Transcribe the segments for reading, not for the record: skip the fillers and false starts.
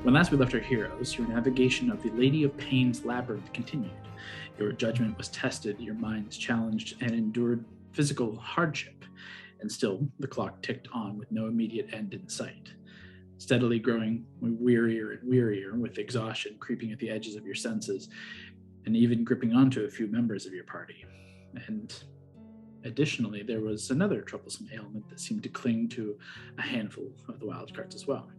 When last we left our heroes, your navigation of the Lady of Pain's labyrinth continued. Your judgment was tested, your minds challenged, and endured physical hardship. And still, the clock ticked on with no immediate end in sight. Steadily growing wearier and wearier, with exhaustion creeping at the edges of your senses, and even gripping onto a few members of your party. And additionally, there was another troublesome ailment that seemed to cling to a handful of the wildcards as well.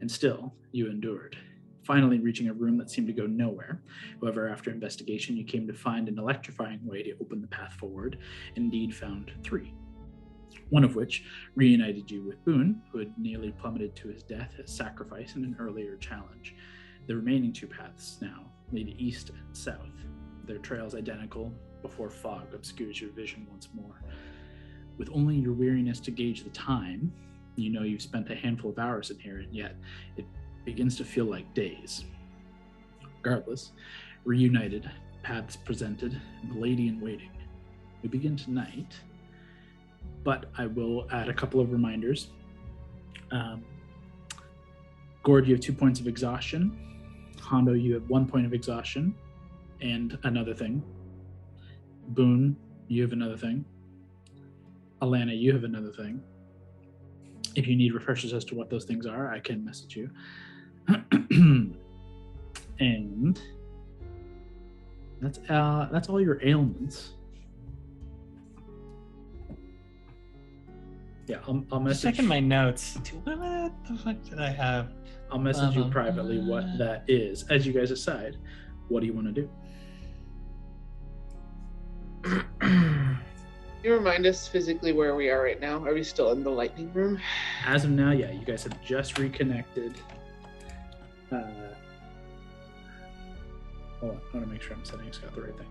And still, you endured, finally reaching a room that seemed to go nowhere. However, after investigation, you came to find an electrifying way to open the path forward, and indeed found 3. One of which reunited you with Boone, who had nearly plummeted to his death as sacrifice in an earlier challenge. The remaining 2 paths now lead east and south, their trails identical before fog obscures your vision once more. With only your weariness to gauge the time, you know you've spent a handful of hours in here, and yet it begins to feel like days. Regardless, reunited, paths presented, and the lady in waiting. We begin tonight, but I will add a couple of reminders. Gord, you have 2 points of exhaustion. Hondo, you have 1 point of exhaustion and another thing. Boone, you have another thing. Alana, you have another thing. If you need refreshers as to what those things are, I can message you. And that's all your ailments. Yeah, I'll message. Checking my notes. What the fuck did I have? I'll message you privately what that is. As you guys decide, what do you want to do? Can you remind us physically where we are right now? Are we still in the lightning room? As of now, yeah. You guys have just reconnected. Hold on, I want to make sure I'm setting Scott the right thing.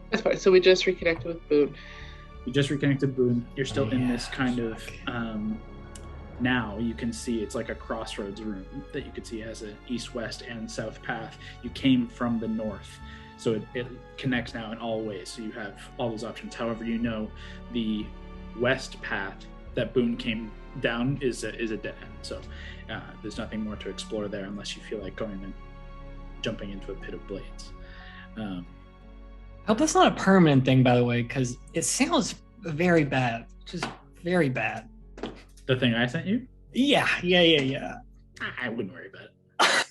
That's fine. So we just reconnected with Boone. You just reconnected Boone. You're still in this kind of now you can see it's like a crossroads room that you can see has an east, west, and south path. You came from the north, so it connects now in all ways. So you have all those options. However, you know the west path that Boone came down is a dead end. So there's nothing more to explore there unless you feel like going and jumping into a pit of blades. I hope that's not a permanent thing, by the way, because it sounds very bad. Just very bad. The thing I sent you? Yeah. I wouldn't worry about it.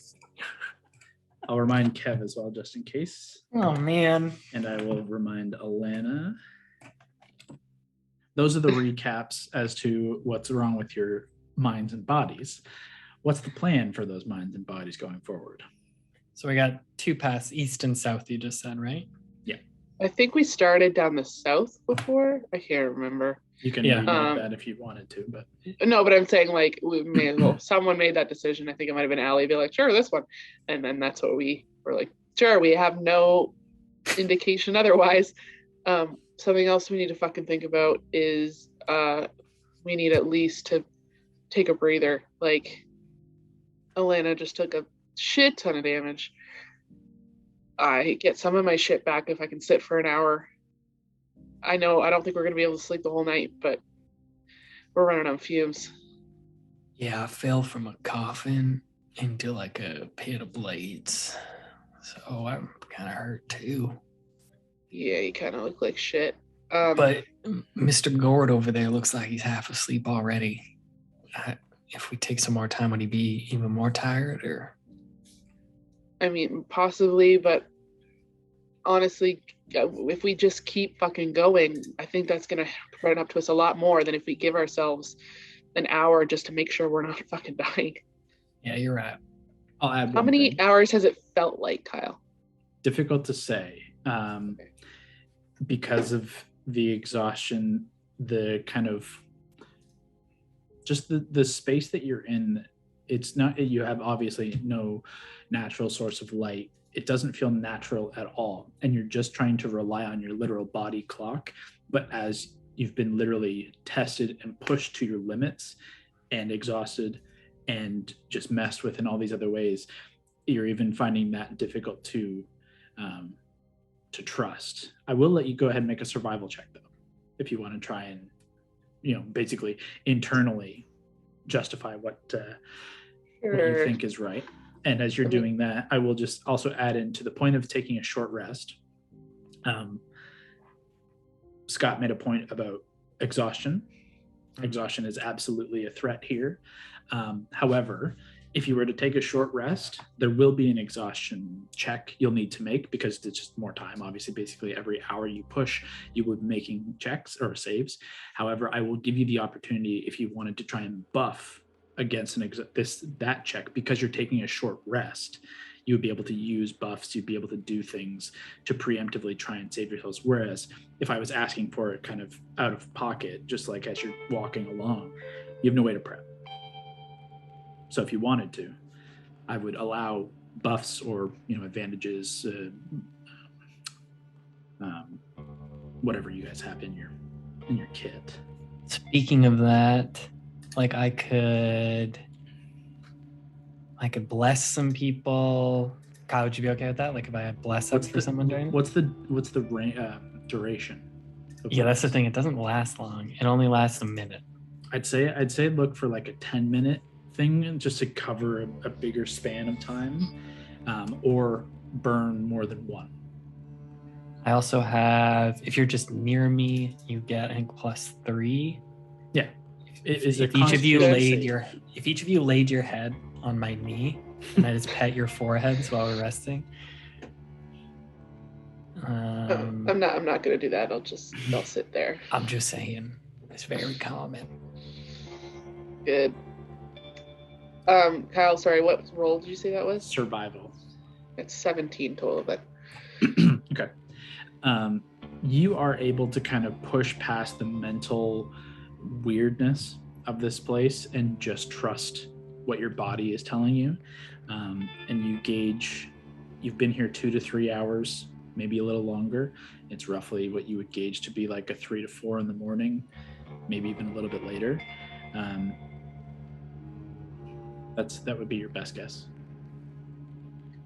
I'll remind Kev as well, just in case. Oh, man. And I will remind Alana. Those are the recaps as to what's wrong with your minds and bodies. What's the plan for those minds and bodies going forward? So we got 2 paths, east and south, you just said, right? I think we started down the south before. I can't remember. You can read that if you wanted to, but no, but I'm saying like we may as well. Someone made that decision. I think it might have been Allie. Be like, sure, this one, and then that's what we were like. Sure, we have no indication otherwise. Something else we need to fucking think about is we need at least to take a breather. Like, Alana just took a shit ton of damage. I get some of my shit back if I can sit for an hour. I don't think we're going to be able to sleep the whole night, but we're running on fumes. Yeah, I fell from a coffin into like a pit of blades. So I'm kind of hurt too. Yeah, you kind of look like shit. But Mr. Gord over there looks like he's half asleep already. If we take some more time, would he be even more tired, or? I mean, possibly, but honestly, if we just keep fucking going, I think that's going to run up to us a lot more than if we give ourselves an hour just to make sure we're not fucking dying. Yeah, you're right. I'll add How many thing. hours has it felt like, Kyle? Difficult to say. Because of the exhaustion, the kind of just the space that you're in, it's not, you have obviously no natural source of light. It doesn't feel natural at all. And you're just trying to rely on your literal body clock. But as you've been literally tested and pushed to your limits and exhausted and just messed with in all these other ways, you're even finding that difficult to trust. I will let you go ahead and make a survival check, though, if you want to try and, basically internally justify what what you Sure. think is right. And as you're doing that, I will just also add in to the point of taking a short rest. Scott made a point about exhaustion. Exhaustion is absolutely a threat here. However, if you were to take a short rest, there will be an exhaustion check you'll need to make because it's just more time. Obviously, basically every hour you push, you would be making checks or saves. However, I will give you the opportunity if you wanted to try and buff against that check because you're taking a short rest. You would be able to use buffs. You'd be able to do things to preemptively try and save yourselves. Whereas if I was asking for it kind of out of pocket, just like as you're walking along, you have no way to prep. So if you wanted to, I would allow buffs or advantages, whatever you guys have in your kit. Speaking of that, like I could bless some people. Kyle, would you be okay with that? Like if I had bless up for someone during? What's the duration? Yeah, that's the thing. It doesn't last long. It only lasts a minute. I'd say look for like a 10-minute thing just to cover a bigger span of time, or burn more than one. I also have, if you're just near me, you get I think +3. Yeah. If each of you laid your head on my knee and I just pet your foreheads while we're resting. I'm not gonna do that. I'll sit there. I'm just saying, it's very common. Good. Kyle, sorry, what roll did you say that was? Survival. It's 17 total, but okay. You are able to kind of push past the mental weirdness of this place and just trust what your body is telling you. And you gauge, you've been here 2 to 3 hours, maybe a little longer. It's roughly what you would gauge to be like a 3 to 4 in the morning, maybe even a little bit later. That would be your best guess.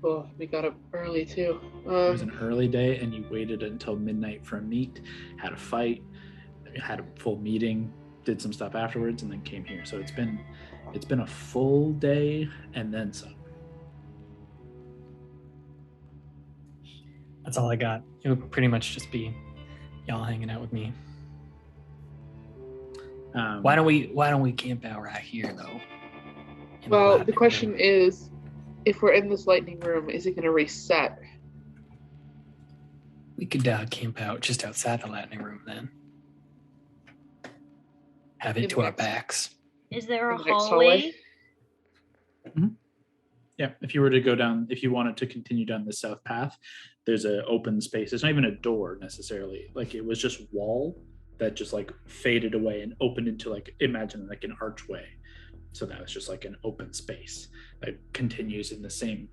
Oh, we got up early too. It was an early day, and you waited until midnight for a meet, had a fight, had a full meeting, did some stuff afterwards, and then came here. So it's been a full day and then some. That's all I got. It would pretty much just be y'all hanging out with me. Why don't we camp out right here though? Well, the question is, if we're in this lightning room, is it going to reset? We could camp out just outside the lightning room then. Have it to our backs. Is there a hallway? Mm-hmm. Yeah, if you were to go down, if you wanted to continue down the south path, there's an open space. It's not even a door necessarily. Like it was just wall that just like faded away and opened into like, imagine like an archway. So that was just like an open space that continues in the same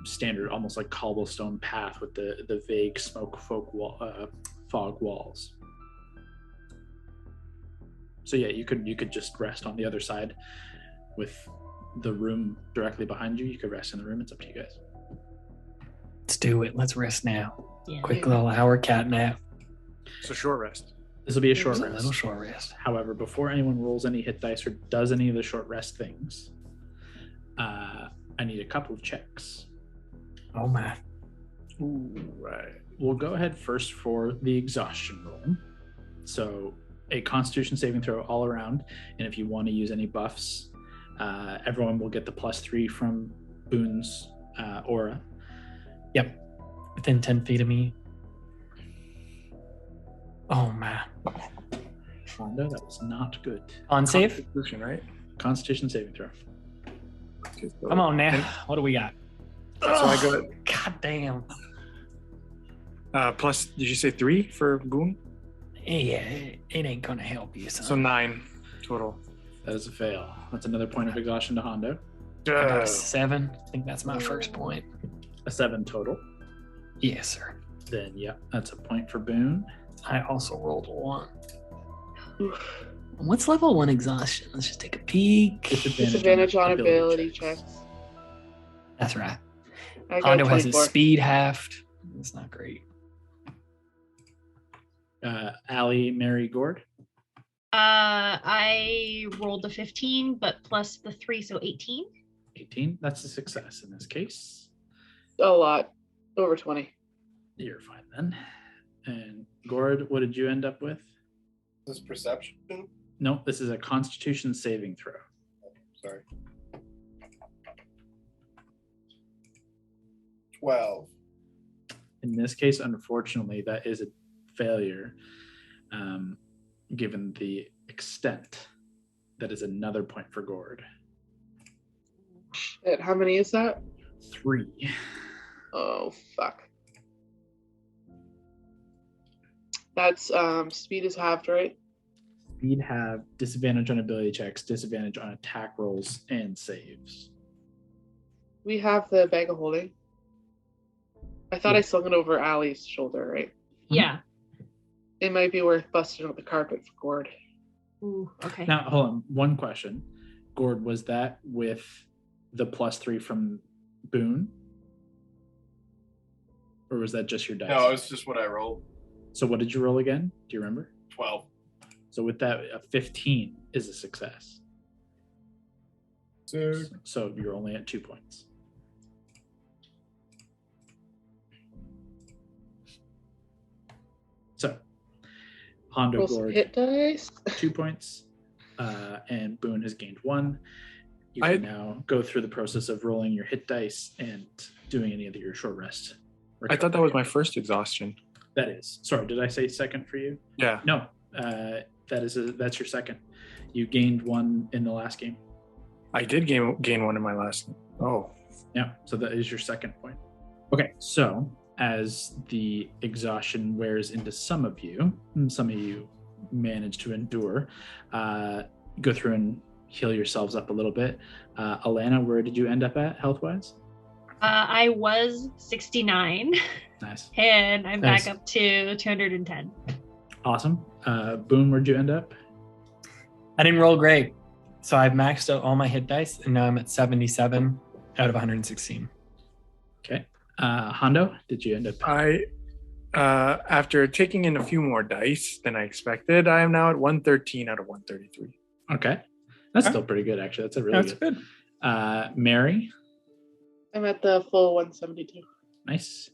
standard, almost like cobblestone path with the vague fog walls. So yeah, you could just rest on the other side with the room directly behind you. You could rest in the room. It's up to you guys. Let's do it. Let's rest now. Yeah. Quick little hour cat nap. It's a short rest. This will be a short A rest. little short rest. However, before anyone rolls any hit dice or does any of the short rest things, I need a couple of checks. Oh my. Ooh, right. We'll go ahead first for the exhaustion roll. So a Constitution saving throw all around, and if you want to use any buffs, everyone will get the +3 from Boone's aura. Yep. Within 10 feet of me. Oh man. Rondo, that was not good. On save? Constitution, right? Constitution saving throw. Okay, so Come on now. What do we got? So I got God damn. plus. Did you say 3 for Boone? Yeah, it ain't gonna help you, son. So 9 total. That is a fail. That's another point of exhaustion to Hondo. I got a 7. I think that's my first point. A 7 total. Yes, sir. Then, yeah, that's a point for Boone. I also rolled a 1. What's level 1 exhaustion? Let's just take a peek. Disadvantage on ability checks. That's right. I got Hondo has 24. his speed halved. It's not great. Allie, Mary, Gord. I rolled a 15, but plus the 3, so 18. 18. That's a success in this case. A lot. Over 20. You're fine then. And Gord, what did you end up with? Is this perception? No, this is a Constitution saving throw. Sorry. 12. In this case, unfortunately, that is a failure, given the extent. That is another point for Gord. Shit, how many is that? 3. Oh, fuck. That's speed is halved, right? Speed have disadvantage on ability checks, disadvantage on attack rolls, and saves. We have the bag of holding. I thought Yeah. I slung it over Allie's shoulder, right? Yeah. It might be worth busting out the carpet for Gord. Ooh, okay. Now, hold on. One question. Gord, was that with the +3 from Boone? Or was that just your dice? No, it's just what I rolled. So what did you roll again? Do you remember? 12. So with that, a 15 is a success. So you're only at 2 points. So, Hondo Roll some Gord, hit dice. 2 points, and Boone has gained 1. You can now go through the process of rolling your hit dice and doing any of your short rest. I thought that was my first exhaustion. That is. Sorry, did I say second for you? Yeah. No, that's your second. You gained 1 in the last game. I did gain 1 in my last. Oh. Yeah, so that is your second point. Okay, so as the exhaustion wears into some of you manage to endure, go through and heal yourselves up a little bit. Alana, where did you end up at health-wise? I was 69, Nice. and I'm Nice. back up to 210. Awesome. Boone, where'd you end up? I didn't roll great. So I've maxed out all my hit dice, and now I'm at 77 out of 116. Okay. Hondo, did you end up? After taking in a few more dice than I expected, I am now at 113 out of 133. Okay. That's Okay. still pretty good, actually. That's a really That's good. Mary, I'm at the full 172. nice.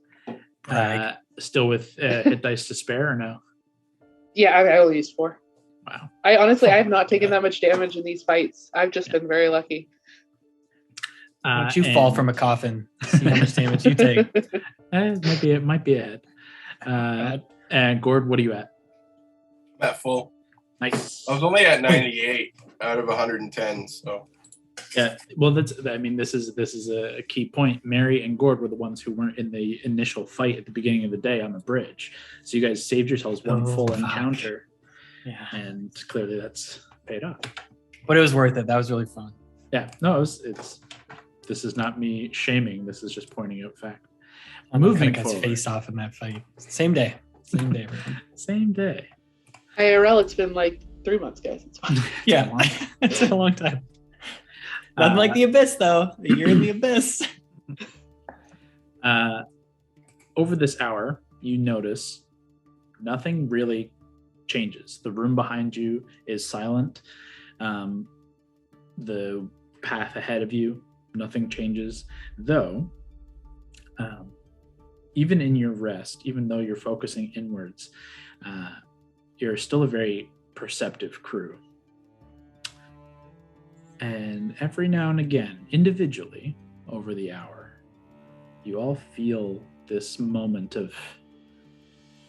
Brag. Still with hit dice to spare or no? Yeah, I only used 4. Wow. I have not taken that much damage in these fights. I've just been very lucky. Why don't you fall from a coffin? See how much damage you take. It might be ahead. And Gord, what are you at? I'm at full. Nice. I was only at 98 out of 110, so. Yeah. Well, this is a key point. Mary and Gord were the ones who weren't in the initial fight at the beginning of the day on the bridge. So you guys saved yourselves one Oh, full fuck. encounter, Yeah. and clearly that's paid off. But it was worth it. That was really fun. Yeah. No, it's. This is not me shaming. This is just pointing out fact. I'm Moving guy's forward. face off in that fight. Same day. Same day. Everyone. Same day. IRL, it's been like 3 months, guys. It's fine. Yeah. It's been a long time. Nothing like the abyss, though. You're in the abyss. Over this hour, you notice nothing really changes. The room behind you is silent. The path ahead of you, nothing changes. Though, even in your rest, even though you're focusing inwards, you're still a very perceptive crew. And every now and again, individually, over the hour, you all feel this moment of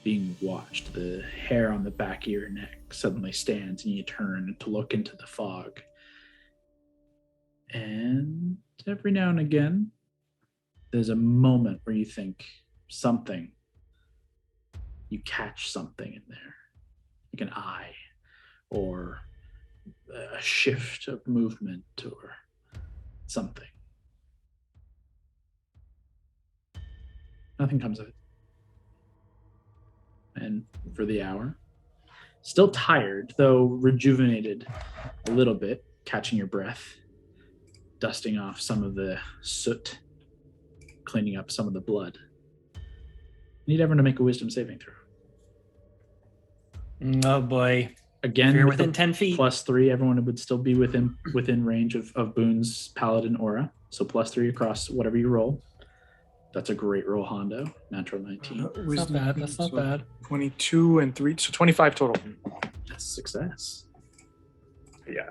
being watched. The hair on the back of your neck suddenly stands and you turn to look into the fog. And every now and again, there's a moment where you think you catch something in there, like an eye or a shift of movement or something. Nothing comes of it. And for the hour, still tired, though rejuvenated a little bit, catching your breath, dusting off some of the soot, cleaning up some of the blood. Need everyone to make a wisdom saving throw. Oh, boy. Again, You're with the within 10 feet. +3, everyone would still be within range of Boone's paladin aura. So +3 across whatever you roll. That's a great roll, Hondo. Natural 19. That's not bad. That's not bad. 22 and 3, so 25 total. That's success. Yeah.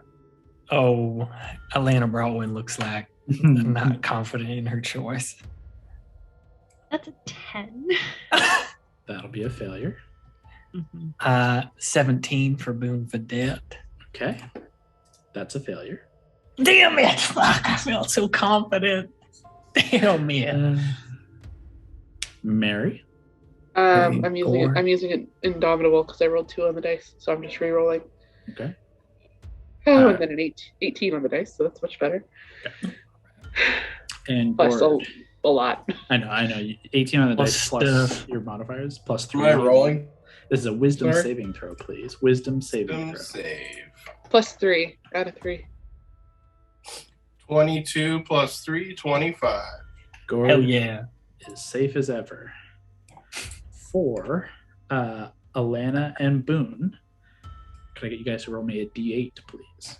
Oh, Alana Broadwin looks like not confident in her choice. That's a 10. That'll be a failure. 17 for Boone Vedette. Okay. That's a failure. Damn it! Fuck, I felt so confident. Damn it. Mary? I'm using it Indomitable because I rolled 2 on the dice, so I'm just re-rolling. Okay. Oh, and then an 18 on the dice, so that's much better. Okay. And Plus Gord. a lot. I know. 18 on the dice plus your modifiers +3. Am I rolling? This is a wisdom Sorry? saving throw, please. Wisdom saving throw. Save. Plus 3 out of 3. 22 plus 3, 25. Gord Hell yeah. is safe as ever. For Alana and Boone, could I get you guys to roll me a D8, please?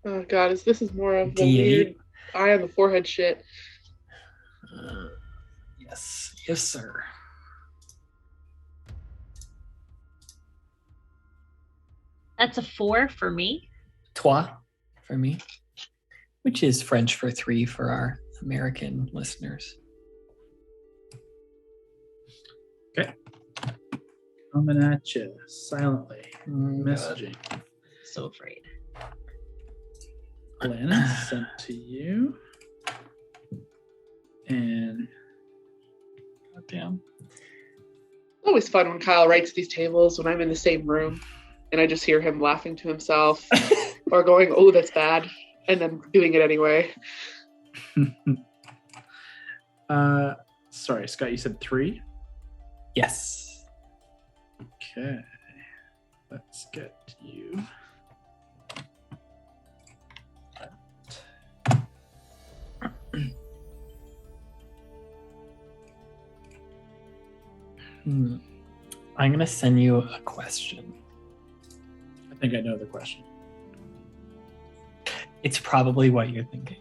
Oh god, this is more of the D8. weird eye on the forehead shit. Yes. Yes, sir. That's a 4 for me. Trois for me, which is French for 3 for our American listeners. Okay. Coming at you silently. God. Messaging. So afraid. Alana sent to you. And Goddamn. It's always fun when Kyle writes these tables when I'm in the same room and I just hear him laughing to himself or going, oh, that's bad, and then doing it anyway. sorry, Scott, you said 3? Yes. Okay. Let's get you. I'm going to send you a question. I think I know the question. It's probably what you're thinking.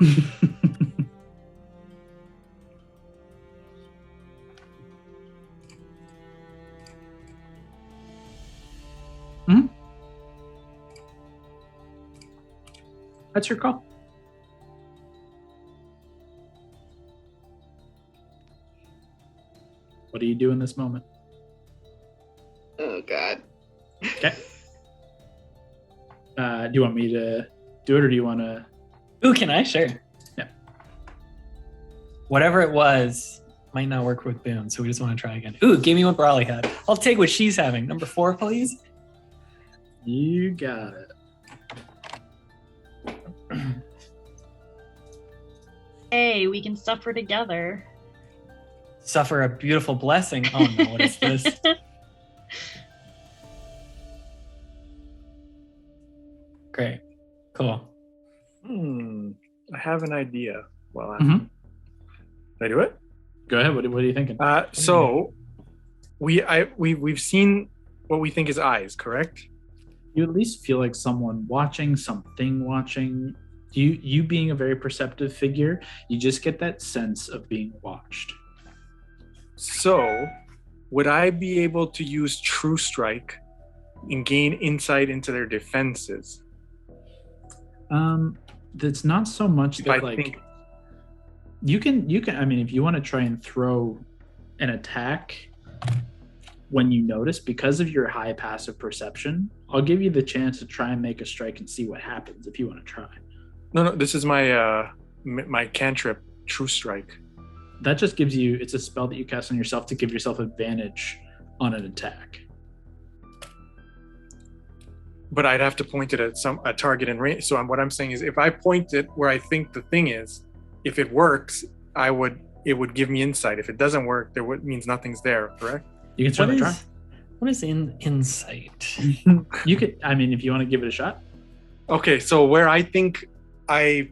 That's your call. What do you do in this moment? Oh god. Okay. Do you want me to do it, or do you want to? Ooh, can I? Sure. Yeah. Whatever it was might not work with Boone, so we just want to try again. Ooh, give me what Brawley had. I'll take what she's having. Number 4, please. You got it. Hey, we can suffer together. Suffer a beautiful blessing. Oh no, what is this? Great. Cool. I have an idea. Well, Mhm. Can I do it? Go ahead. What are you thinking? So we've seen what we think is eyes, correct? You at least feel like someone watching, something watching. You being a very perceptive figure, you just get that sense of being watched. So would I be able to use True Strike and gain insight into their defenses? That's not so much If that I like think you can. I mean, if you want to try and throw an attack when you notice, because of your high passive perception, I'll give you the chance to try and make a strike and see what happens if you want to try. No, this is my my cantrip, True Strike. That just gives you. It's a spell that you cast on yourself to give yourself advantage on an attack. But I'd have to point it at a target in range. So what I'm saying is, if I point it where I think the thing is, if it works, it would give me insight. If it doesn't work, means nothing's there. Correct? You can certainly try. What is insight? You could. I mean, if you want to give it a shot. Okay, so where I think I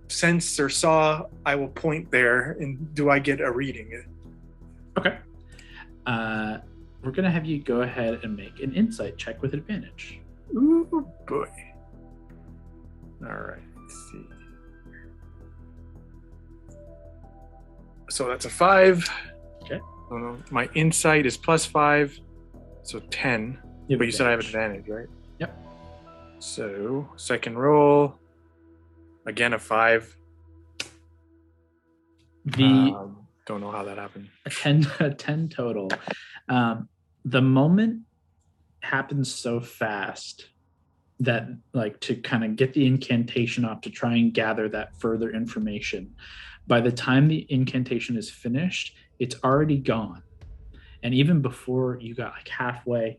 sensed or saw, I will point there, and do I get a reading? Okay. We're gonna have you go ahead and make an insight check with advantage. Ooh, boy. All right, let's see. So that's a 5. Okay. My insight is +5, so 10. You have But you said I have advantage. advantage, right? Yep. So second roll, again a 5. Don't know how that happened. A 10 total. The moment happens so fast that, like, to kind of get the incantation off to try and gather that further information, by the time the incantation is finished, it's already gone. And even before you got like halfway,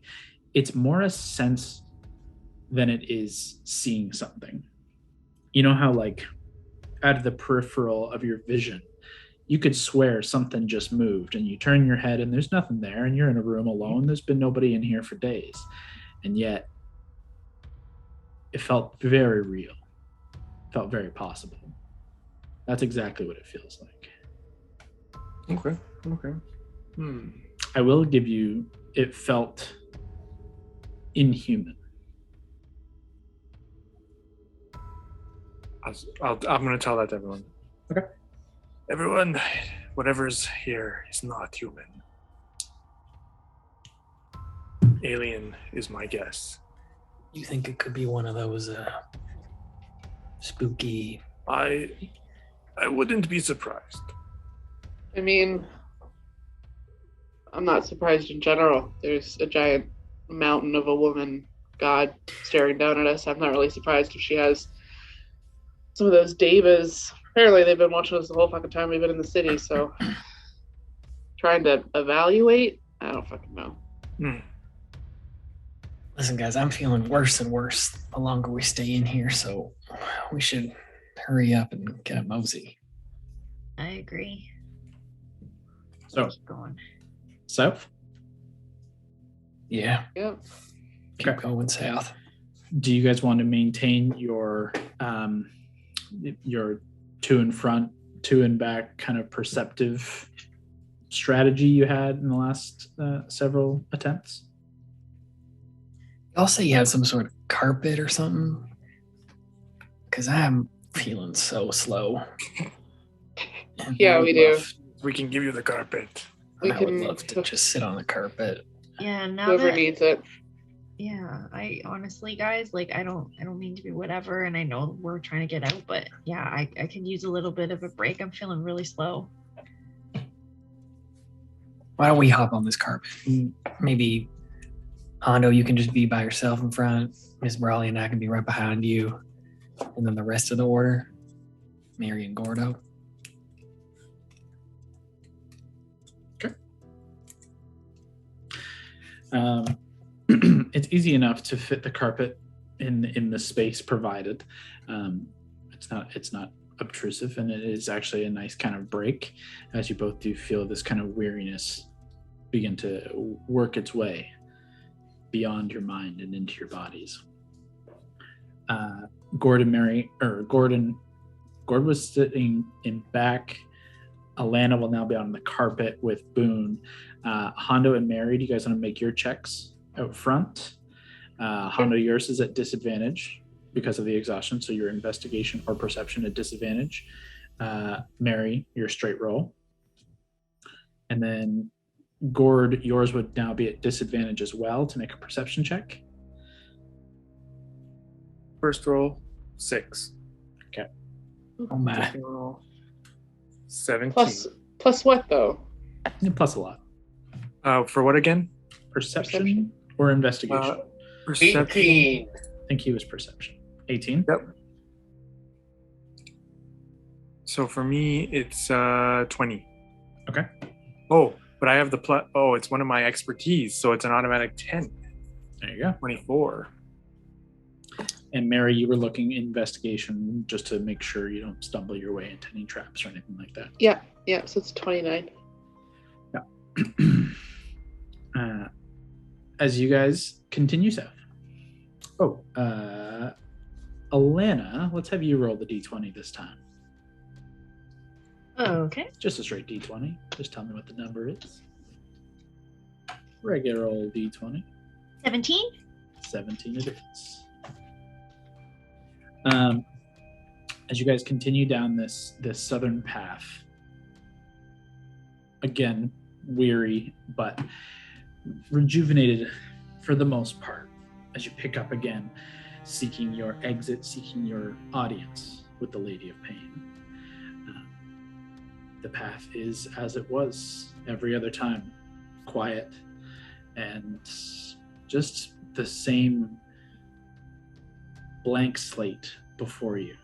it's more a sense than it is seeing something. You know how, like, out of the peripheral of your vision, you could swear something just moved, and you turn your head and there's nothing there, and you're in a room alone. There's been nobody in here for days. And yet it felt very real. Felt very possible. That's exactly what it feels like. Okay. I will give you, it felt inhuman. I'm going to tell that to everyone. Okay. Everyone, whatever's here is not human. Alien is my guess. You think it could be one of those spooky? I wouldn't be surprised. I mean, I'm not surprised in general. There's a giant mountain of a woman god staring down at us. I'm not really surprised if she has some of those devas. Apparently they've been watching us the whole fucking time we've been in the city, so trying to evaluate? I don't fucking know. Listen, guys, I'm feeling worse and worse the longer we stay in here, so we should hurry up and get a mosey. I agree. So, Keep going. south? Yeah, Yep. keep Okay. going south. Do you guys want to maintain your two in front, two in back kind of perceptive strategy you had in the last several attempts? I'll say you have some sort of carpet or something, because I'm feeling so slow. And Yeah, I would we do. love- We can give you the carpet. We I would can- love to just sit on the carpet. Yeah, now Whoever that needs it. yeah, I honestly, guys, like, I don't mean to be whatever, and I know we're trying to get out, but yeah, I could use a little bit of a break. I'm feeling really slow. Why don't we hop on this carpet? Maybe Hondo, you can just be by yourself in front. Miss Brawley and I can be right behind you. And then the rest of the order, Mary and Gordo. It's easy enough to fit the carpet in the space provided. It's not obtrusive, and it is actually a nice kind of break as you both do feel this kind of weariness begin to work its way beyond your mind and into your bodies. Gordon was sitting in back. Alana will now be on the carpet with Boone. Hondo and Mary, do you guys want to make your checks out front? Hondo, yours is at disadvantage because of the exhaustion, so your investigation or perception at disadvantage. Mary, your straight roll. And then Gord, yours would now be at disadvantage as well to make a perception check. First roll, 6. Oh my. Second roll, 17. Plus what though? And plus a lot. For what again? Perception or investigation? Perception. 18. I think he was perception. 18? Yep. So for me, it's 20. Okay. Oh, but I have the plus. Oh, it's one of my expertise, so it's an automatic 10. There you go. 24. And Mary, you were looking investigation just to make sure you don't stumble your way into any traps or anything like that. Yeah, so it's 29. As you guys continue south. Oh, Alana, let's have you roll the d20 this time. Okay. Just a straight d20. Just tell me what the number is. Regular old d20. 17? 17 to defense. As you guys continue down this southern path, again, weary, but rejuvenated for the most part, as you pick up again, seeking your exit, seeking your audience with the Lady of Pain. The path is as it was every other time, quiet, and just the same blank slate before you.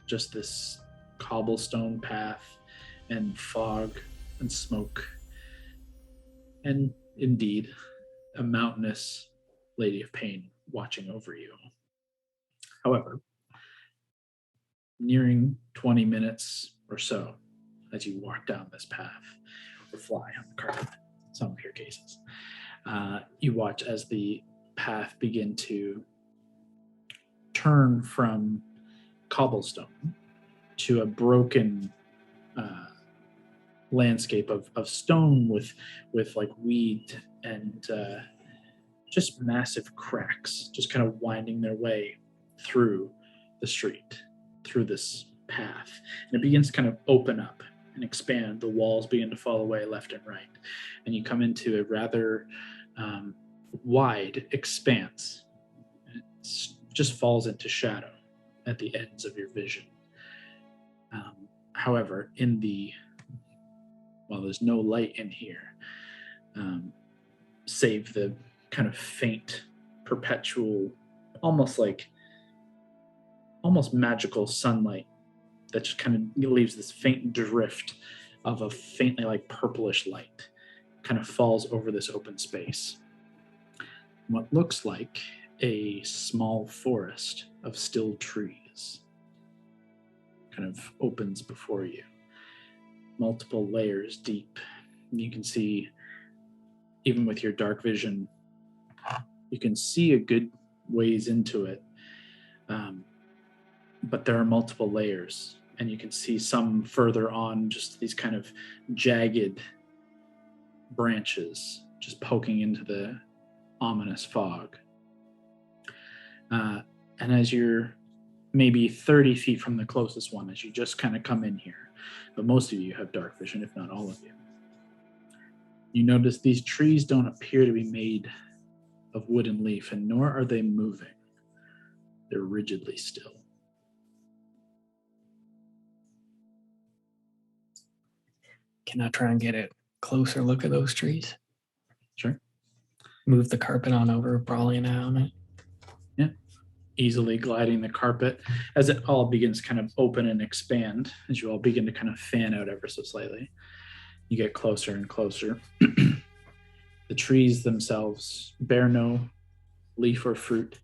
Just this cobblestone path and fog and smoke, and indeed a mountainous Lady of Pain watching over you. However, nearing 20 minutes or so as you walk down this path, or fly on the carpet, in some of your cases, you watch as the path begin to turn from cobblestone to a broken landscape of stone with like weed and just massive cracks just kind of winding their way through the street, through this path. And it begins to kind of open up and expand. The walls begin to fall away left and right. And you come into a rather wide expanse. It just falls into shadow at the ends of your vision. However, while there's no light in here, save the kind of faint, perpetual, almost magical sunlight that just kind of leaves this faint drift of a faintly like purplish light, kind of falls over this open space. What looks like a small forest of still trees kind of opens before you, multiple layers deep. You can see, even with your dark vision, you can see a good ways into it, but there are multiple layers, and you can see some further on, just these kind of jagged branches just poking into the ominous fog. And as you're maybe 30 feet from the closest one, as you just kind of come in here, but most of you have dark vision, if not all of you, you notice these trees don't appear to be made of wood and leaf, and nor are they moving. They're rigidly still. Can I try and get a closer look at those trees? Sure. Move the carpet on over, Brawley and I on it. Yeah. Easily gliding the carpet as it all begins to kind of open and expand, as you all begin to kind of fan out ever so slightly. You get closer and closer. The trees themselves bear no leaf or fruit,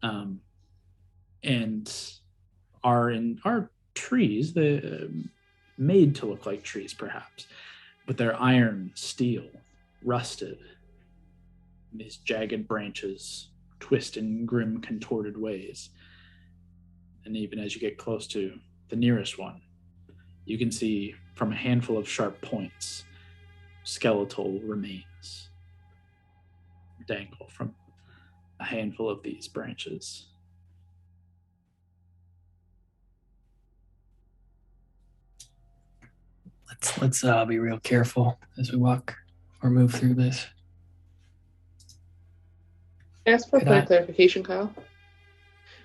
and are trees. They're made to look like trees, perhaps, but they're iron, steel, rusted. These jagged branches twist in grim, contorted ways. And even as you get close to the nearest one, you can see from a handful of sharp points, skeletal remains dangle from a handful of these branches. Let's be real careful as we walk or move through this. Ask for a point of clarification, Kyle.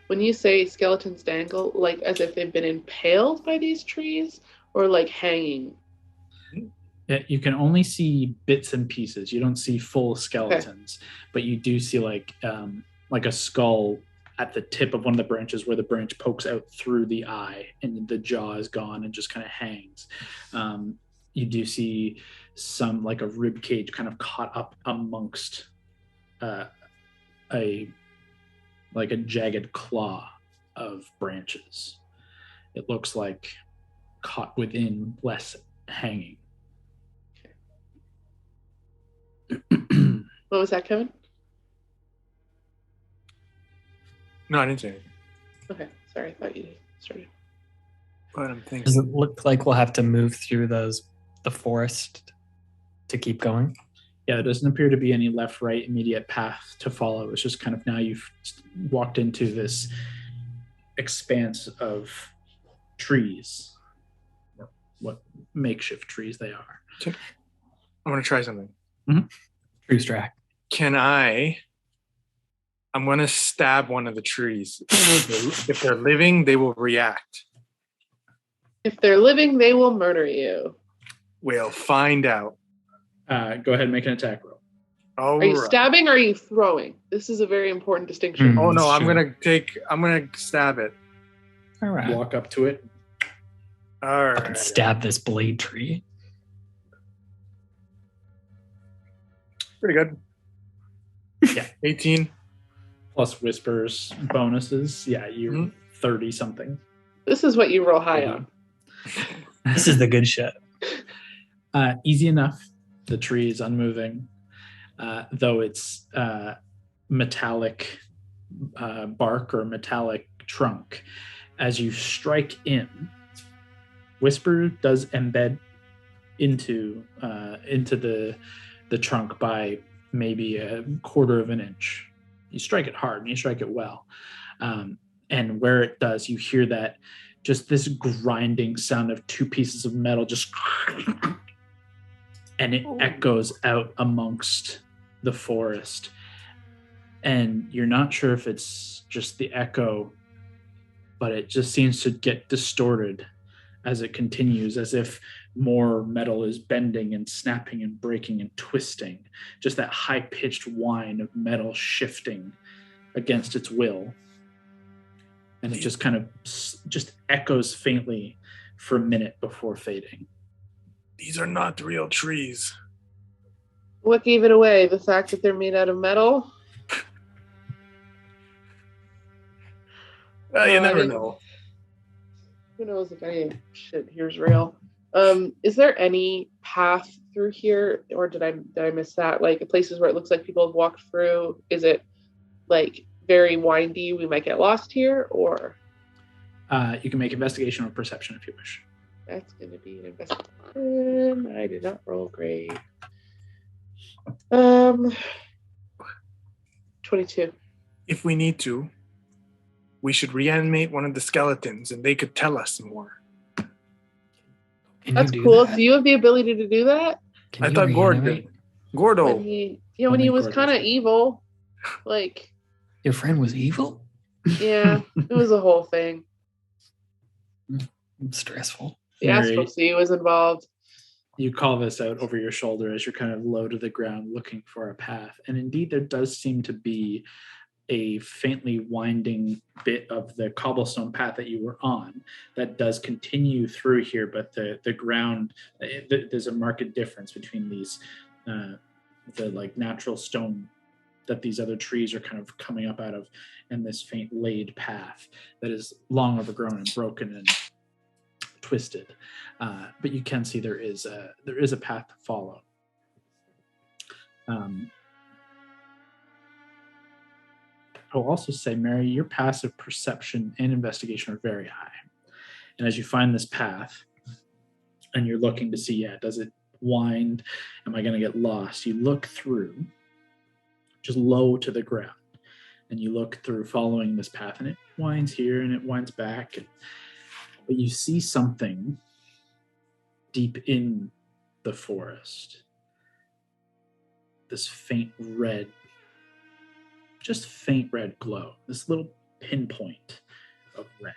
When you say skeletons dangle, like as if they've been impaled by these trees, or like hanging? Yeah, you can only see bits and pieces. You don't see full skeletons, but you do see like a skull at the tip of one of the branches, where the branch pokes out through the eye and the jaw is gone and just kind of hangs. You do see some like a rib cage kind of caught up amongst a jagged claw of branches. It looks like caught within, less hanging. What was that, Kevin? No, I didn't say anything. Okay, sorry, I thought you started. But I'm thinking. Does it look like we'll have to move through the forest to keep going? Yeah, there doesn't appear to be any left, right, immediate path to follow. It's just kind of now you've walked into this expanse of trees, or what makeshift trees they are. I want to try something. True Strack. I'm going to stab one of the trees. If they're living, they will react. If they're living, they will murder you. We'll find out. Go ahead and make an attack roll. Are you stabbing or are you throwing? This is a very important distinction. Oh no, I'm That's gonna stab it. All right. Walk up to it. All Fucking right. stab this blade tree. Pretty good. Yeah. 18. Plus whispers bonuses. Yeah, you're 30 something. This is what you roll high on. This is the good shit. Easy enough. The tree is unmoving, though it's metallic bark or metallic trunk. As you strike in, Whisper does embed into the trunk by maybe a quarter of an inch. You strike it hard and you strike it well. And where it does, you hear that just this grinding sound of two pieces of metal just and it echoes out amongst the forest. And you're not sure if it's just the echo, but it just seems to get distorted as it continues, as if more metal is bending and snapping and breaking and twisting. Just that high-pitched whine of metal shifting against its will. And it just kind of just echoes faintly for a minute before fading. These are not real trees. What gave it away? The fact that they're made out of metal? You never know. Who knows if any shit here's real? Is there any path through here, or did I miss that? Like places where it looks like people have walked through? Is it like very windy? We might get lost here, or you can make investigation or perception if you wish. that's going to be an investigation. I did not roll great. 22. If we need to, we should reanimate one of the skeletons and they could tell us more. Can That's you do cool. that? Do you have the ability to do that? Can I you thought Gord reanimate? did. Gordo. When he Only was Gordon kind of does. evil. Like, Your friend was evil? yeah, it was a whole thing. Stressful. The Mary, Asmodeus was involved. you call this out over your shoulder as you're kind of low to the ground looking for a path. And indeed, there does seem to be a faintly winding bit of the cobblestone path that you were on that does continue through here, but the ground, there's a marked difference between these, the like natural stone that these other trees are kind of coming up out of, and this faint laid path that is long overgrown and broken and twisted. But you can see there is a path to follow. I'll also say, Mary, your passive perception and investigation are very high. And as you find this path and you're looking to see, does it wind? Am I going to get lost? You look through, just low to the ground, and you look through following this path, and it winds here and it winds back. But you see something deep in the forest. This faint red, just faint red glow, this little pinpoint of red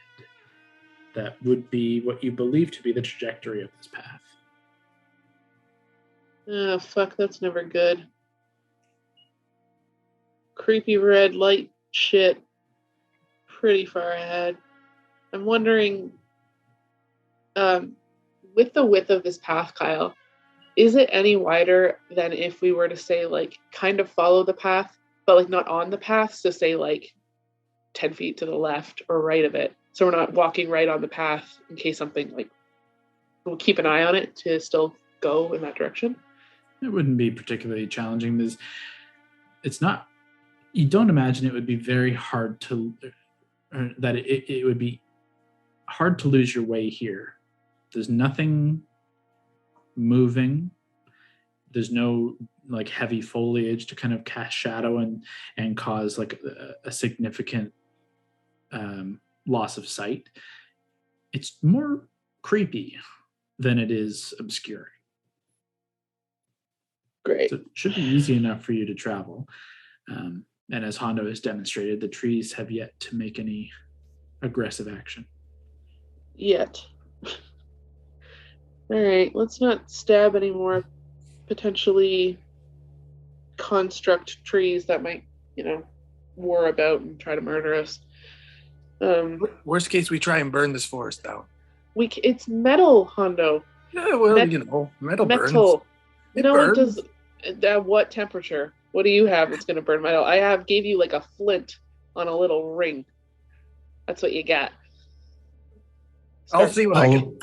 that would be what you believe to be the trajectory of this path. Oh, fuck, that's never good. Creepy red light shit. Pretty far ahead. I'm wondering, with the width of this path, Kyle, is it any wider than if we were to say, like, kind of follow the path, but, like, not on the path, so say, like, 10 feet to the left or right of it, so we're not walking right on the path in case something, like, we'll keep an eye on it to still go in that direction? It wouldn't be particularly challenging. It's not, you don't imagine it would be very hard to, or that it would be hard to lose your way here. There's nothing moving. there's no like heavy foliage to kind of cast shadow and cause like a significant loss of sight. It's more creepy than it is obscure. Great. So it should be easy enough for you to travel. And as Hondo has demonstrated, the trees have yet to make any aggressive action. Yet. All right, let's not stab any more potentially construct trees that might, war about and try to murder us. Worst case, we try and burn this forest down. It's metal, Hondo. Yeah, well, metal burns. It burns. It does. At what temperature? What do you have that's going to burn metal? Gave you like a flint on a little ring. That's what you got. I'll see what I can.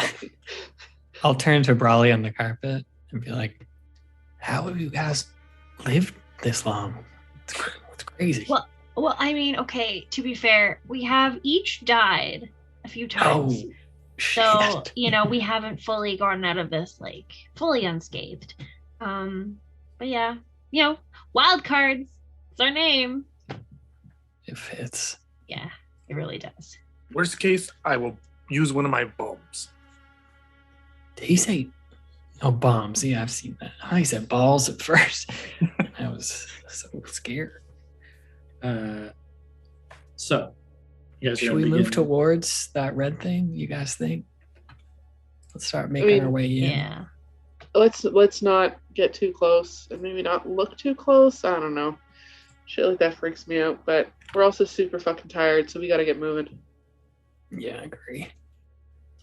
I'll turn to Brawley on the carpet and be like, how have you guys lived this long? It's crazy. Well, I mean, okay, to be fair, we have each died a few times. Oh, so, shit. We haven't fully gotten out of this, like, fully unscathed. But yeah, Wildcards. It's our name. It fits. Yeah, it really does. Worst case, I will use one of my bombs. Did he say, oh, bombs? Yeah, I've seen that. I said balls at first. I was so scared. So, you guys should we move towards that red thing, you guys think? Let's start making our way in. Yeah. Let's not get too close and maybe not look too close. I don't know. Shit like that freaks me out, but we're also super fucking tired, so we gotta get moving. Yeah, I agree.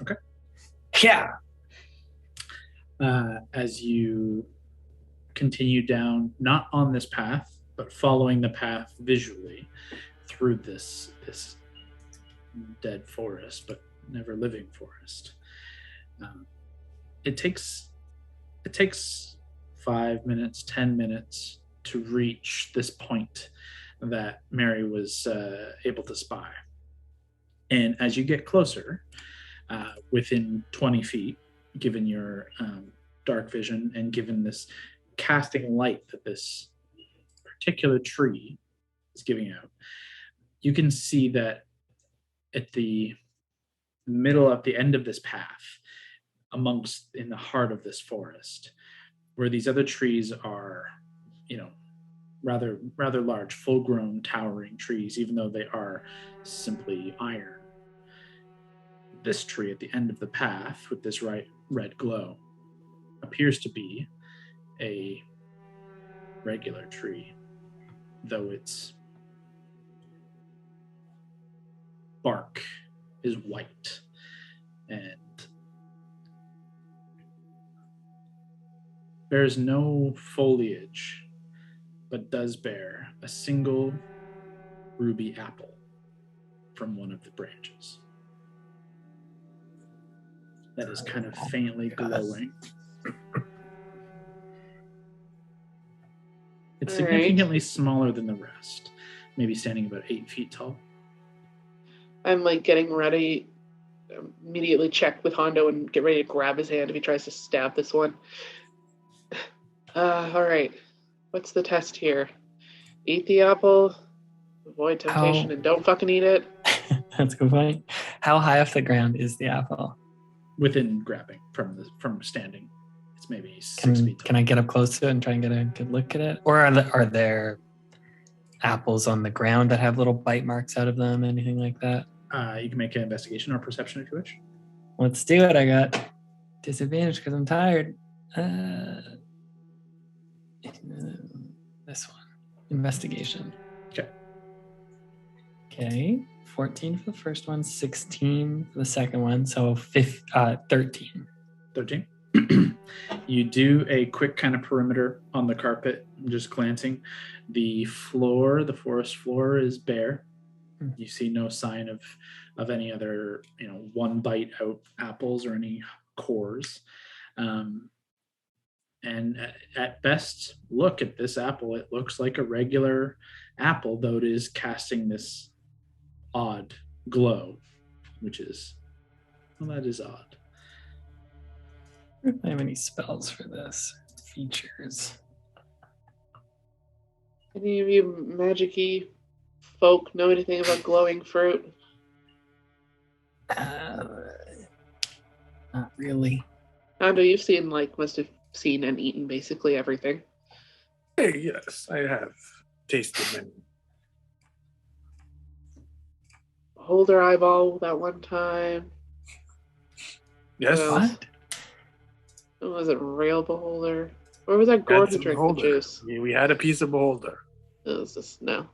Okay. Yeah. As you continue down, not on this path, but following the path visually through this dead forest, but never living forest. It takes 5 minutes, 10 minutes to reach this point that Mary was able to spy. And as you get closer, within 20 feet, given your dark vision and given this casting light that this particular tree is giving out, you can see that at the end of this path, in the heart of this forest, where these other trees are, rather large, full-grown, towering trees, even though they are simply iron. This tree at the end of the path with this red glow appears to be a regular tree, though its bark is white and bears no foliage, but does bear a single ruby apple from one of the branches that is kind of faintly glowing. It's significantly smaller than the rest, maybe standing about 8 feet tall. I'm like getting ready, immediately check with Hondo and get ready to grab his hand if he tries to stab this one. All right. What's the test here? Eat the apple, avoid temptation, and don't fucking eat it. That's a good point. How high off the ground is the apple? Within grabbing from standing, it's maybe 6 feet tall. Can I get up close to it and try and get a good look at it? Or are there apples on the ground that have little bite marks out of them? Anything like that? You can make an investigation or perception if you wish. Let's do it. I got disadvantage because I'm tired. This one. Investigation. Okay. 14 for the first one, 16 for the second one, so 13. 13. You do a quick kind of perimeter on the carpet, just glancing. The forest floor is bare. You see no sign of any other, one bite out apples or any cores. And at best look at this apple, it looks like a regular apple, though it is casting this odd glow, which is, that is odd. I don't have any spells for this. features. Any of you magic-y folk know anything about glowing fruit? Not really. Ando, you've seen, must have seen and eaten basically everything. Hey, yes, I have tasted many. Beholder eyeball that one time. Yes. What? Was it rail beholder? Or was that we had Gord who some drank the beholder. juice? We had a piece of beholder. It was just, no.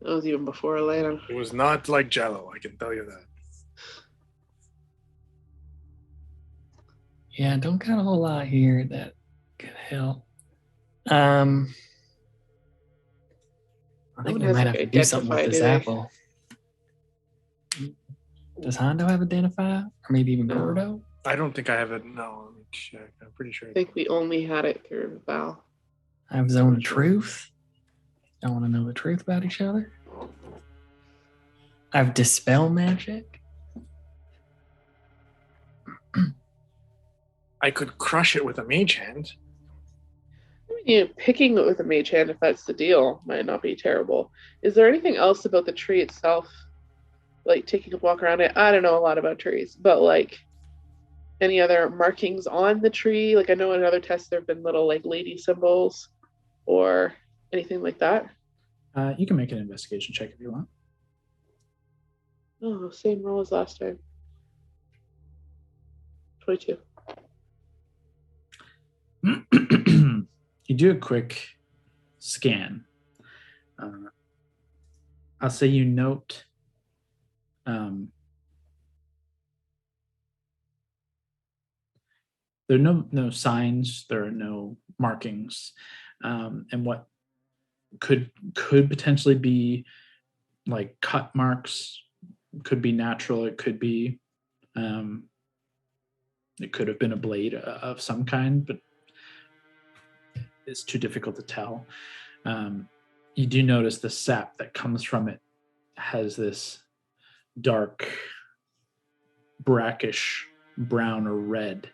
That was even before Elena. It was not like Jello, I can tell you that. Yeah, don't got a whole lot here that could help. I think we might have to do something with this apple. Does Hondo have Identify? Or maybe even Gordo? I don't think I have it. No, let me check. I'm pretty sure. I think we only had it through Val. I have Zone of Truth. I want to know the truth about each other. I have Dispel Magic. I could crush it with a mage hand. Yeah, picking it with a mage hand, if that's the deal, might not be terrible. Is there anything else about the tree itself? Like taking a walk around it? I don't know a lot about trees, but any other markings on the tree? I know in other tests there have been little lady symbols or anything like that. You can make an investigation check if you want. Oh, same roll as last time. 22. You do a quick scan. I'll say you note there are no signs, there are no markings, and what could potentially be cut marks, could be natural, it could be it could have been a blade of some kind, but it's too difficult to tell. You do notice the sap that comes from it has this dark, brackish brown or red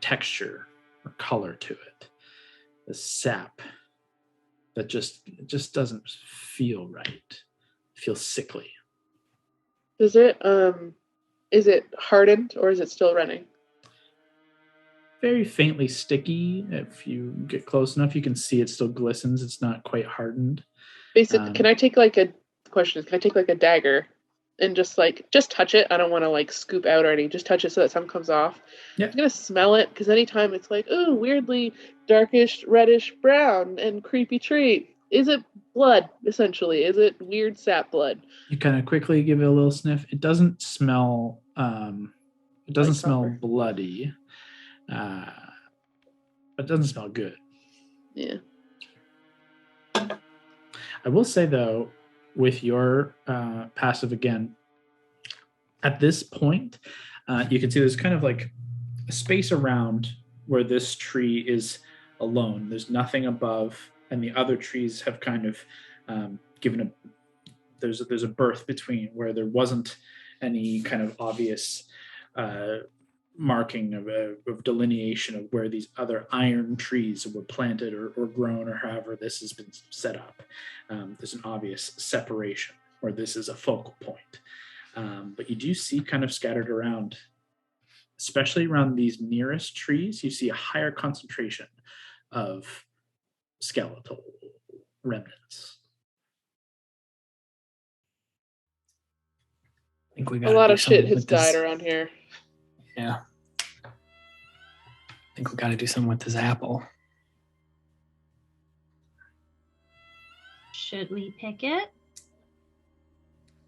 texture or color to it. The sap that just doesn't feel right. It feels sickly. Is it is it hardened or is it still running? Very faintly sticky. If you get close enough, you can see it still glistens. It's not quite hardened. Basically, can I take can I take a dagger and just touch it? I don't want to scoop out or anything. Just touch it so that some comes off. Yeah. I'm gonna smell it because anytime it's ooh, weirdly darkish, reddish, brown, and creepy tree. Is it blood? Essentially, is it weird sap blood? You kind of quickly give it a little sniff. It doesn't smell. It doesn't smell bloody. It doesn't smell good. Yeah. I will say though, with your passive again, at this point, you can see there's kind of a space around where this tree is alone. There's nothing above, and the other trees have kind of given a. There's a birth between where there wasn't any kind of obvious marking of delineation of where these other iron trees were planted or grown or however this has been set up. There's an obvious separation where this is a focal point. But you do see kind of scattered around, especially around these nearest trees, you see a higher concentration of skeletal remnants. I think we A lot of shit has died around here. Yeah. I think we got to do something with this apple. Should we pick it?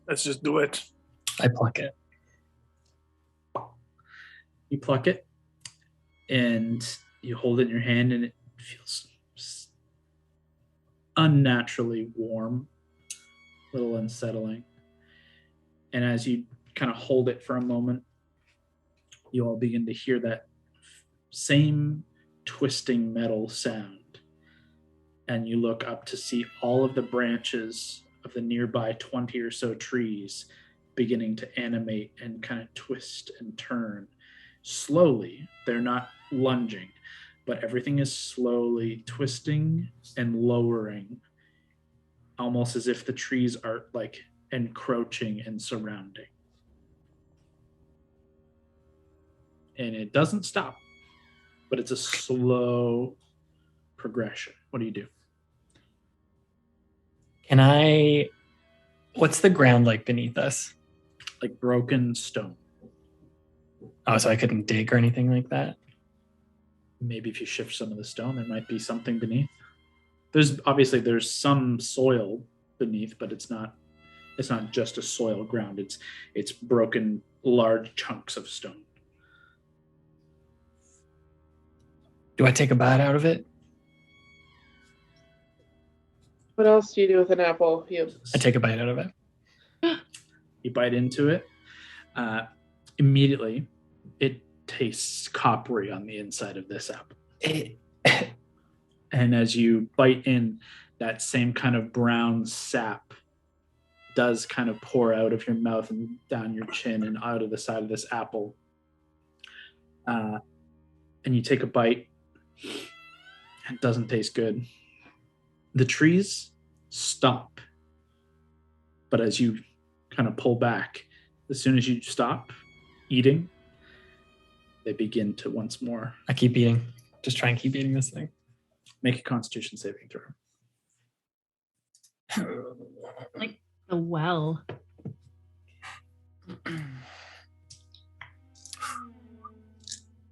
Let's just do it. I pluck it. You pluck it, and you hold it in your hand, and it feels unnaturally warm, a little unsettling. And as you kind of hold it for a moment, you all begin to hear that same twisting metal sound. And you look up to see all of the branches of the nearby 20 or so trees beginning to animate and kind of twist and turn slowly. They're not lunging, but everything is slowly twisting and lowering, almost as if the trees are like encroaching and surrounding. And it doesn't stop, but it's a slow progression. What do you do? What's the ground like beneath us? Like broken stone. Oh, so I couldn't dig or anything like that? Maybe if you shift some of the stone, there might be something beneath. There's some soil beneath, but it's not just a soil ground. It's broken large chunks of stone. Do I take a bite out of it? What else do you do with an apple? I take a bite out of it. You bite into it. Immediately, it tastes coppery on the inside of this apple. And as you bite in, that same kind of brown sap does kind of pour out of your mouth and down your chin and out of the side of this apple. And you take a bite. It doesn't taste good. The trees stop. But as you kind of pull back, as soon as you stop eating, they begin to once more. I keep eating. Just try and keep eating this thing. Make a Constitution saving throw. Like the well.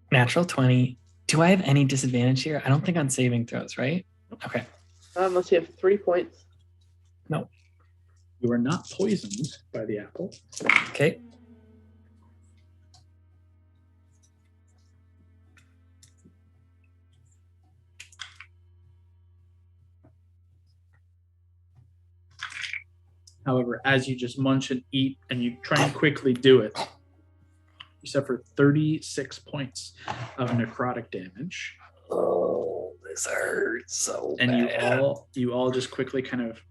Natural 20. Do I have any disadvantage here? I don't think on saving throws, right? Okay. Unless you have 3 points. No. You are not poisoned by the apple. Okay. However, as you just munch and eat and you try and quickly do it, you suffer 36 points of necrotic damage. Oh, this hurts so And bad. you all just quickly kind of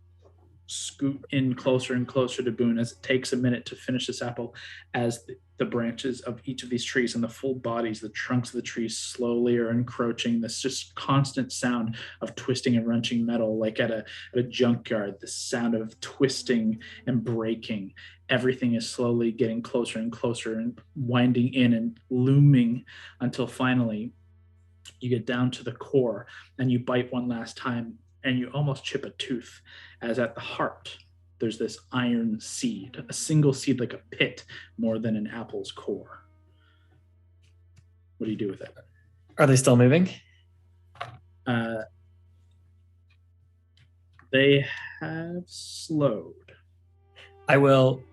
scoot in closer and closer to Boone as it takes a minute to finish this apple, as the branches of each of these trees and the full bodies, the trunks of the trees slowly are encroaching. This just constant sound of twisting and wrenching metal, like at a junkyard, the sound of twisting and breaking. Everything is slowly getting closer and closer and winding in and looming until finally you get down to the core and you bite one last time and you almost chip a tooth, as at the heart there's this iron seed, a single seed like a pit more than an apple's core. What do you do with it? Are they still moving? They have slowed. I will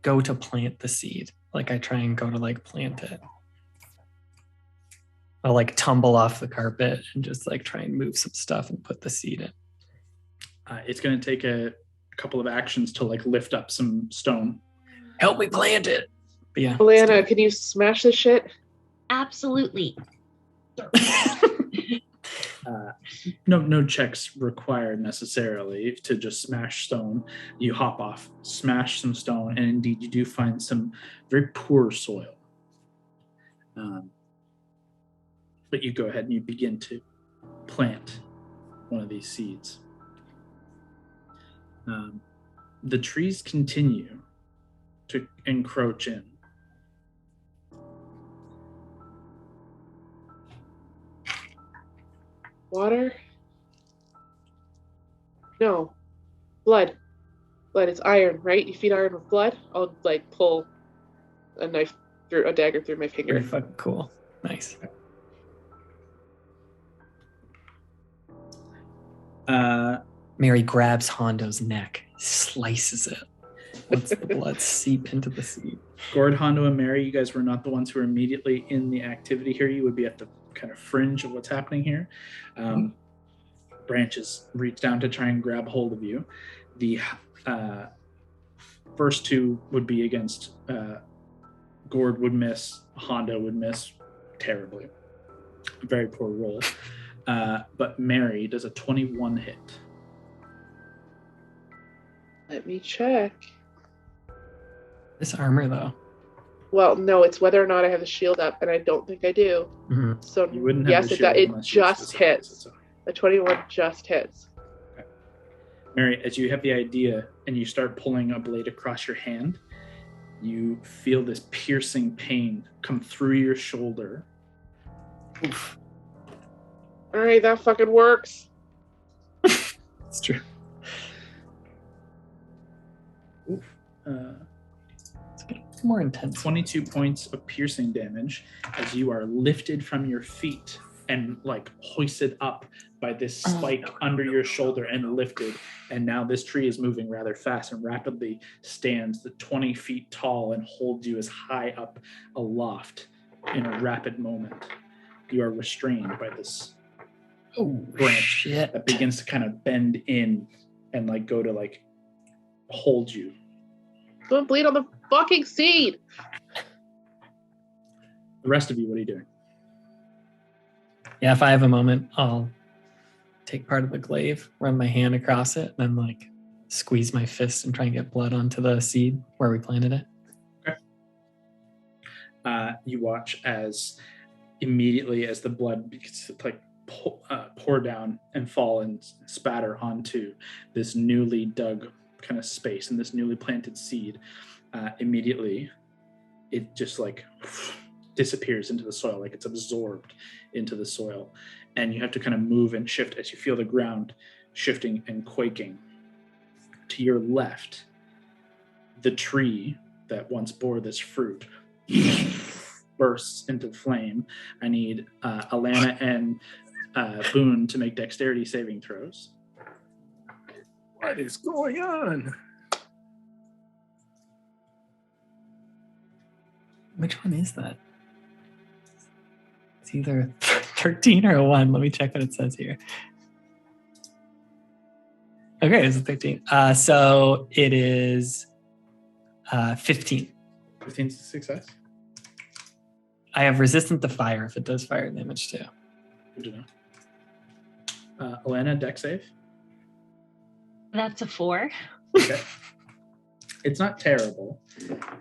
go to plant the seed. Like I try and go to like plant it. I'll like tumble off the carpet and just like try and move some stuff and put the seed in. It's going to take a couple of actions to like lift up some stone. Help me plant it. But yeah. Alana, can you smash this shit? Absolutely. No checks required necessarily to just smash stone. You hop off, smash some stone, and indeed you do find some very poor soil. But you go ahead and you begin to plant one of these seeds. The trees continue to encroach in. Water? No. Blood. Blood. It's iron, right? You feed iron with blood? I'll like pull a dagger through my finger. Pretty fucking cool. Nice. Mary grabs Hondo's neck, slices it, lets the blood seep into the seed. Gord, Hondo, and Mary, you guys were not the ones who were immediately in the activity here. You would be at the kind of fringe of what's happening here. Branches reach down to try and grab hold of you. The first two would be against Gord would miss, Hondo would miss terribly. Very poor roll. But Mary does a 21 hit. Let me check. This armor, though. Well, no, it's whether or not I have the shield up, and I don't think I do. Mhm. So You wouldn't have yes, the it shield does. It unless you just specify hits. it, so. A 21 just hits. Mary, as you have the idea and you start pulling a blade across your hand, you feel this piercing pain come through your shoulder. Oof. All right, that fucking works. It's true. It's more intense. 22 points of piercing damage as you are lifted from your feet and like hoisted up by this spike under your shoulder and lifted. And now this tree is moving rather fast and rapidly stands the 20 feet tall and holds you as high up aloft in a rapid moment. You are restrained by this branch shit. that begins to kind of bend in and like go to like hold you. Don't bleed on the fucking seed. The rest of you, what are you doing? Yeah, if I have a moment, I'll take part of the glaive, run my hand across it, and then like squeeze my fist and try and get blood onto the seed where we planted it. Okay. You watch as immediately as the blood begins to like pour down and fall and spatter onto this newly dug kind of space and this newly planted seed, immediately it just like disappears into the soil, like it's absorbed into the soil, and you have to kind of move and shift as you feel the ground shifting and quaking. To your left, the tree that once bore this fruit bursts into flame. I need Alana and Boone to make dexterity saving throws. What is going on? Which one is that? It's either 13 or a 1. Let me check what it says here. Okay, it's a 13. So it is 15. 15 success. I have resistant to fire if it does fire damage too. Good to know. Alana, dex save. That's a 4. Okay. It's not terrible.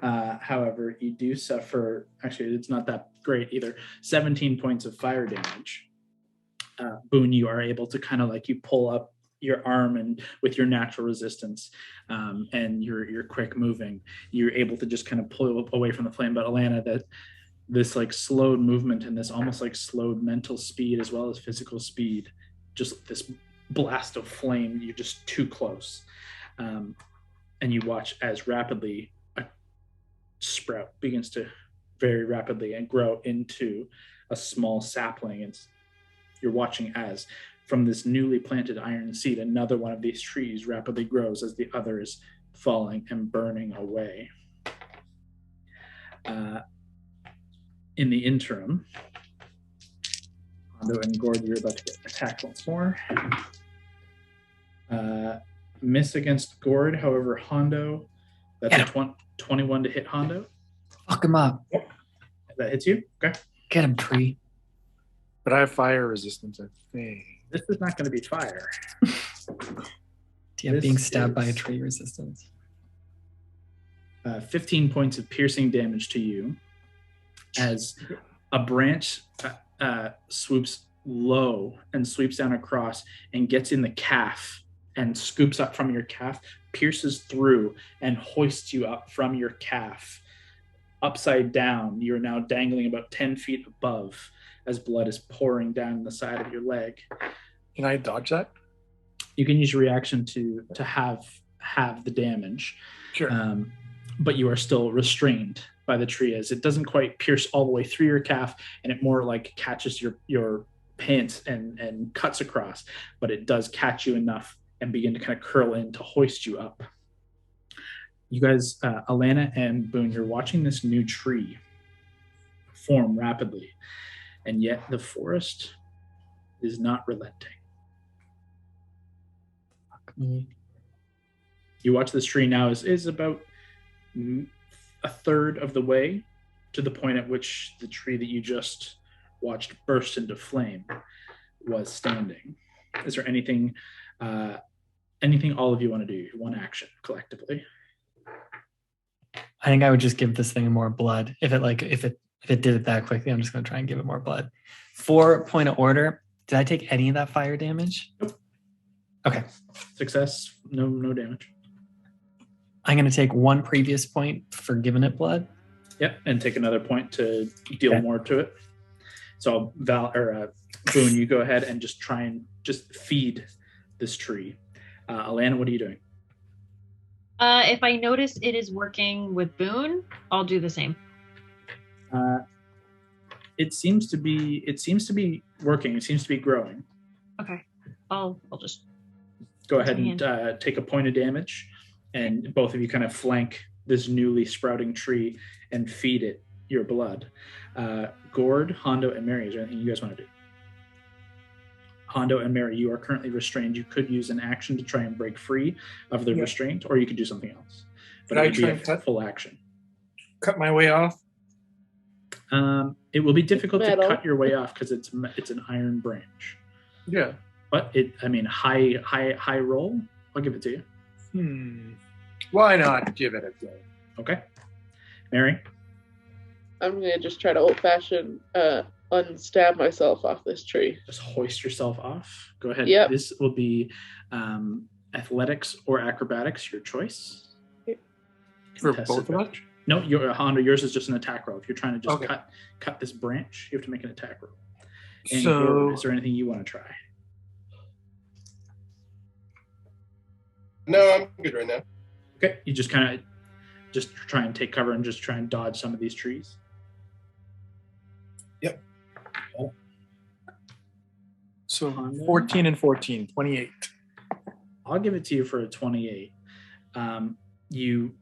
However, you do suffer, actually, it's not that great either, 17 points of fire damage. Boone, you are able to kind of like, you pull up your arm and with your natural resistance and your quick moving, you're able to just kind of pull away from the flame. But Alana, that this like slowed movement and this almost like slowed mental speed as well as physical speed, just this blast of flame, you're just too close. And you watch as rapidly a sprout begins to very rapidly and grow into a small sapling. And you're watching as from this newly planted iron seed, another one of these trees rapidly grows as the other is falling and burning away. In the interim, Hondo and Gord, you're about to get attacked once more. Miss against Gord, however, Hondo, that's a 21 to hit Hondo. Fuck him up. That hits you? Okay. Get him, tree. But I have fire resistance, I think. This is not going to be fire. Do you have This being stabbed by a is- tree resistance? 15 points of piercing damage to you as a branch swoops low and sweeps down across and gets in the calf and scoops up from your calf, pierces through and hoists you up from your calf. Upside down, you're now dangling about 10 feet above as blood is pouring down the side of your leg. Can I dodge that? You can use your reaction to have the damage. Sure. But you are still restrained by the tree as it doesn't quite pierce all the way through your calf, and it more like catches your pants and cuts across, but it does catch you enough and begin to kind of curl in to hoist you up. You guys, Alana and Boone, you're watching this new tree form rapidly, and yet the forest is not relenting. You watch this tree now is about a third of the way to the point at which the tree that you just watched burst into flame was standing. Is there anything all of you want to do? One action collectively. I think I would just give this thing more blood. If it did it that quickly, I'm just going to try and give it more blood. 4 point of order. Did I take any of that fire damage? Nope. Okay. Success. No damage. I'm going to take 1 previous point for giving it blood. Yep, and take another point to deal more to it. So Boone, you go ahead and just try and just feed this tree. Alana, what are you doing? If I notice it is working with Boone, I'll do the same. It seems to be working. It seems to be growing. Okay. I'll just go ahead and take a point of damage, and both of you kind of flank this newly sprouting tree and feed it your blood. Gord, Hondo, and Mary, is there anything you guys want to do? Hondo and Mary, you are currently restrained. You could use an action to try and break free of the restraint, or you could do something else. But it would be a full action. Cut my way off? It will be difficult to cut your way off because it's an iron branch. Yeah. But high roll. I'll give it to you. Why not give it a go? Okay. Mary? I'm going to just try to old-fashioned unstab myself off this tree. Just hoist yourself off. Go ahead. Yep. This will be athletics or acrobatics, your choice. For both of us? No, Hondo, yours is just an attack roll. If you're trying to just cut this branch, you have to make an attack roll. And is there anything you want to try? No, I'm good right now. Okay, you just kind of just try and take cover and just try and dodge some of these trees. Yep. So 14 and 14, 28. I'll give it to you for a 28. You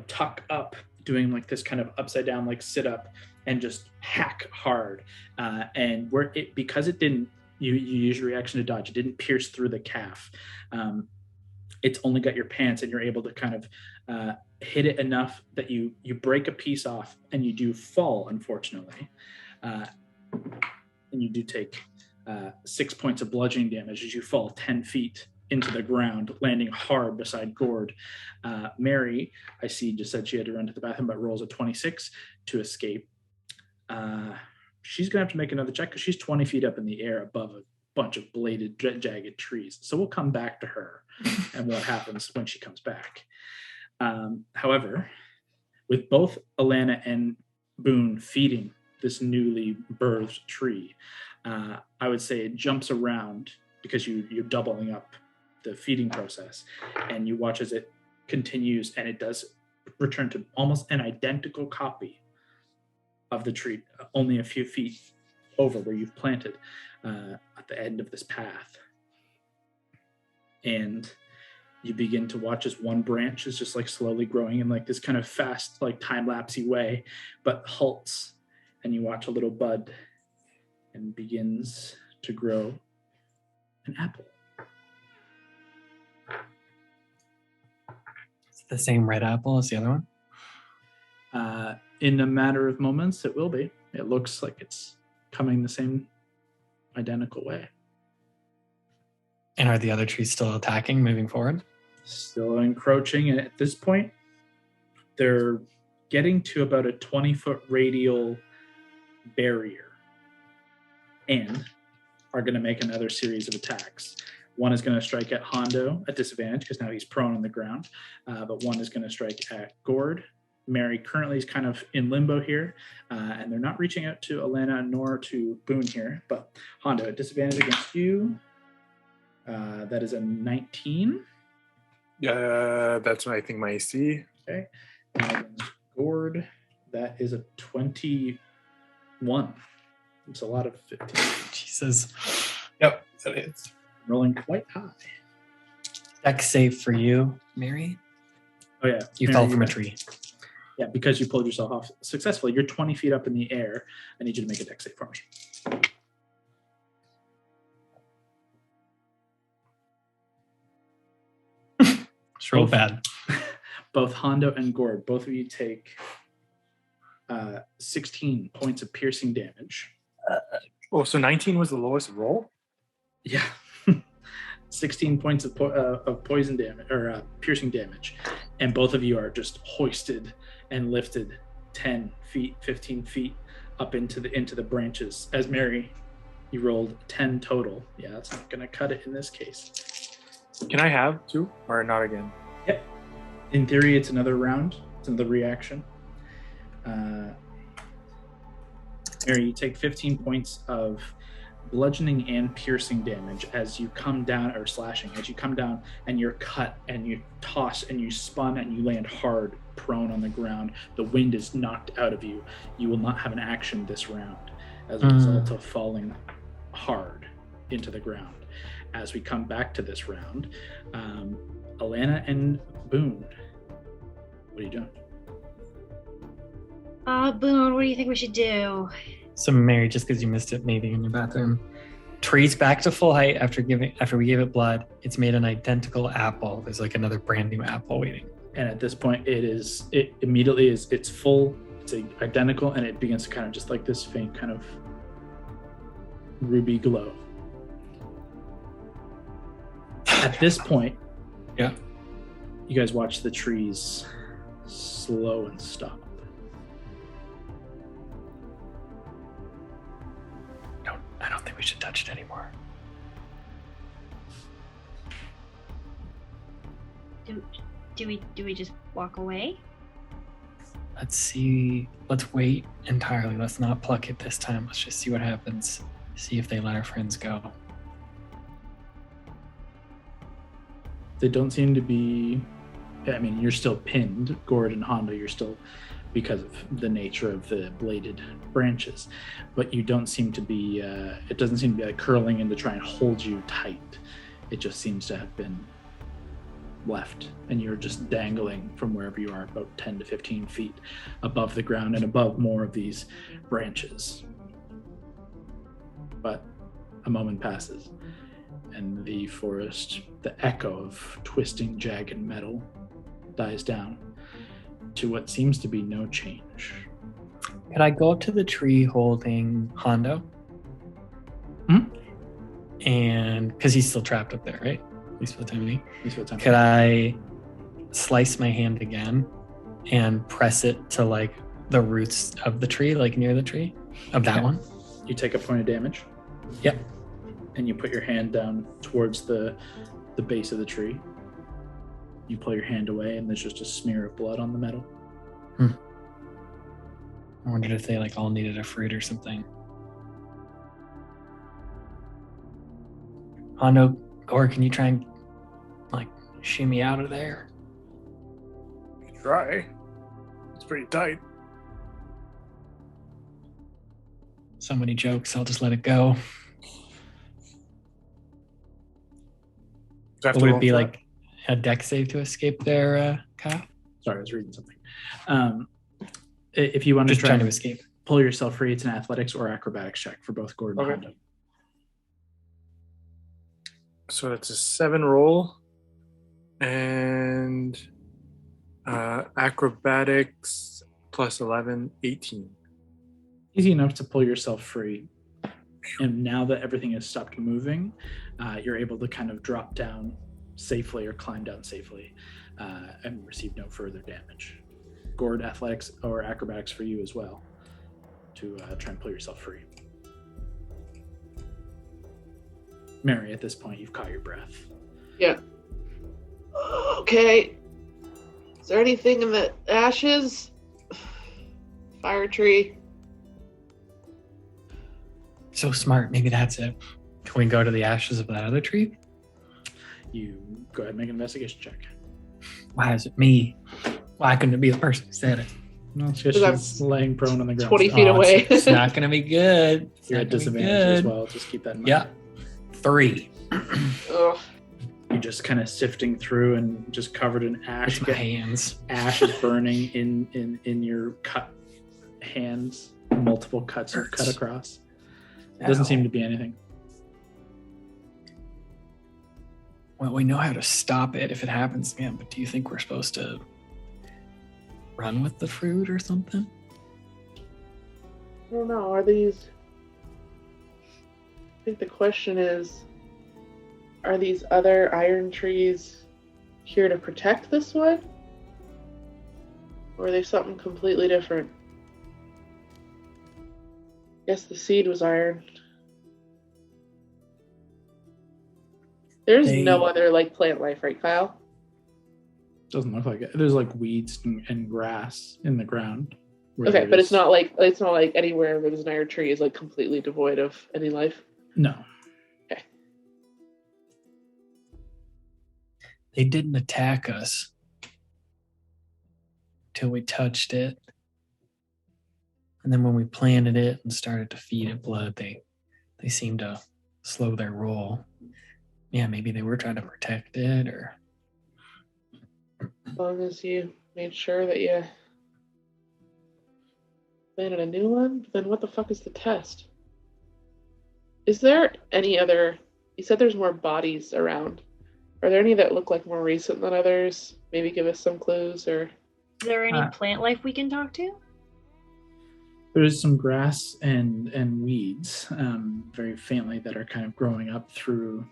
tuck up, doing this kind of upside down sit up, and just hack hard. And because it didn't, you use your reaction to dodge. It didn't pierce through the calf. It's only got your pants, and you're able to kind of hit it enough that you break a piece off, and you do fall, unfortunately. And you do take 6 points of bludgeoning damage as you fall 10 feet into the ground, landing hard beside Gord. Mary, I see, just said she had to run to the bathroom, but rolls a 26 to escape. She's going to have to make another check because she's 20 feet up in the air above a bunch of bladed, jagged trees. So we'll come back to her and what happens when she comes back. However, with both Alana and Boone feeding this newly birthed tree, I would say it jumps around because you're doubling up the feeding process, and you watch as it continues, and it does return to almost an identical copy of the tree, only a few feet over where you've planted at the end of this path. And you begin to watch as one branch is just slowly growing in this kind of fast, time-lapsey way, but halts, and you watch a little bud and begins to grow an apple. It's the same red apple as the other one? In a matter of moments, it will be. It looks like it's coming the same identical way. And are the other trees still attacking, moving forward? Still encroaching, and at this point, they're getting to about a 20-foot radial barrier and are going to make another series of attacks. One is going to strike at Hondo at disadvantage because now he's prone on the ground, but one is going to strike at Gord. Mary currently is kind of in limbo here, and they're not reaching out to Alana nor to Boone here, but Hondo at disadvantage against you. That is a 19. That's I think my AC. Okay. And Gord, that is a 21. It's a lot of 15. Jesus. Yep, that hits. Rolling quite high. Dex save for you, Mary. Oh, yeah. You Mary, fell from a tree. Yeah, because you pulled yourself off successfully. You're 20 feet up in the air. I need you to make a dex save for me. It's real bad. Both Hondo and Gord, both of you take 16 points of piercing damage. So 19 was the lowest roll? Yeah. 16 points of poison damage, or piercing damage. and both of you are just hoisted and lifted 10 feet, 15 feet up into the branches. As Mary, you rolled 10 total. Yeah, that's not going to cut it in this case. Can I have 2 or not again? Yep. In theory, it's another round. It's another reaction. Mary, you take 15 points of bludgeoning and piercing damage as you come down, or slashing, as you come down and you're cut and you toss and you spun and you land hard prone on the ground. The wind is knocked out of you. You will not have an action this round as a result of falling hard into the ground. As we come back to this round, Alana and Boone, what are you doing? Boone, what do you think we should do? So Mary, just because you missed it, maybe in your bathroom, tree's back to full height after we gave it blood. It's made an identical apple. There's like another brand new apple waiting. And at this point, it immediately is. It's full. It's identical, and it begins to kind of just like this faint kind of ruby glow. At this point, yeah, you guys watch the trees slow and stop. I don't think we should touch it anymore. Do we just walk away? Let's see. Let's wait entirely. Let's not pluck it this time. Let's just see what happens. See if they let our friends go. They don't seem to be. I mean, you're still pinned, Gord and Hondo. You're still, because of the nature of the bladed branches, but you don't seem to be. It doesn't seem to be like curling in to try and hold you tight. It just seems to have been left, and you're just dangling from wherever you are, about 10 to 15 feet above the ground and above more of these branches. But a moment passes, and the forest, the echo of twisting, jagged metal dies down to what seems to be no change. Could I go up to the tree holding Hondo? And because he's still trapped up there, right? At least for the time being. Could I slice my hand again and press it to like the roots of the tree, like near the tree of that one? You take a point of damage. Yep. And you put your hand down towards the base of the tree. You pull your hand away, and there's just a smear of blood on the metal. I wondered if they like all needed a fruit or something. Hondo, or can you try and like shimmy out of there? Try. It's pretty tight. So many jokes, I'll just let it go. Would it be like a deck save to escape there, Kyle? Sorry, I was reading something. If you want to Just trying to escape, pull yourself free, it's an athletics or acrobatics check for both Gordon and Hondo. So it's a 7 roll, and acrobatics plus 11, 18. Easy enough to pull yourself free. And now that everything has stopped moving, you're able to kind of drop down safely or climb down safely and receive no further damage. Gord, athletics or acrobatics for you as well to try and pull yourself free. Mary, at this point, you've caught your breath. Yeah. Okay. Is there anything in the ashes? Fire tree. So smart. Maybe that's it. Can we go to the ashes of that other tree? You go ahead and make an investigation check. Why is it me? Why couldn't it be the person who said it? No, it's just she's laying prone on the ground. 20 feet away. It's not going to be good. You're at disadvantage as well. Just keep that in mind. Yeah. 3. Ugh. You're just kind of sifting through and just covered in ash. It's my hands. Ash is burning in your cut hands. Multiple cuts are cut across. It doesn't seem to be anything. Well, we know how to stop it if it happens again, but do you think we're supposed to run with the fruit or something? I don't know. Are these... I think the question is, are these other iron trees here to protect this one? Or are they something completely different? Guess the seed was iron. There's no other like plant life, right, Kyle? Doesn't look like it. There's like weeds and grass in the ground. Okay, but it's not like anywhere where there's an iron tree is like completely devoid of any life. No. Okay. They didn't attack us till we touched it. And then when we planted it and started to feed it blood, they seemed to slow their roll. Yeah, maybe they were trying to protect it, or as long as you made sure that you planted a new one, then what the fuck is the test? Is there any other? You said there's more bodies around. Are there any that look like more recent than others? Maybe give us some clues, or Is there any plant life we can talk to? There's some grass and weeds, very faintly, that are kind of growing up through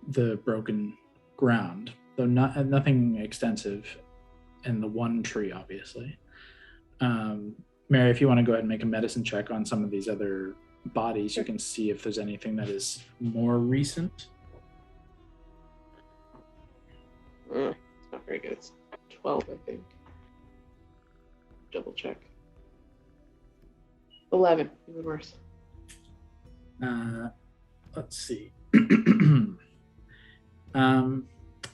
the broken ground, though nothing extensive in the one tree, obviously. Mary, if you want to go ahead and make a medicine check on some of these other bodies, you can see if there's anything that is more recent. It's not very good. It's 12, I think. Double check. 11, even worse. Let's see.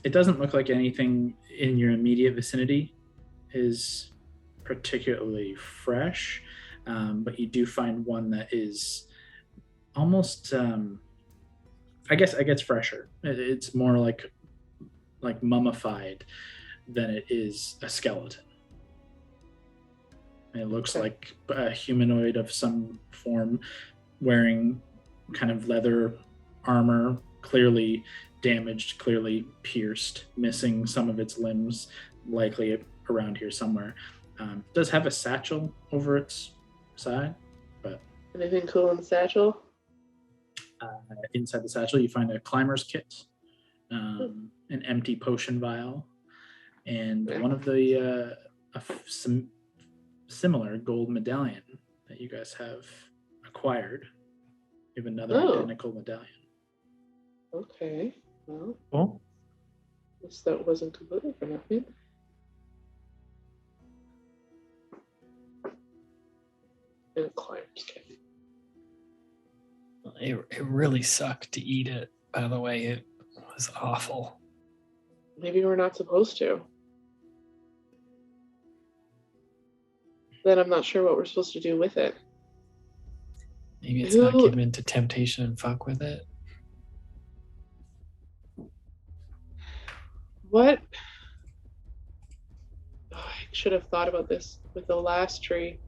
It doesn't look like anything in your immediate vicinity is particularly fresh, but you do find one that is almost, I guess fresher. It's more like mummified than it is a skeleton. It looks like a humanoid of some form, wearing kind of leather armor, clearly damaged, clearly pierced, missing some of its limbs, likely around here somewhere. Does have a satchel over its side, but anything cool in the satchel? Inside the satchel, you find a climber's kit, an empty potion vial, and one of the some similar gold medallion that you guys have acquired. You have another identical medallion. Okay. Well, well, guess that wasn't completely for nothing. And a climber's kit. it really sucked to eat it, by the way. It was awful. Maybe we're not supposed to. Then I'm not sure what we're supposed to do with it. Maybe it's not given into temptation and fuck with it. What? Oh, I should have thought about this with the last tree.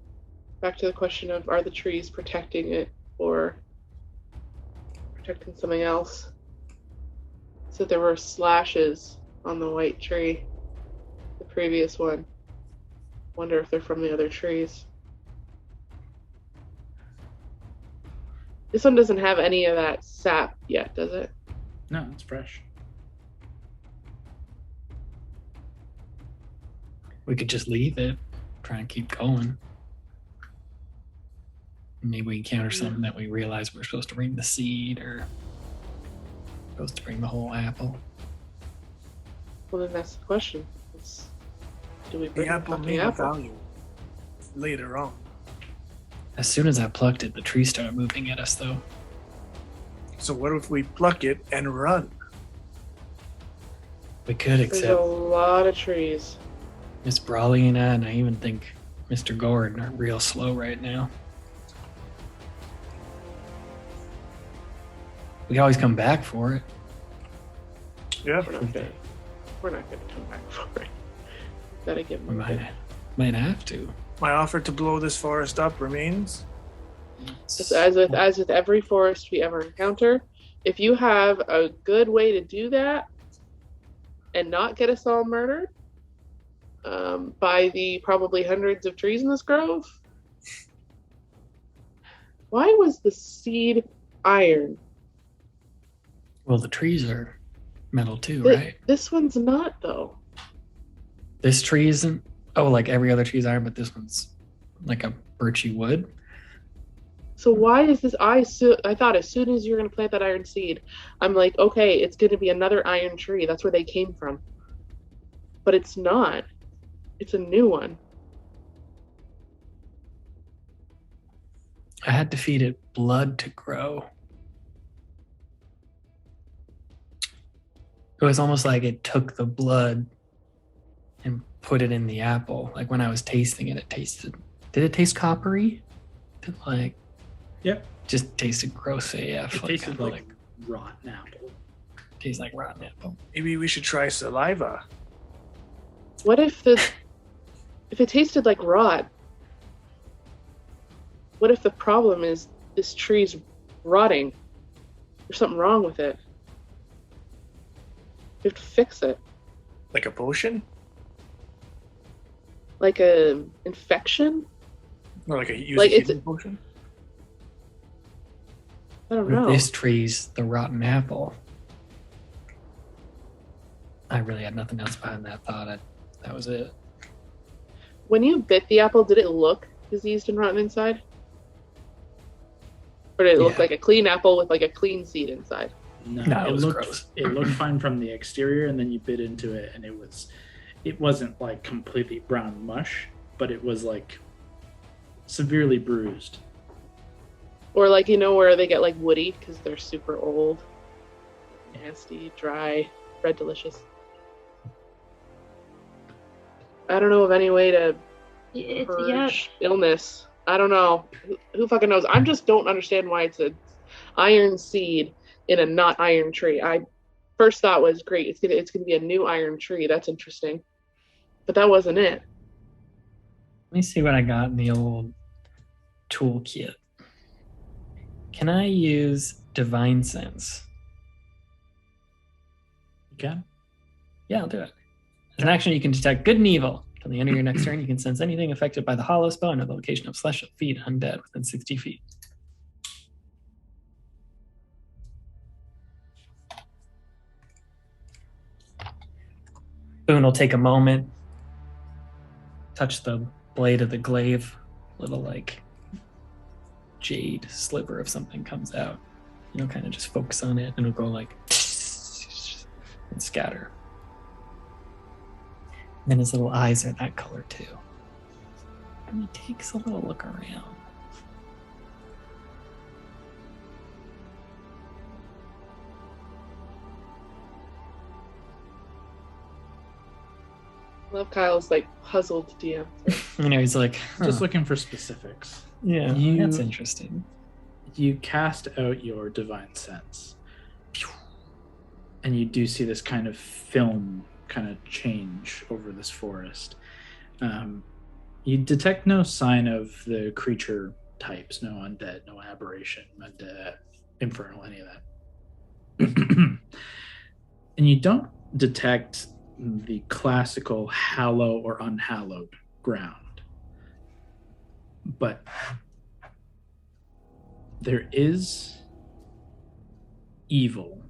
Back to the question of, are the trees protecting it or protecting something else? So there were slashes on the white tree, the previous one. Wonder if they're from the other trees. This one doesn't have any of that sap yet, does it? No, it's fresh. We could just leave it, try and keep going. Maybe we encounter something that we realize we're supposed to bring the seed, or supposed to bring the whole apple. Well, then that's the question. Do we bring The apple the may fucking have apple? value later on. As soon as I plucked it, the tree started moving at us, though. So what if we pluck it and run? We could, There's a except lot of trees. Miss Brawley and I even think Mr. Gordon are real slow right now. We can always come back for it. Yeah. We're not gonna come back for it. Gotta get We moving. might have to. My offer to blow this forest up remains. As with every forest we ever encounter, if you have a good way to do that and not get us all murdered by the probably hundreds of trees in this grove. Why was the seed iron? Well, the trees are metal too, right? This one's not, though. This tree isn't. Oh, like every other tree's iron, but this one's like a birchy wood. So why is this? I thought as soon as you're going to plant that iron seed, I'm like, okay, it's going to be another iron tree. That's where they came from. But it's not. It's a new one. I had to feed it blood to grow. It was almost like it took the blood and put it in the apple. Like when I was tasting it, did it taste coppery? Yep. Just tasted gross AF. It tasted like rotten apple. Tastes like rotten apple. Maybe we should try saliva. What if it tasted like rot? What if the problem is this tree's rotting? There's something wrong with it. You have to fix it. Like a potion? Like a infection? Or like a healing potion? I don't know. This tree's the rotten apple. I really had nothing else behind that thought. That was it. When you bit the apple, did it look diseased and rotten inside? Or did it look like a clean apple with like a clean seed inside? No, it was gross. It looked fine from the exterior, and then you bit into it, and it wasn't like completely brown mush, but it was like severely bruised. Or like, you know, where they get like woody because they're super old, nasty, dry, red delicious. I don't know of any way to purge illness. I don't know. Who fucking knows? I just don't understand why it's a iron seed in a not iron tree. I first thought was great. It's gonna be a new iron tree. That's interesting. But that wasn't it. Let me see what I got in the old toolkit. Can I use Divine Sense? You can? Yeah, I'll do it. As an action, you can detect good and evil. Till the end of your next turn, you can sense anything affected by the hollow spell under the location of flesh, feet, undead within 60 feet. Boone will take a moment, touch the blade of the glaive, little like jade sliver of something comes out. You'll kind of just focus on it and it'll go like and scatter. And then his little eyes are that color too. And he takes a little look around. Love Kyle's like puzzled DM. You know, he's like, Just looking for specifics. yeah, that's interesting. You cast out your divine sense, and you do see this kind of film kind of change over this forest. You detect no sign of the creature types, no undead, no aberration, undead, infernal, any of that. And you don't detect the classical hallow or unhallowed ground. But there is evil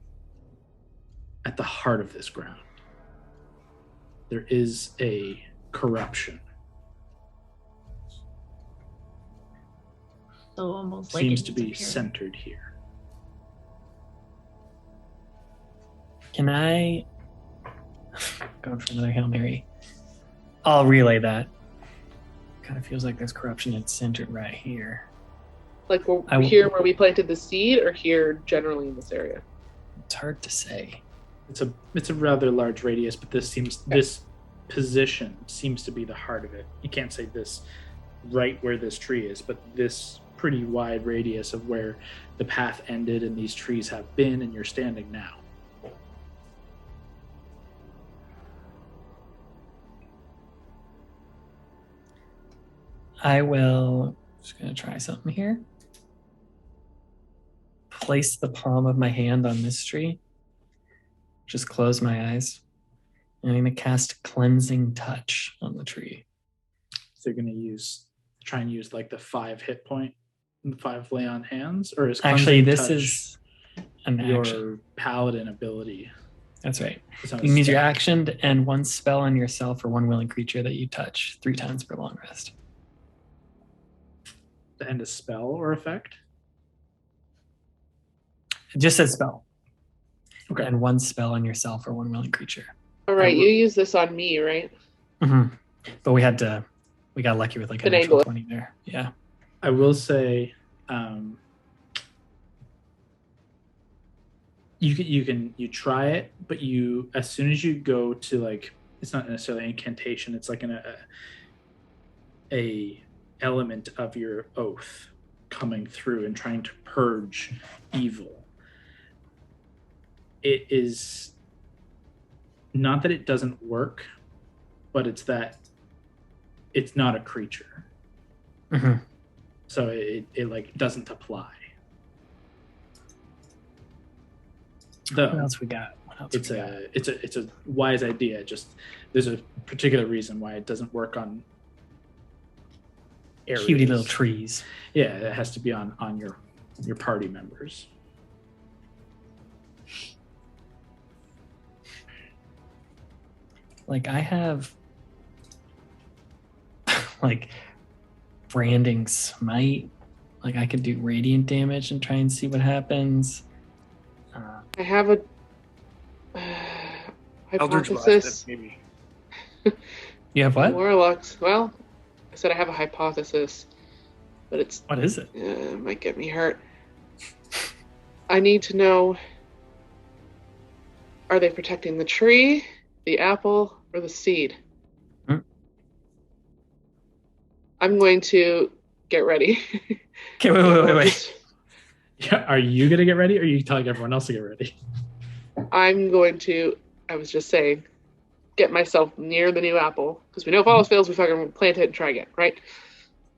at the heart of this ground. There is a corruption. So almost like Seems it to needs be a pyramid. centered here. Can I go for another Hail Mary? I'll relay that. Kind of feels like there's corruption that's centered right here. Like here where we planted the seed, or here generally in this area? It's hard to say. It's a rather large radius, but this position seems to be the heart of it. You can't say this right where this tree is, but this pretty wide radius of where the path ended and these trees have been, and you're standing now. I will, just going to try something here. Place the palm of my hand on this tree. Just close my eyes. And I'm going to cast Cleansing Touch on the tree. So you're going to try and use like the 5 hit point, 5 lay on hands, or is Actually, Cleansing this Touch is an your action. paladin ability? That's right. It's not a You can use your spell. action to end one spell on yourself or one willing creature that you touch 3 times per long rest. To end a spell or effect. It just says spell. Okay. And one spell on yourself or one willing creature. All right, will- you use this on me, right? Mm-hmm. But we got lucky with like a natural Finagle it. 20 there. Yeah. I will say, you try it, but as soon as you go to like, it's not necessarily an incantation. It's like a element of your oath coming through and trying to purge evil. It is not that it doesn't work, but it's that it's not a creature. Mm-hmm. So it like doesn't apply. What Though else we got? it's a wise idea. Just there's a particular reason why it doesn't work on areas. Cutie little trees. Yeah, it has to be on your party members. Like I have like branding smite. Like I could do radiant damage and try and see what happens. I have a Eldritch hypothesis. Blast, maybe. You have what? Warlocks. Well, I said I have a hypothesis, but What is it? it might get me hurt. I need to know: are they protecting the tree, the apple, or the seed? Hmm. I'm going to get ready. Okay, wait. Yeah, are you gonna get ready, or are you telling everyone else to get ready? I'm going to, I was just saying, get myself near the new apple. Because we know if all else fails, we fucking plant it and try again, right?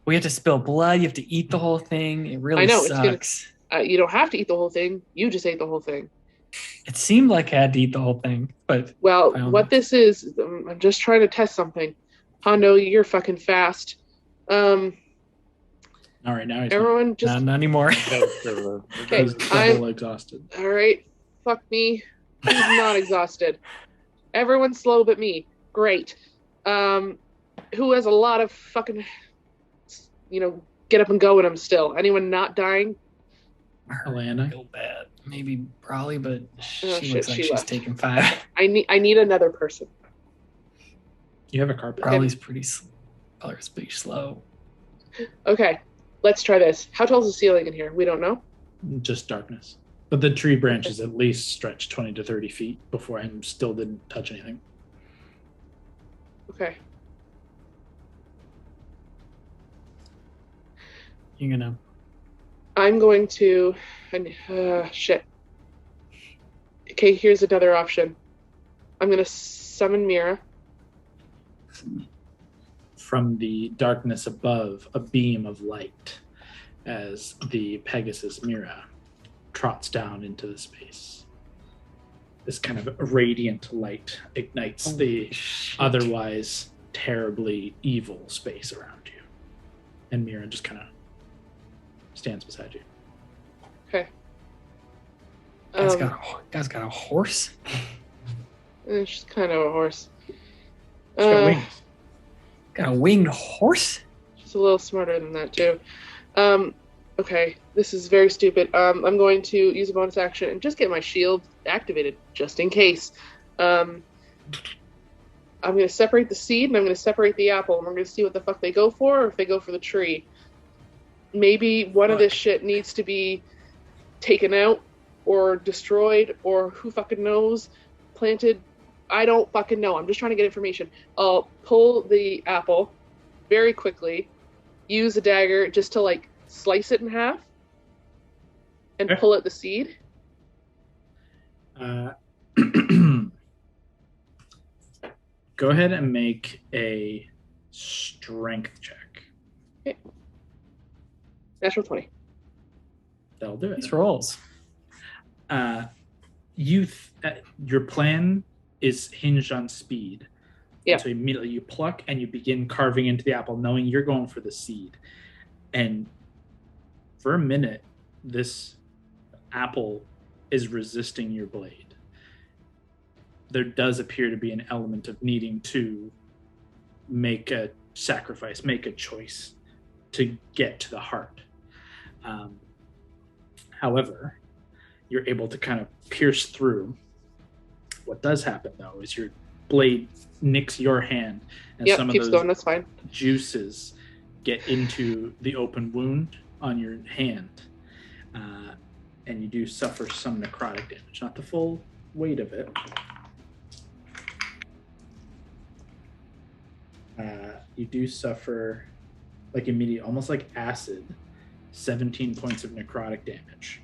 We have to spill blood. You have to eat the whole thing. It really I know, it's gonna- sucks. You don't have to eat the whole thing. You just ate the whole thing. It seemed like I had to eat the whole thing, but Well, By all what means. this is, I'm just trying to test something. Hondo, you're fucking fast. All right, now he's Everyone just, not anymore. okay, he's double exhausted. all right, fuck me. Who's not exhausted? Everyone's slow but me. Great. Who has a lot of fucking, get up and go in them still? Anyone not dying? I Alana? feel bad. Maybe Brawley, but she Oh, shit, looks like she she's left. taking 5. I need another person. You have a carpet. Brawley's pretty slow. Okay, let's try this. How tall is the ceiling in here? We don't know. Just darkness. But the tree branches at least stretch 20 to 30 feet before I still didn't touch anything. Okay. You're gonna I'm going to. Shit. Okay, here's another option. I'm going to summon Mira. From the darkness above, a beam of light as the Pegasus Mira trots down into the space. This kind of radiant light ignites the otherwise terribly evil space around you. And Mira just kind of stands beside you. Okay. guy's got a horse. She's kind of a horse. It's got wings. Got a winged horse. She's a little smarter than that, too. Okay, this is very stupid. I'm going to use a bonus action and just get my shield activated, just in case. I'm going to separate the seed and I'm going to separate the apple, and we're going to see what the fuck they go for, or if they go for the tree. Maybe one of this shit needs to be taken out or destroyed, or who fucking knows, planted. I don't fucking know. I'm just trying to get information. I'll pull the apple very quickly, use a dagger just to like slice it in half and Okay. pull out the seed. Go ahead and make a strength check. Natural 20. That'll do it. These rolls. Your plan is hinged on speed. Yeah. So immediately you pluck and you begin carving into the apple, knowing you're going for the seed. And for a minute, this apple is resisting your blade. there does appear to be an element of needing to make a sacrifice, make a choice to get to the heart. However, you're able to kind of pierce through. What does happen, though, is your blade nicks your hand, and some of keeps those going, that's fine. juices get into the open wound on your hand, and you do suffer some necrotic damage. Not the full weight of it. You do suffer, like immediate, almost like acid, 17 points of necrotic damage.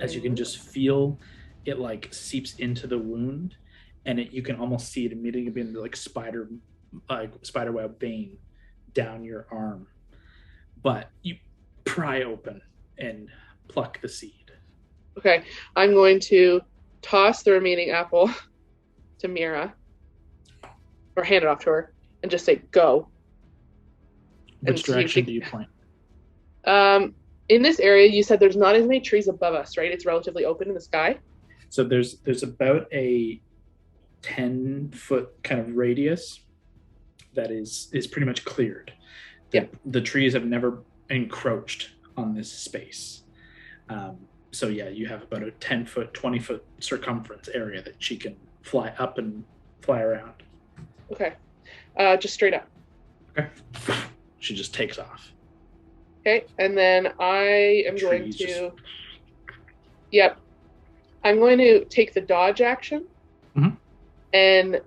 As you can just feel it like seeps into the wound, and you can almost see it immediately being like spider web vein down your arm. But you pry open and pluck the seed. Okay, I'm going to toss the remaining apple to Mira, or hand it off to her, and just say, go. Which direction do you point? In this area, you said there's not as many trees above us, right? It's relatively open in the sky. So there's about a 10-foot kind of radius that is pretty much cleared. The trees have never encroached on this space. So yeah, you have about a 10-foot, 20-foot circumference area that she can fly up and fly around. Okay. Just straight up. Okay. She just takes off. Okay, and then I am going to... Yep. I'm going to take the dodge action and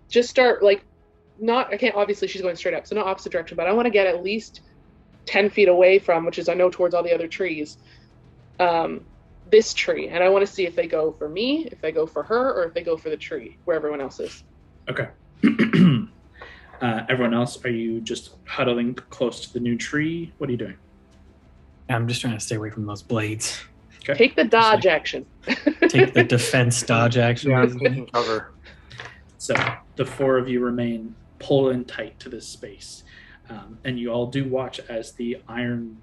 just start, like, I can't, obviously she's going straight up, so not opposite direction, but I want to get at least 10 feet away from, which is I know towards all the other trees, this tree. And I want to see if they go for me, if they go for her, or if they go for the tree, where everyone else is. Okay. Everyone else, are you just huddling close to the new tree? What are you doing? I'm just trying to stay away from those blades. Okay. Take the dodge action. Take the defense dodge action. Yeah, I'm taking cover. So the four of you remain pulled in tight to this space. And you all do watch as the iron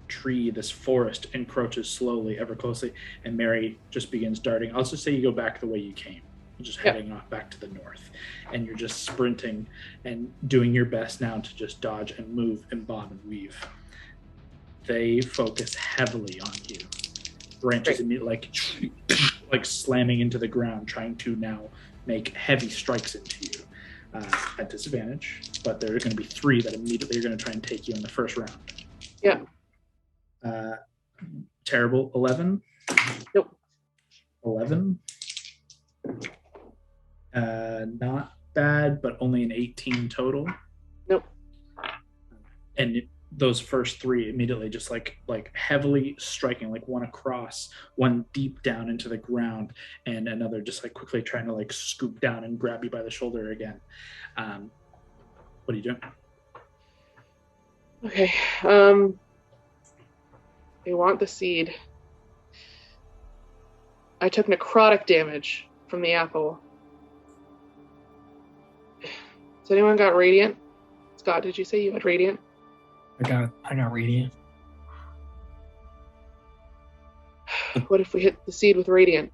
tree, this forest, encroaches slowly, ever closely, and Mary just begins darting. I'll just say you go back the way you came. Just heading off back to the north, and you're just sprinting and doing your best now to just dodge and move and bob and weave. They focus heavily on you. Branches immediately like slamming into the ground, trying to now make heavy strikes into you at disadvantage. But there are going to be 3 that immediately are going to try and take you in the first round. Yeah. Terrible 11. Nope. 11. Not bad, but only an 18 total. Nope. And those first 3 immediately just like heavily striking, like one across, one deep down into the ground, and another just like quickly trying to like scoop down and grab you by the shoulder again. What are you doing? Okay. They want the seed. I took necrotic damage from the apple. Has anyone got radiant? Scott, did you say you had radiant? I got radiant. What if we hit the seed with radiant?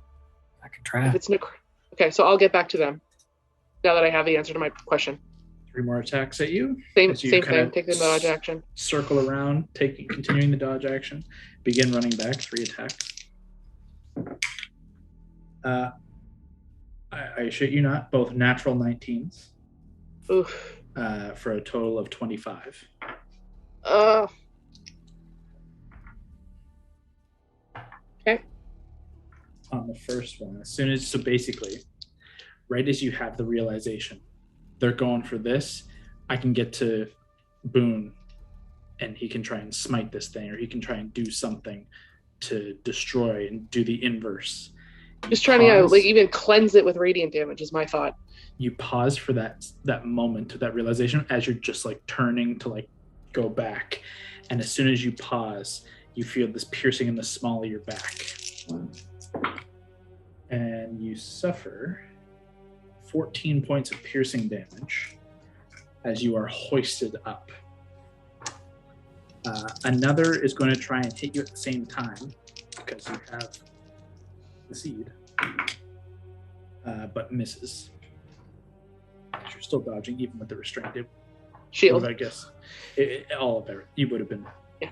I could try. If it's okay, so I'll get back to them now that I have the answer to my question. 3 more attacks at you. Same thing. Take the dodge action. Circle around, continuing the dodge action. Begin running back. 3 attacks. I shit you not, both natural 19s. Oof. For a total of 25. Okay. On the first one, so basically, right as you have the realization, they're going for this, I can get to Boone, and he can try and smite this thing, or he can try and do something to destroy and do the inverse. Just trying to even cleanse it with radiant damage is my thought. You pause for that moment, that realization, as you're just like turning to like go back, and as soon as you pause, you feel this piercing in the small of your back, and you suffer 14 points of piercing damage as you are hoisted up. Another is going to try and hit you at the same time because you have the seed. but misses. You're still dodging, even with the restraint. It Shield. would, I guess, all of it. You would have been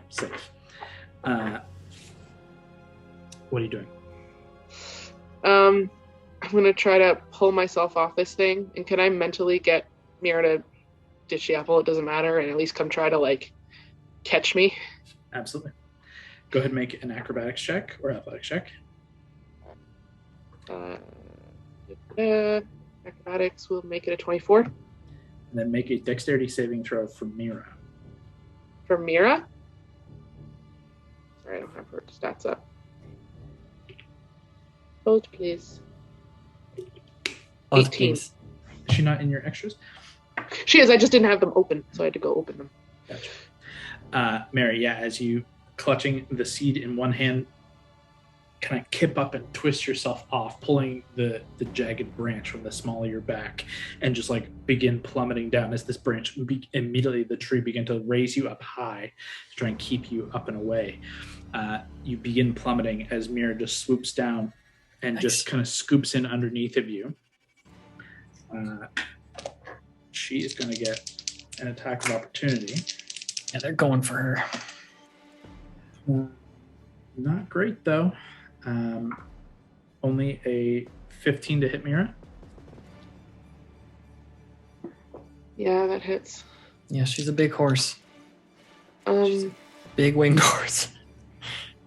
safe. What are you doing? I'm gonna try to pull myself off this thing, and can I mentally get Mira to ditch the apple? It doesn't matter, and at least come try to like catch me. Absolutely. Go ahead and make an acrobatics check or athletics check. Acrobatics will make it a 24. And then make a dexterity saving throw for Mira. For Mira? Sorry, I don't have her stats up. Hold, please. 18. Is she not in your extras? She is. I just didn't have them open, so I had to go open them. Gotcha. Mary, as you clutching the seed in one hand, kind of kip up and twist yourself off, pulling the jagged branch from the small of your back, and just like begin plummeting down as this branch immediately the tree begin to raise you up high to try and keep you up and away. You begin plummeting as Mira just swoops down and just kind of scoops in underneath of you. She is going to get an attack of opportunity. Yeah, they're going for her. Not great, though. Only a 15 to hit Mira. Yeah, that hits. Yeah, she's a big horse. She's a big winged horse.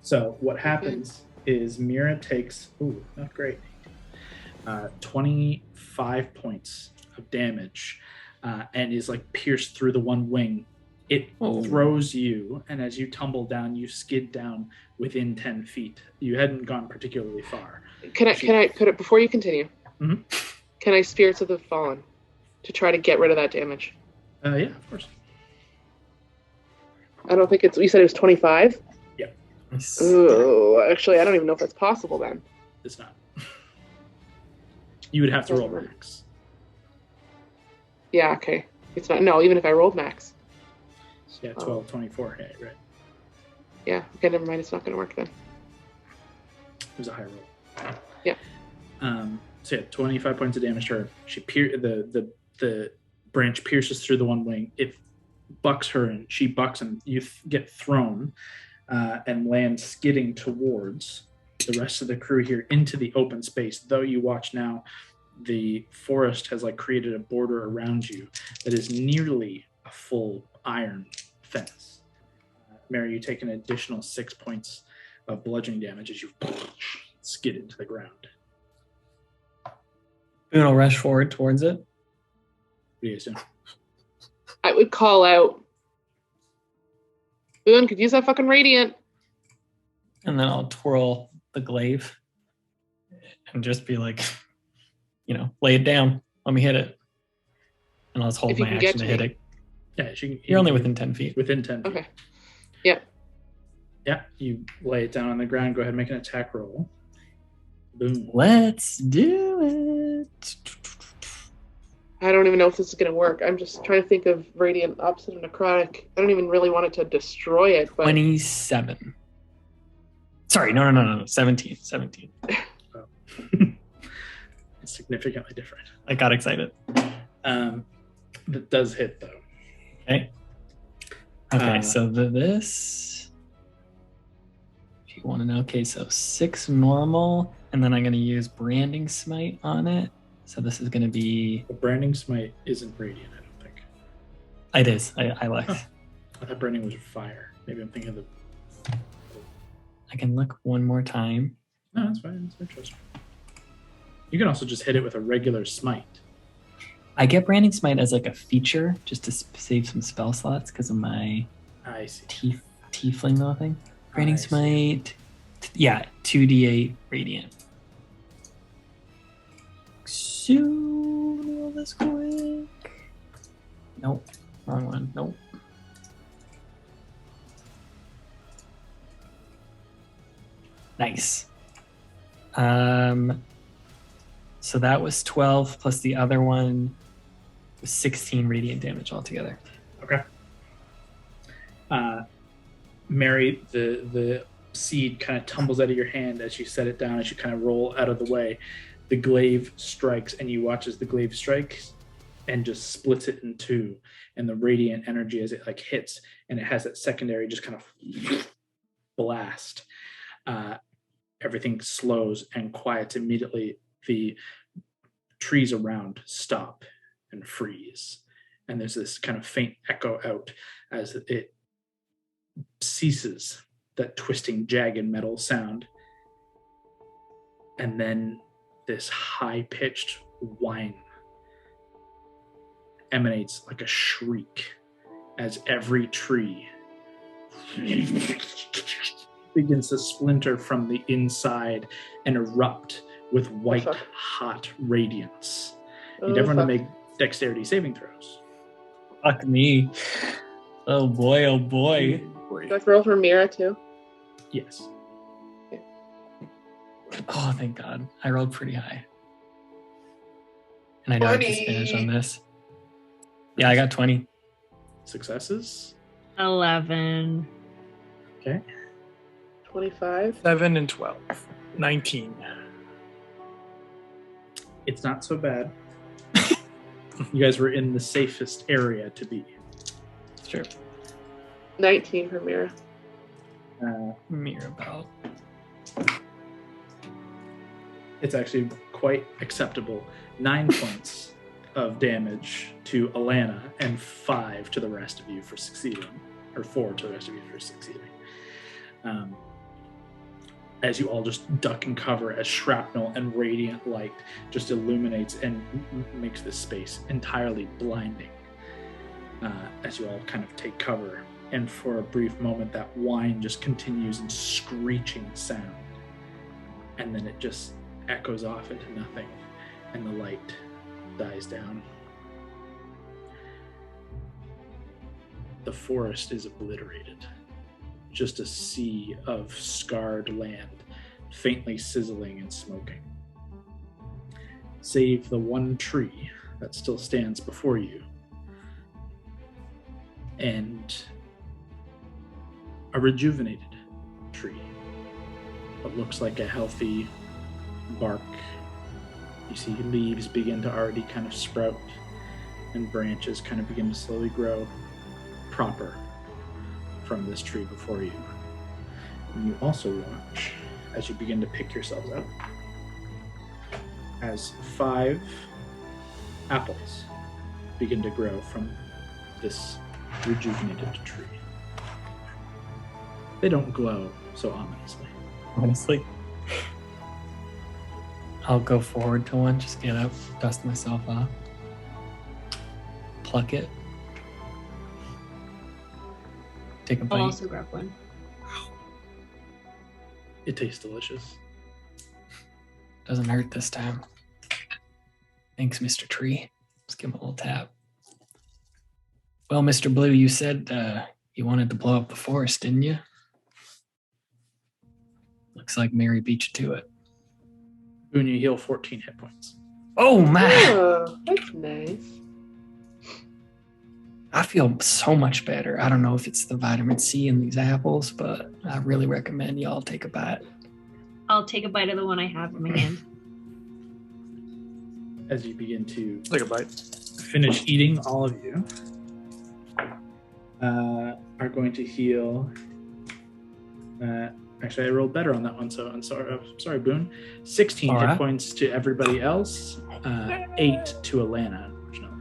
So what happens is Mira takes, not great, 25 points of damage and is like pierced through the one wing. It throws you, and as you tumble down, you skid down within 10 feet. You hadn't gone particularly far. Could I, before you continue, can I Spirits of the Fallen to try to get rid of that damage? Yeah, of course. I don't think you said it was 25? Yeah. Oh, actually, I don't even know if that's possible then. It's not. You would have to roll max. Yeah, okay. It's not. No, even if I rolled max. Yeah, 12, 24. Yeah, right. Yeah, okay, never mind. It's not going to work then. It was a high roll. Yeah. So 25 points of damage to her. She the branch pierces through the one wing. It bucks her, and she bucks, and you get thrown and land skidding towards the rest of the crew here into the open space. Though you watch now, the forest has like created a border around you that is nearly a full iron fence. Mary, you take an additional 6 points of bludgeoning damage as you skid into the ground. Boone will rush forward towards it. What do you guys do? I would call out, Boone, could use that fucking radiant. And then I'll twirl the glaive and just be like, lay it down. Let me hit it. And I'll just hold my action to hit it. Yeah, you're only within 10 feet. Within 10 feet. Okay. Yeah. Yeah, you lay it down on the ground. Go ahead and make an attack roll. Boom. Let's do it. I don't even know if this is going to work. I'm just trying to think of Radiant opposite of Necrotic. I don't even really want it to destroy it. But 27. Sorry, no. 17. Oh. It's significantly different. I got excited. That does hit, though. Okay, so this, if you want to know, okay, so 6 normal, and then I'm going to use Branding Smite on it. So this is going to be... The Branding Smite isn't radiant, I don't think. It is. I looked. Oh. I thought Branding was fire. Maybe I'm thinking of the... I can look one more time. No, that's fine. That's interesting. You can also just hit it with a regular smite. I get Branding Smite as like a feature just to save some spell slots because of my tiefling though thing. Branding Smite, 2d8 radiant. Soon roll this quick. Nope, wrong one. Nope. Nice. So that was 12 plus the other one was 16 radiant damage altogether. Okay. Mary, the seed kind of tumbles out of your hand as you set it down, as you kind of roll out of the way. The glaive strikes, and you watch as the glaive strikes and just splits it in two. And the radiant energy as it like hits, and it has that secondary just kind of blast. Everything slows and quiets immediately. The trees around stop and freeze. And there's this kind of faint echo out as it ceases, that twisting, jagged metal sound. And then this high-pitched whine emanates like a shriek as every tree begins to splinter from the inside and erupt with white, hot radiance. Need everyone to make dexterity saving throws. Fuck me. Oh boy, oh boy. Do I roll for Mira too? Yes. Oh, thank God. I rolled pretty high. And I know I have disadvantage on this. Yeah, I got 20. Successes. 11. Okay. 25. 7 and 12. 19. It's not so bad. You guys were in the safest area to be. Sure. 19 for Mira. Mirabelle. It's actually quite acceptable. 9 points of damage to Alana and 5 to the rest of you for succeeding, or 4 to the rest of you for succeeding. As you all just duck and cover as shrapnel and radiant light just illuminates and makes this space entirely blinding. As you all kind of take cover, and for a brief moment that whine just continues in screeching sound, and then it just echoes off into nothing, and the light dies down. The forest is obliterated. Just a sea of scarred land, faintly sizzling and smoking. Save the one tree that still stands before you, and a rejuvenated tree. What looks like a healthy bark. You see leaves begin to already kind of sprout, and branches kind of begin to slowly grow proper from this tree before you. And you also watch as you begin to pick yourselves up as 5 apples begin to grow from this rejuvenated tree. They don't glow so ominously. Honestly. I'll go forward to one, just get up, dust myself off, pluck it, take a bite. I'll also grab one. It tastes delicious. Doesn't hurt this time. Thanks, Mr. Tree. Let's give him a little tap. Well, Mr. Blue, you said you wanted to blow up the forest, didn't you? Looks like Mary beat you to it. Boone, you heal 14 hit points. Oh, man! Oh, that's nice. I feel so much better. I don't know if it's the vitamin C in these apples, but I really recommend y'all take a bite. I'll take a bite of the one I have in my hand. As you begin to Take a bite. finish eating, all of you are going to heal. Actually, I rolled better on that one, so I'm sorry, Boone. 16 All hit right. points to everybody else, 8 to Alana, unfortunately.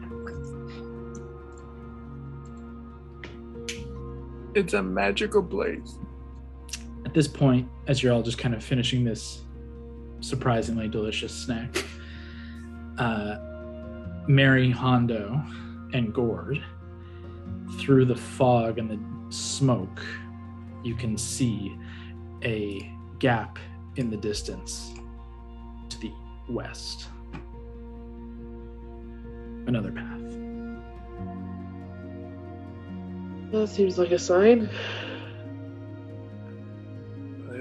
It's a magical blaze. At this point, as you're all just kind of finishing this surprisingly delicious snack, Mary, Hondo, and Gord, through the fog and the smoke, you can see a gap in the distance to the west. Another path. That seems like a sign.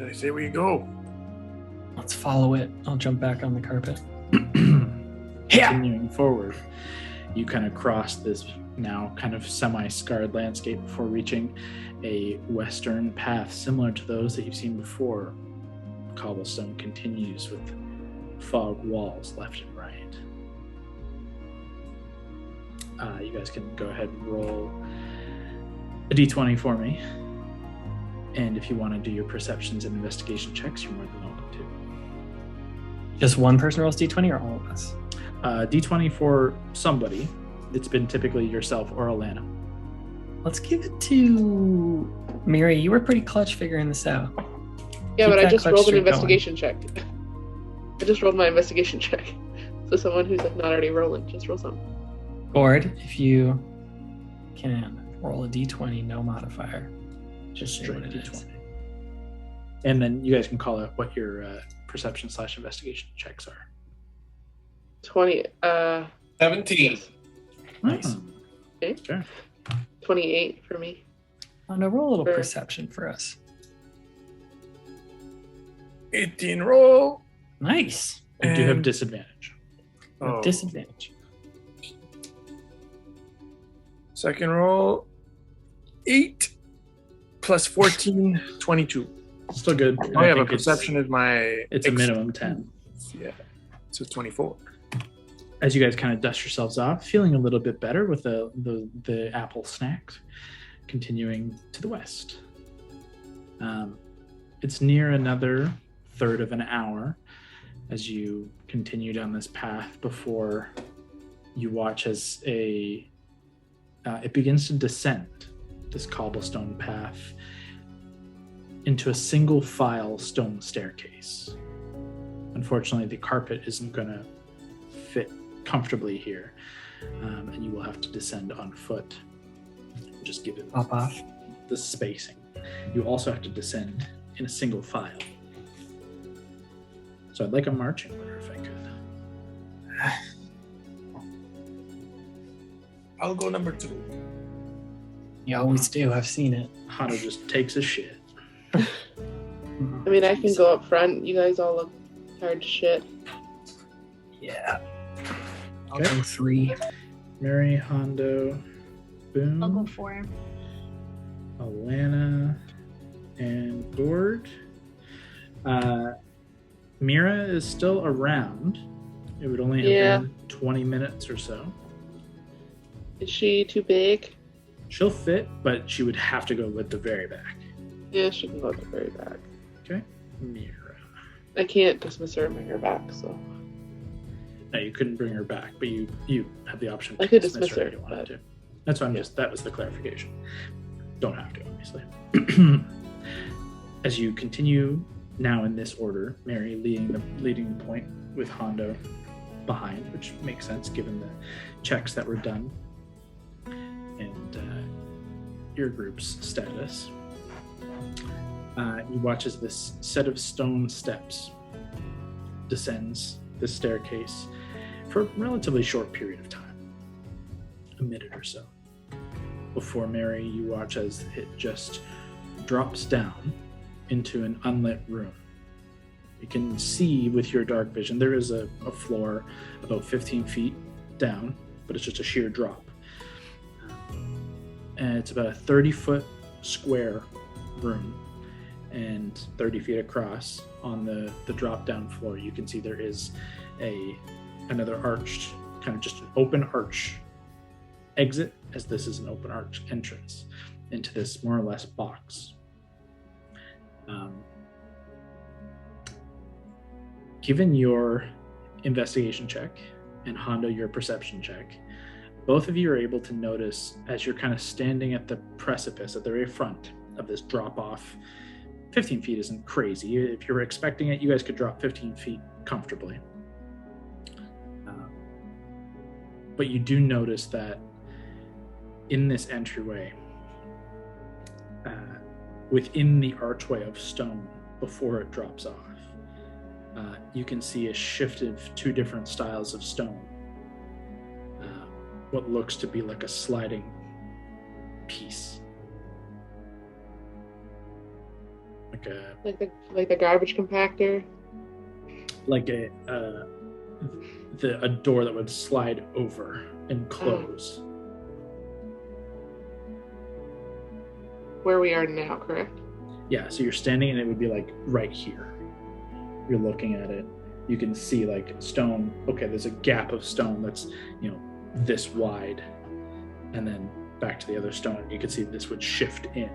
I say we go. Let's follow it. I'll jump back on the carpet. Continuing forward, you kind of cross this now kind of semi-scarred landscape before reaching a western path similar to those that you've seen before. Cobblestone continues with fog walls left and right. You guys can go ahead and roll a d20 for me. And if you want to do your perceptions and investigation checks, you're more than welcome to. Just one person rolls d20 or all of us? D20 for somebody. It's been typically yourself or Alana. Let's give it to Miri. You were pretty clutch figuring this out. Yeah, Keep but I that just clutch rolled an streak going. investigation check. I just rolled my investigation check. So someone who's like not already rolling, just roll something. Gord, if you can roll a d20, no modifier. Just say Straight what it is. D20. And then you guys can call out what your perception/investigation checks are. 20. 17. Nice. Okay. Sure. 28 for me. Oh, no, roll a little Sure. perception for us. 18 roll. Nice. You do have And- disadvantage. Oh. Disadvantage. Second roll, 8 plus 14, 22. Still good. Oh, I yeah, but think it's- perception is my... It's a minimum 10. Yeah, so 24. As you guys kind of dust yourselves off, feeling a little bit better with the apple snacks, continuing to the west. It's near another third of an hour as you continue down this path before you watch as it begins to descend this cobblestone path into a single file stone staircase. Unfortunately, the carpet isn't going to fit comfortably here, and you will have to descend on foot, just given Pop off. the spacing. You also have to descend in a single file. So I'd like a marching order if I could. I'll go number 2. You always do. I've seen it. Hano just takes a shit. I mean, I can go up front. You guys all look tired to shit. Yeah. I'll Okay. go 3. Mary, Hondo, Boom, I'll go 4. Alana, and Gord. Mira is still around. It would only have been 20 minutes or so. Is she too big? She'll fit, but she would have to go with the very back. Yeah, she can go at the very back. Okay? Mira. I can't dismiss her and bring her back, so. No, you couldn't bring her back, but you have the option to I could dismiss dismiss her her, if you wanted but- to. That's why that was the clarification. Don't have to, obviously. As you continue now in this order, Mary leading the point with Hondo behind, which makes sense given the checks that were done and your group's status. You watch as this set of stone steps descends this staircase for a relatively short period of time, a minute or so. Before Mary, you watch as it just drops down into an unlit room. You can see with your dark vision, there is a floor about 15 feet down, but it's just a sheer drop. And it's about a 30-foot square room and 30 feet across. On the drop-down floor, you can see there is another arched, kind of just an open arch exit, as this is an open arch entrance into this more or less box. Given your investigation check and Hondo your perception check, both of you are able to notice as you're kind of standing at the precipice at the very front of this drop off. 15 feet isn't crazy. If you were expecting it, you guys could drop 15 feet comfortably. But you do notice that in this entryway, within the archway of stone before it drops off, you can see a shift of 2 different styles of stone. What looks to be like a sliding piece. Like the garbage compactor. Like a door that would slide over and close. Where we are now, correct? Yeah, so you're standing and it would be like right here. You're looking at it, you can see like stone. Okay, there's a gap of stone that's, this wide, and then back to the other stone. You can see this would shift in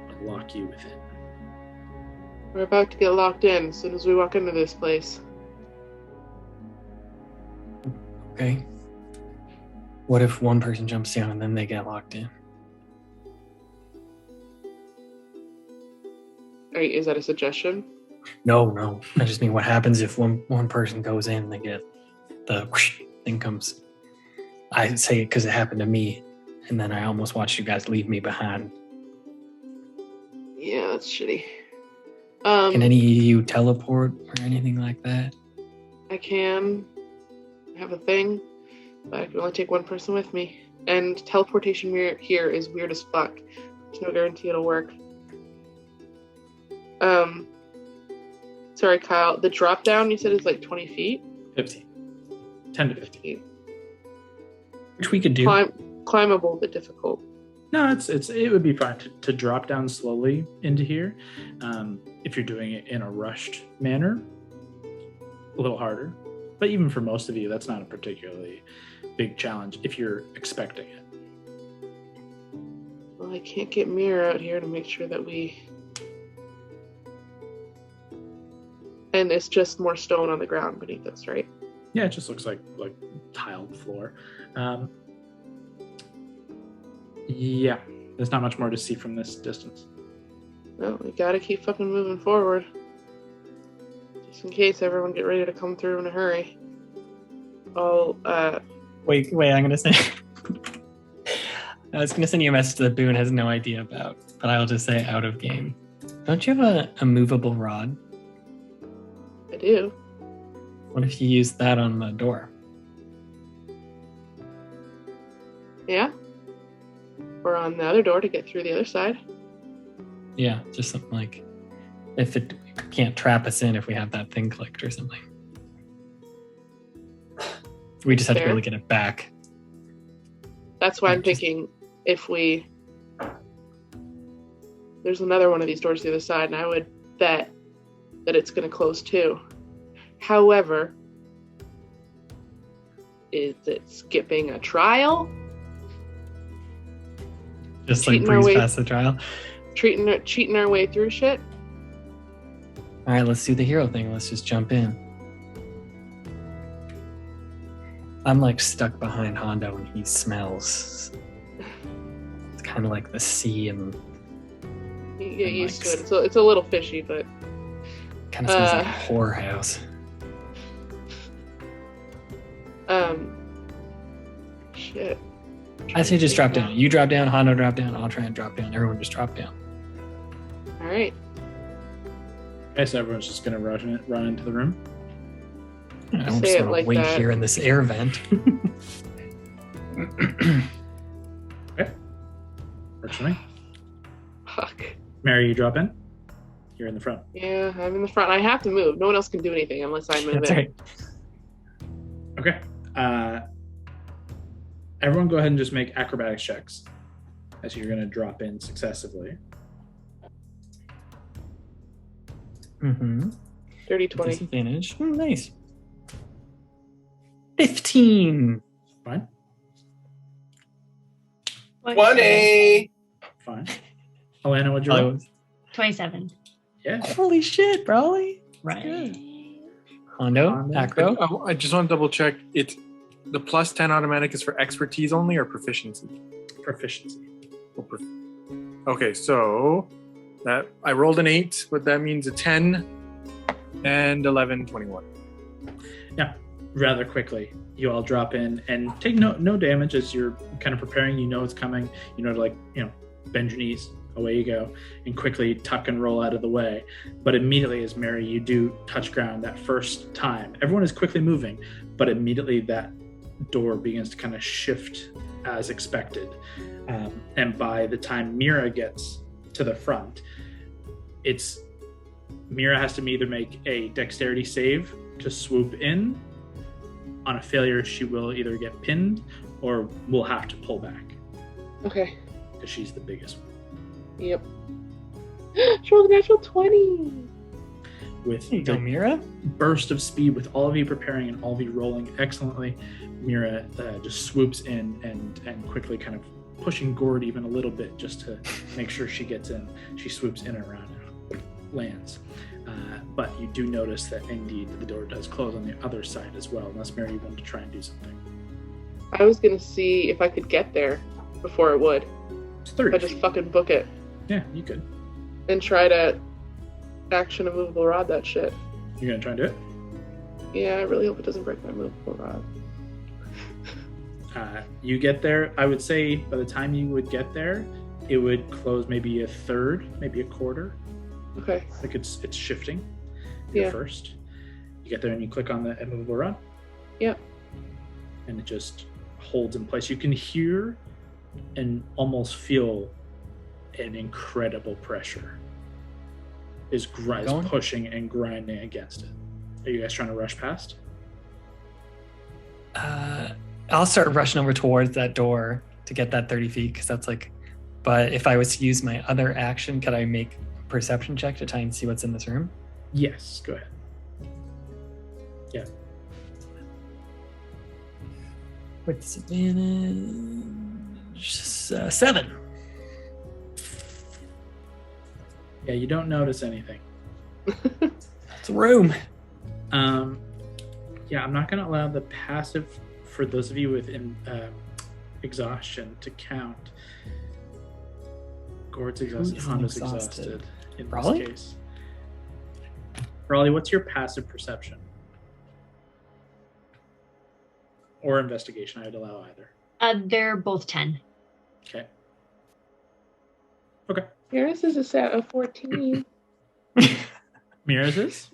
and lock you within. We're about to get locked in as soon as we walk into this place. Okay. What if one person jumps down and then they get locked in? Is that a suggestion? No. I just mean, what happens if one person goes in and they get the whoosh thing comes? I say it because it happened to me, and then I almost watched you guys leave me behind. Yeah, that's shitty. Can any of you teleport or anything like that? I can have a thing, but I can only take one person with me. And teleportation here is weird as fuck. There's no guarantee it'll work. Sorry, Kyle. The drop down you said is like 20 feet? 15. 10 to 15. Which we could do. Climbable, but difficult. No, it would be fine to drop down slowly into here. If you're doing it in a rushed manner, a little harder. But even for most of you, that's not a particularly big challenge if you're expecting it. Well, I can't get Mira out here to make sure that we... And it's just more stone on the ground beneath us, right? Yeah, it just looks like tiled floor. Yeah, there's not much more to see from this distance. Well, we gotta keep fucking moving forward. Just in case everyone get ready to come through in a hurry. Wait, I'm gonna say... I was gonna send you a message that Boone has no idea about, but I'll just say out of game. Don't you have a movable rod? I do. What if you use that on the door? Yeah? Or on the other door to get through the other side. Yeah, just something like, if it can't trap us in if we have that thing clicked or something. We just have to be able to get it back. That's why I'm thinking if we... There's another one of these doors to the other side, and I would bet that it's going to close too. However, is it skipping a trial? Just like breeze past the trial? Cheating our way through shit? All right, let's do the hero thing. Let's just jump in. I'm like stuck behind Hondo and he smells. It's kind of like the sea and... You get used to it. So it's a little fishy, but... Kind of smells like a whorehouse. Shit. I say just drop down. You drop down, Hondo drop down, I'll try and drop down. Everyone just drop down. All right. Okay, so everyone's just going to run into the room. I don't just want to wait here in this air vent. Okay. Works for me. Fuck. Mary, you drop in? You're in the front. Yeah, I'm in the front. I have to move. No one else can do anything unless I move That's in. right. Okay. Everyone go ahead and just make acrobatics checks as you're going to drop in successively. Mm-hmm. Dirty 20. Disadvantage. Nice. 15. Fine. 20. Fine. Alana, what'd you roll? 27. Yeah. Holy shit, Brawley. Right. Hondo, acro. I just want to double check. It's the plus 10 automatic is for expertise only or proficiency? Proficiency. Okay, so that I rolled an 8, but that means a 10 and 11, 21. Yeah, rather quickly, you all drop in and take no damage as you're kind of preparing. You know it's coming. You know to bend your knees. Away you go, and quickly tuck and roll out of the way. But immediately, as Mary, you do touch ground that first time. Everyone is quickly moving, but immediately that door begins to kind of shift as expected. And by the time Mira gets to the front, Mira has to either make a dexterity save to swoop in. On a failure, she will either get pinned or will have to pull back. Okay. Because she's the biggest one. Yep. She rolled a natural 20. with There you go, the Mira. burst of speed, with all of you preparing and all of you rolling excellently, Mira just swoops in and quickly kind of pushing Gord even a little bit just to make sure she gets in. She swoops in and around and lands. But you do notice that indeed the door does close on the other side as well, unless Mary wanted to try and do something. I was gonna see if I could get there before it would. It's If 30 I just feet. fucking book it Yeah, you could. and try to action a movable rod that shit. You're going to try and do it? Yeah, I really hope it doesn't break my movable rod. You get there. I would say by the time you would get there, it would close maybe a third, maybe a quarter. Okay. Like it's shifting. Yeah. First, you get there and you click on the immovable rod. Yeah. And it just holds in place. You can hear and almost feel an incredible pressure is Going? pushing and grinding against it. Are you guys trying to rush past? I'll start rushing over towards that door to get that 30 feet because that's like. But if I was to use my other action, could I make a perception check to try and see what's in this room? Yes. Go ahead. Yeah. With disadvantage, 7. Yeah. You don't notice anything. It's a room. Yeah, I'm not going to allow the passive for those of you with exhaustion to count. Gord's exhausted. isn't Honda's exhausted? exhausted in Raleigh? this case. Raleigh, what's your passive perception? Or investigation? I'd allow either. They're both 10. Okay. Yours is a set of 14. Mira's is?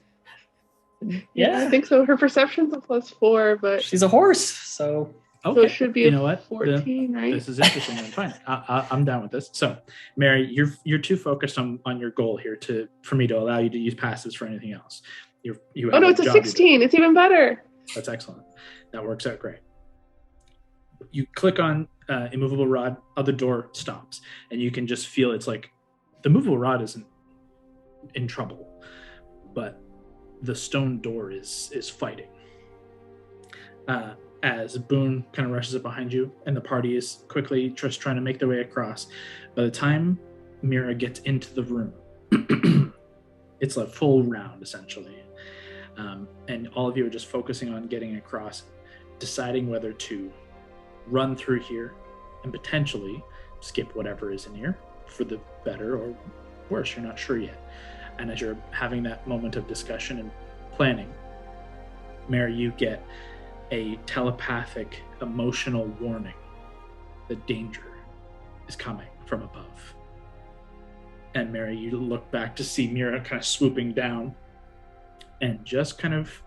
I think so. Her perception's a +4, but She's a horse, so so Okay. it should be You a know what? 14, right? This is interesting. Then fine. I'm down with this. So, Mary, you're too focused on your goal here for me to allow you to use passives for anything else. You Oh have no, it's a job to do. 16. It's even better. That's excellent. That works out great. You click on immovable rod, other door stops, and you can just feel it's like the movable rod isn't in trouble, but the stone door is fighting. As Boone kind of rushes up behind you, and the party is quickly just trying to make their way across. By the time Mira gets into the room, it's a full round essentially. And all of you are just focusing on getting across, deciding whether to run through here and potentially skip whatever is in here for the better or worse. You're not sure yet. And as you're having that moment of discussion and planning, Mary, you get a telepathic emotional warning that danger is coming from above. And Mary, you look back to see Mira kind of swooping down and just kind of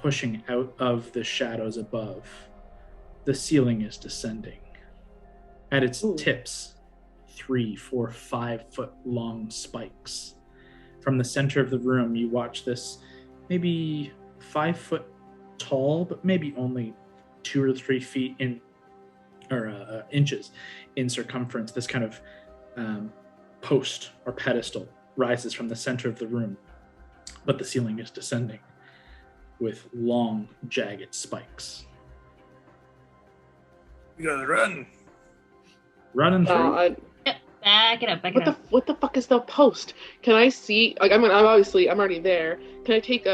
pushing out of the shadows above. The ceiling is descending. At its tips, 3, 4, 5 foot long spikes. From the center of the room, you watch this maybe 5 foot tall, but maybe only 2 or 3 feet inches in circumference. This kind of post or pedestal rises from the center of the room, but the ceiling is descending with long, jagged spikes. We gotta run. Running through. Back it up. What the fuck is the post? Can I see? Like, I'm already there. Can I take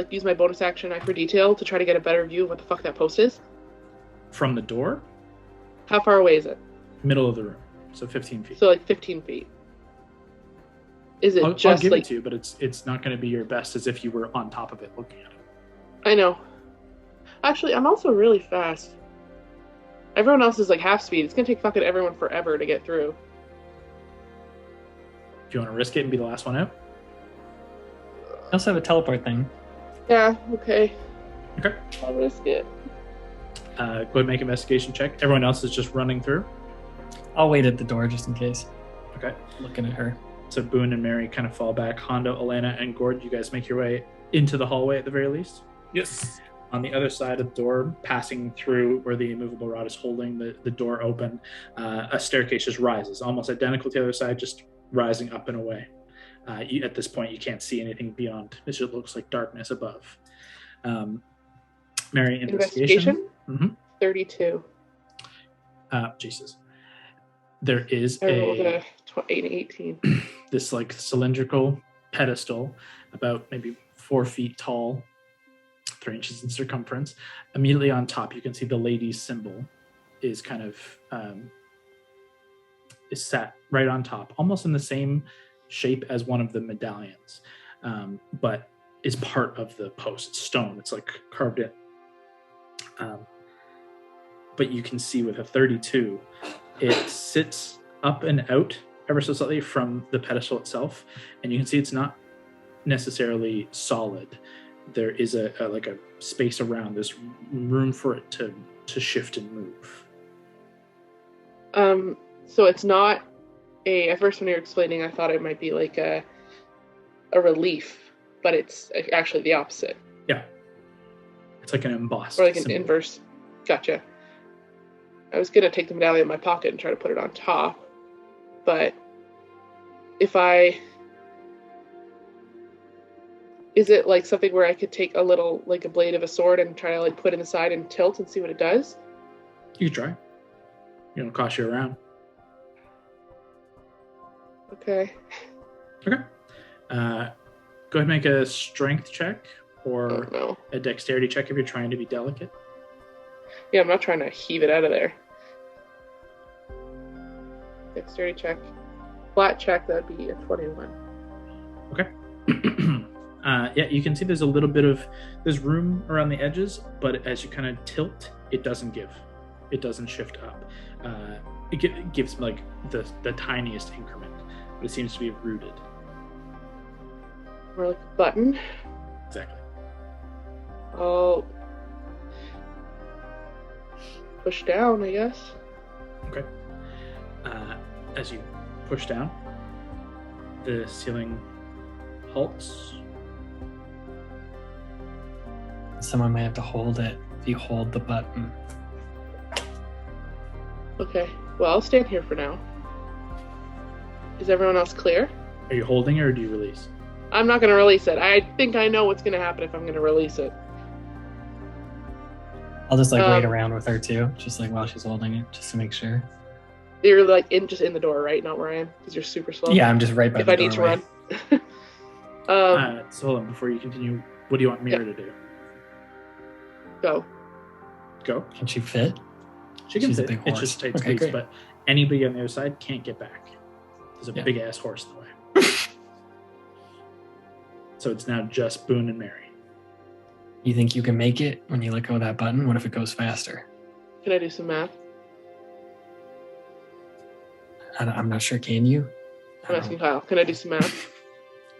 use my bonus action eye for detail to try to get a better view of what the fuck that post is? From the door, How far away is it? middle of the room, so 15 feet. So like 15 feet. Is it I'll just give like? it to you, but it's not going to be your best as if you were on top of it looking at it. I know. Actually, I'm also really fast. Everyone else is like half speed. It's gonna take fucking everyone forever to get through. Do you want to risk it and be the last one out? I also have a teleport thing. Yeah. Okay. Okay. I'll risk it. Go ahead and make an investigation check. Everyone else is just running through. I'll wait at the door just in case. Okay. Looking at her. So Boone and Mary kind of fall back. Hondo, Elena, and Gord, you guys make your way into the hallway at the very least. Yes. On the other side of the door, passing through where the immovable rod is holding the door open, a staircase just rises, almost identical to the other side, just rising up and away. At this point, you can't see anything beyond. It just looks like darkness above. Mary, investigation. 32. Jesus. There is I rolled a 18. this like cylindrical pedestal, about maybe 4 feet tall, 3 inches in circumference. Immediately on top, you can see the lady's symbol is kind of is sat right on top, almost in the same shape as one of the medallions, but is part of the post. It's stone. It's like carved in. But you can see with a 32, it sits up and out ever so slightly from the pedestal itself, and you can see it's not necessarily solid. There is a space around. There's room for it to shift and move. So it's not at first when you were explaining, I thought it might be like a relief, but it's actually the opposite. Yeah. It's like an embossed or like an symbol. inverse. Gotcha. I was going to take the medallion in my pocket and try to put it on top, but is it like something where I could take a little, like a blade of a sword and try to like put in the side and tilt and see what it does? You can try. You don't cost you around. Okay. Okay. Go ahead and make a strength check or No. a dexterity check if you're trying to be delicate. Yeah, I'm not trying to heave it out of there. Dexterity check. Flat check, that'd be a 21. Okay. Yeah, you can see there's a little bit of there's room around the edges, but as you kind of tilt, it doesn't give. It doesn't shift up. It gives like the tiniest increment, but it seems to be rooted. More like a button. Exactly. I'll push down, I guess. Okay. As you push down, the ceiling halts. Someone may have to hold it if you hold the button. Okay. Well, I'll stand here for now. Is everyone else clear? Are you holding it or do you release? I'm not going to release it. I think I know what's going to happen if I'm going to release it. I'll just like wait around with her too, just like while she's holding it, just to make sure. You're like just in the door, right? Not where I am, because you're super slow. Yeah, I'm just right by if the I doorway. need to run. So hold on, before you continue, what do you want Mira to do? Go. Go. Can she fit? She can She's a fit. big It's horse. just tight Okay, space, great. but anybody on the other side can't get back. There's a Yeah. big ass horse in the way. So it's now just Boone and Mary. You think you can make it when you let go of that button? What if it goes faster? Can I do some math? I'm not sure. Can you? I'm asking Kyle. Can I do some math?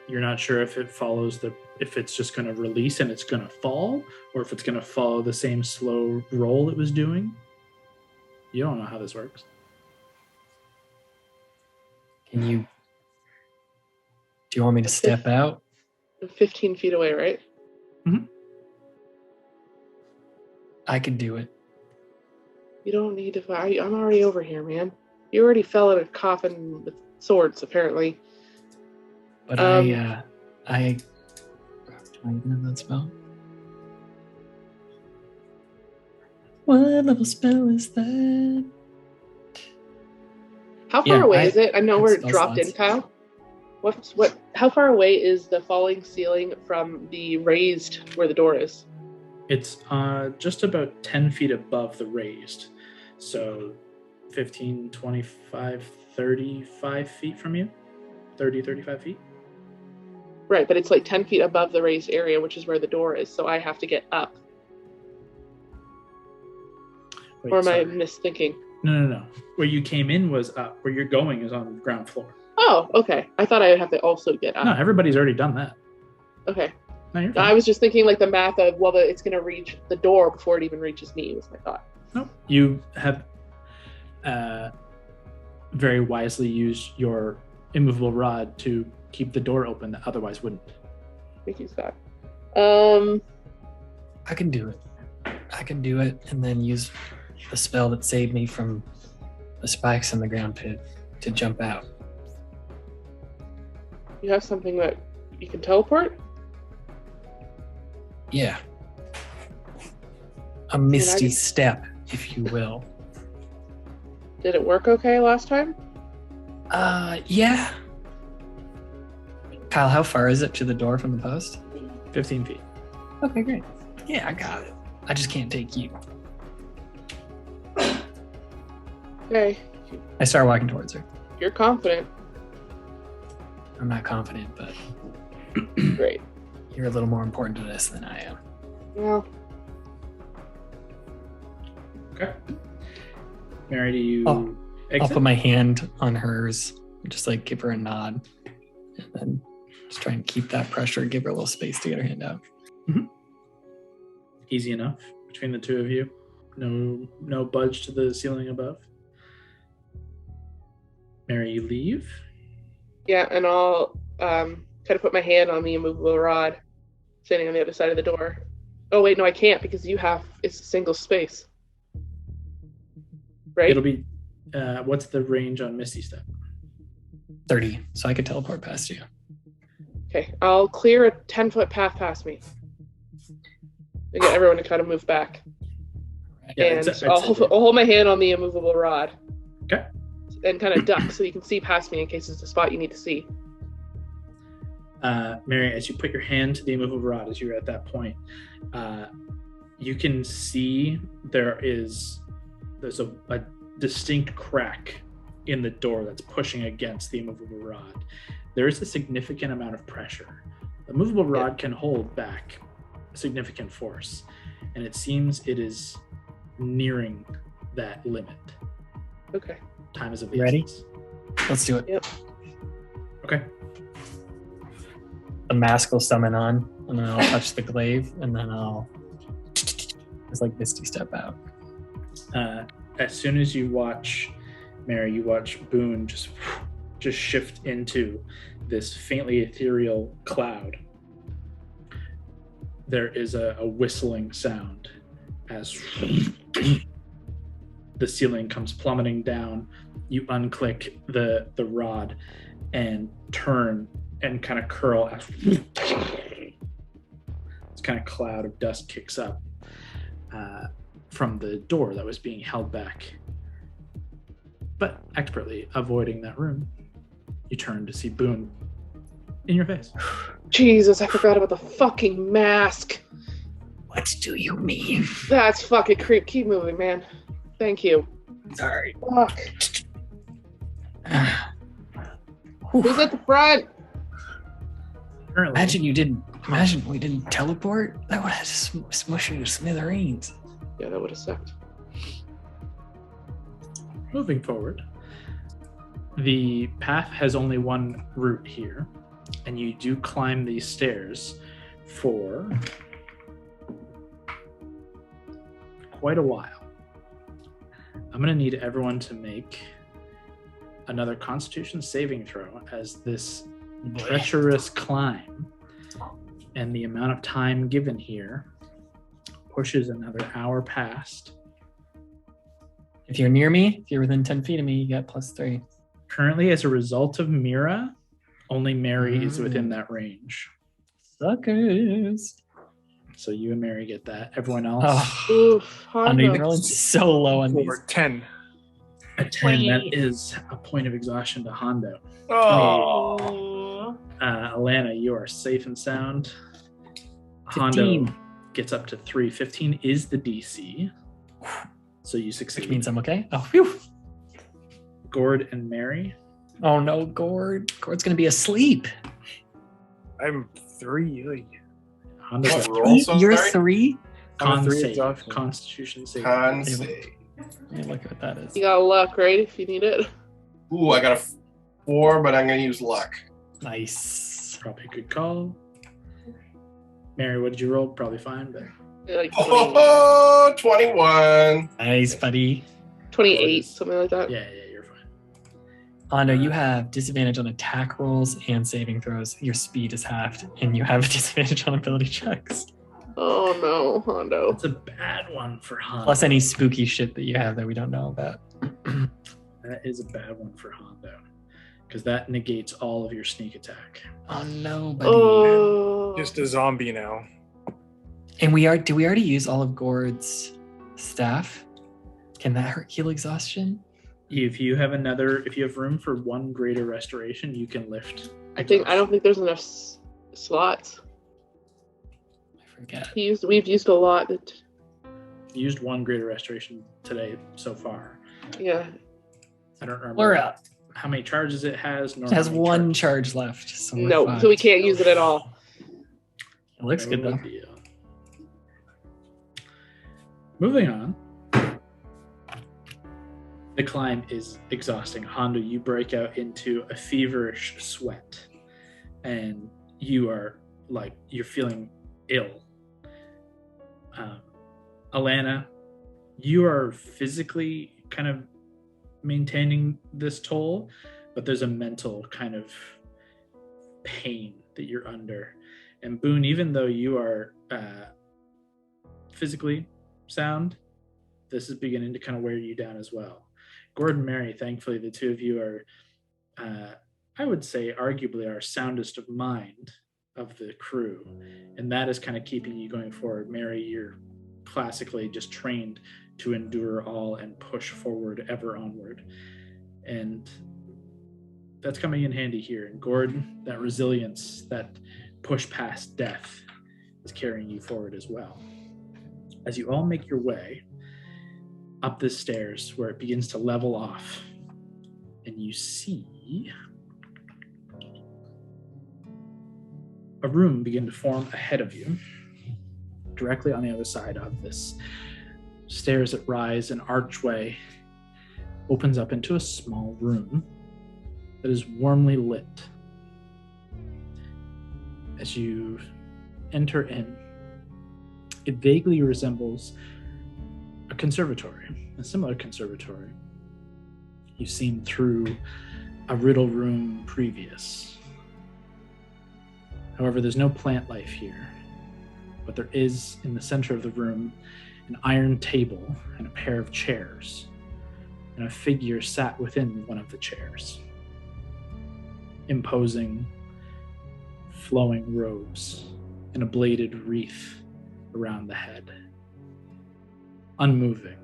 You're not sure if it follows if it's just going to release and it's going to fall, or if it's going to follow the same slow roll it was doing. You don't know how this works. Can you? Do you want me to step out? I'm 15 feet away, right? I could do it. You don't need to. I'm already over here, man. You already fell in a coffin with swords, apparently. But do I even have that spell? What level spell is that? How far Yeah, away is it? I know have we're spell dropped in, slots. Kyle. How far away is the falling ceiling from the raised where the door is? It's just about 10 feet above the raised. So 15, 25, 35 feet from you. 30, 35 feet. Right, but it's like 10 feet above the raised area, which is where the door is. So I have to get up. Wait, Or am I sorry. misthinking? No. Where you came in was up. Where you're going is on the ground floor. Oh, okay. I thought I would have to also get up. No, everybody's already done that. Okay. No, you're I fine. was just thinking like the math of, well, it's going to reach the door before it even reaches me, was my thought. No, you have very wisely used your immovable rod to keep the door open that otherwise wouldn't. Thank you, Scott. I can do it. I can do it and then use the spell that saved me from the spikes in the ground to jump out. You have something that you can teleport? Yeah. A misty step, if you will. Did it work okay last time? Yeah. Kyle, how far is it to the door from the post? 15 feet. Okay, great. Yeah, I got it. I just can't take you. Okay, I start walking towards her. you're confident. I'm not confident, but Great. you're a little more important to this than I am. Well, Okay. Mary, do you I'll exit? put my hand on hers, just like give her a nod, and then just try and keep that pressure, give her a little space to get her hand out. Easy enough between the two of you. No budge to the ceiling above. Mary, you leave. yeah, and I'll kind of put my hand on the immovable rod standing on the other side of the door. Oh, wait, no, I can't because it's a single space. Right? It'll be, what's the range on Misty Step? 30, so I could teleport past you. Okay, I'll clear a 10-foot path past me. And get everyone to kind of move back. Yeah, And it's I'll hold my hand on the immovable rod. Okay. And kind of duck so you can see past me in case it's a spot you need to see. Mary, as you put your hand to the immovable rod, as you're at that point, you can see there's a distinct crack in the door that's pushing against the immovable rod. There is a significant amount of pressure. The movable rod can hold back a significant force, and it seems it is nearing that limit. Okay. Time is of You the ready? essence. Let's do it. Yep. Okay. The mask will summon on, and then I'll touch the glaive, and then I'll just like Misty step out. As soon as you watch Mary, you watch Boone just shift into this faintly ethereal cloud. There is a whistling sound as the ceiling comes plummeting down. You unclick the rod and turn and kind of curl as this kind of cloud of dust kicks up from the door that was being held back. But expertly avoiding that room, you turn to see Boone in your face. Jesus, I forgot about the fucking mask. What do you mean? That's fucking creep. Keep moving, man. Thank you. Sorry. Fuck. Who's at the front? Currently, Imagine we didn't teleport. That would have smushed you to smithereens. Yeah, that would have sucked. moving forward, the path has only one route here, and you do climb these stairs for quite a while. I'm going to need everyone to make another Constitution saving throw, as this treacherous climb and the amount of time given here pushes another hour past. If you're near me, if you're within 10 feet of me, you get +3. Currently, as a result of Mira, only Mary is within that range. Suckers. So you and Mary get that. Everyone else, Oh, Oof, I'm Hondo. rolling so low on these. Over 10. a 10, that is a point of exhaustion to Hondo. Oh. Alana, you are safe and sound. 15. Hondo gets up to 3. 15 is the DC. So you succeed. Which means I'm okay. Oh, phew. Gord and Mary. Oh no, Gord. Gord's gonna be asleep. I'm 3. Like, Hondo's What, got roll? Also, You're sorry? 3? I'm Con a 3 save. exhaustion. Constitution save. Con save. Yeah, look what that is. You got luck, right? If you need it. Ooh, I got a 4, but I'm going to use luck. Nice. Probably a good call. Mary, what did you roll? Probably fine, but Like 20, Oh, 21. Nice, buddy. 28, something like that. yeah, you're fine. Hondo, you have disadvantage on attack rolls and saving throws. Your speed is halved, and you have a disadvantage on ability checks. Oh no, Hondo. That's a bad one for Hondo. Plus any spooky shit that you have that we don't know about. That is a bad one for Hondo. because that negates all of your sneak attack. Oh no, buddy. Oh. Just a zombie now. And do we already use all of Gord's staff? Can that heal exhaustion? If you have room for one greater restoration, you can lift. I don't think there's enough slots. I forget. We've used a lot. You used one greater restoration today so far. Yeah. I don't remember We're up. how many charges it has. It has one charge left. So we're No, fucked. so we can't use it at all. It looks good though. Deal. Moving on. The climb is exhausting. Hondo, you break out into a feverish sweat, and you're feeling ill. Alana, you are physically kind of maintaining this toll, but there's a mental kind of pain that you're under. And Boone, even though you are physically sound, this is beginning to kind of wear you down as well. Gordon, Mary, thankfully the two of you are, I would say, arguably our soundest of mind of the crew, and that is kind of keeping you going forward. Mary, you're classically just trained to endure all and push forward ever onward, and that's coming in handy here. And Gordon, that resilience, that push past death is carrying you forward as well. As you all make your way up the stairs where it begins to level off, and you see a room begin to form ahead of you, directly on the other side of this stairs that rise. An archway opens up into a small room that is warmly lit. As you enter in, it vaguely resembles a conservatory, a similar conservatory you've seen through a riddle room previous. However, there's no plant life here, but there is, in the center of the room, an iron table and a pair of chairs, and a figure sat within one of the chairs. Imposing, flowing robes and a bladed wreath around the head. Unmoving,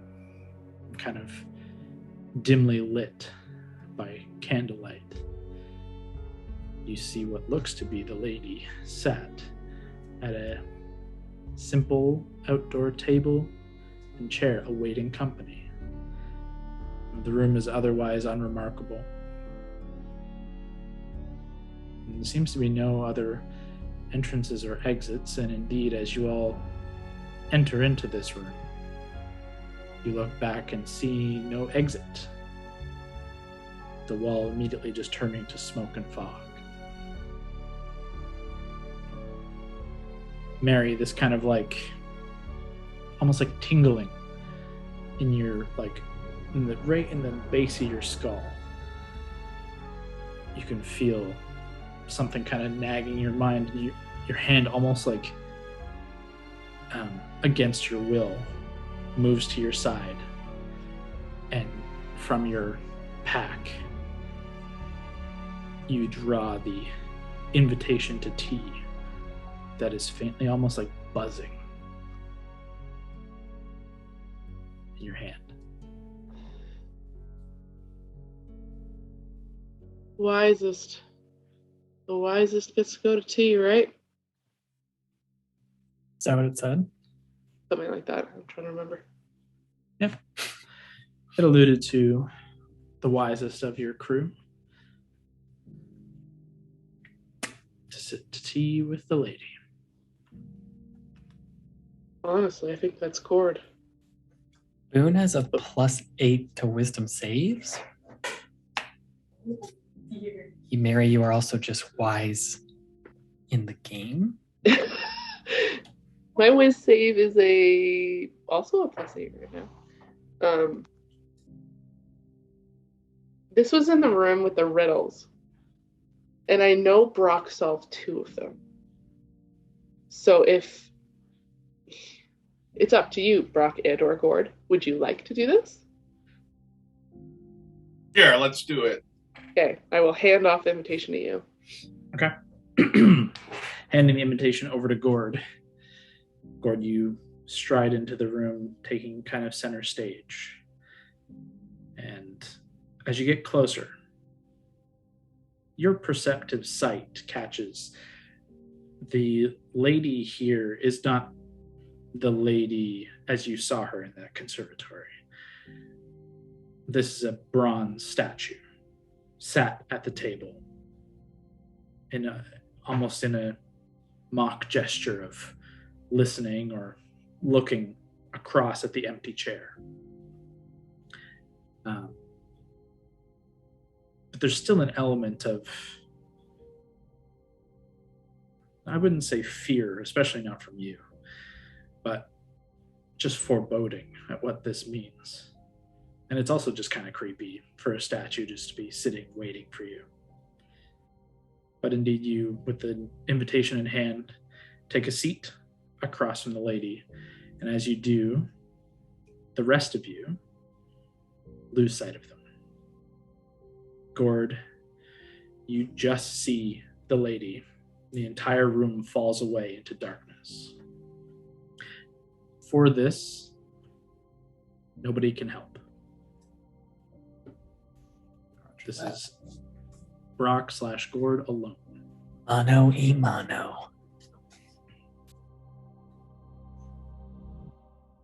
kind of dimly lit by candlelight. You see what looks to be the lady sat at a simple outdoor table and chair awaiting company. The room is otherwise unremarkable. And there seems to be no other entrances or exits, and indeed, as you all enter into this room, you look back and see no exit. The wall immediately just turning to smoke and fog. Mary, this kind of almost like tingling in your, right in the base of your skull. You can feel something kind of nagging your mind. Your hand almost against your will moves to your side, and from your pack you draw the invitation to tea that is faintly almost like buzzing in your hand. The wisest gets to go to tea, right? Is that what it said? Something like that. I'm trying to remember. Yep. It alluded to the wisest of your crew to sit to tea with the lady. Honestly, I think that's Cord. Boone has a +8 to wisdom saves. Mary, you are also just wise in the game. My whiz save is also a +8 right now. This was in the room with the riddles, and I know Brock solved 2 of them. So if it's up to you, Brock and or Gord, would you like to do this? Sure, let's do it. Okay, I will hand off the invitation to you. Okay. Handing the invitation over to Gord. Gord, you stride into the room, taking kind of center stage. And as you get closer, your perceptive sight catches the lady here is not the lady as you saw her in that conservatory. This is a bronze statue, sat at the table, almost in a mock gesture of listening or looking across at the empty chair. But there's still an element of, I wouldn't say fear, especially not from you, but just foreboding at what this means. And it's also just kind of creepy for a statue just to be sitting, waiting for you. But indeed, you, with the invitation in hand, take a seat across from the lady. And as you do, the rest of you lose sight of them. Gord, you just see the lady. The entire room falls away into darkness. For this, nobody can help. This is Brock/Gord alone. Mano y mano.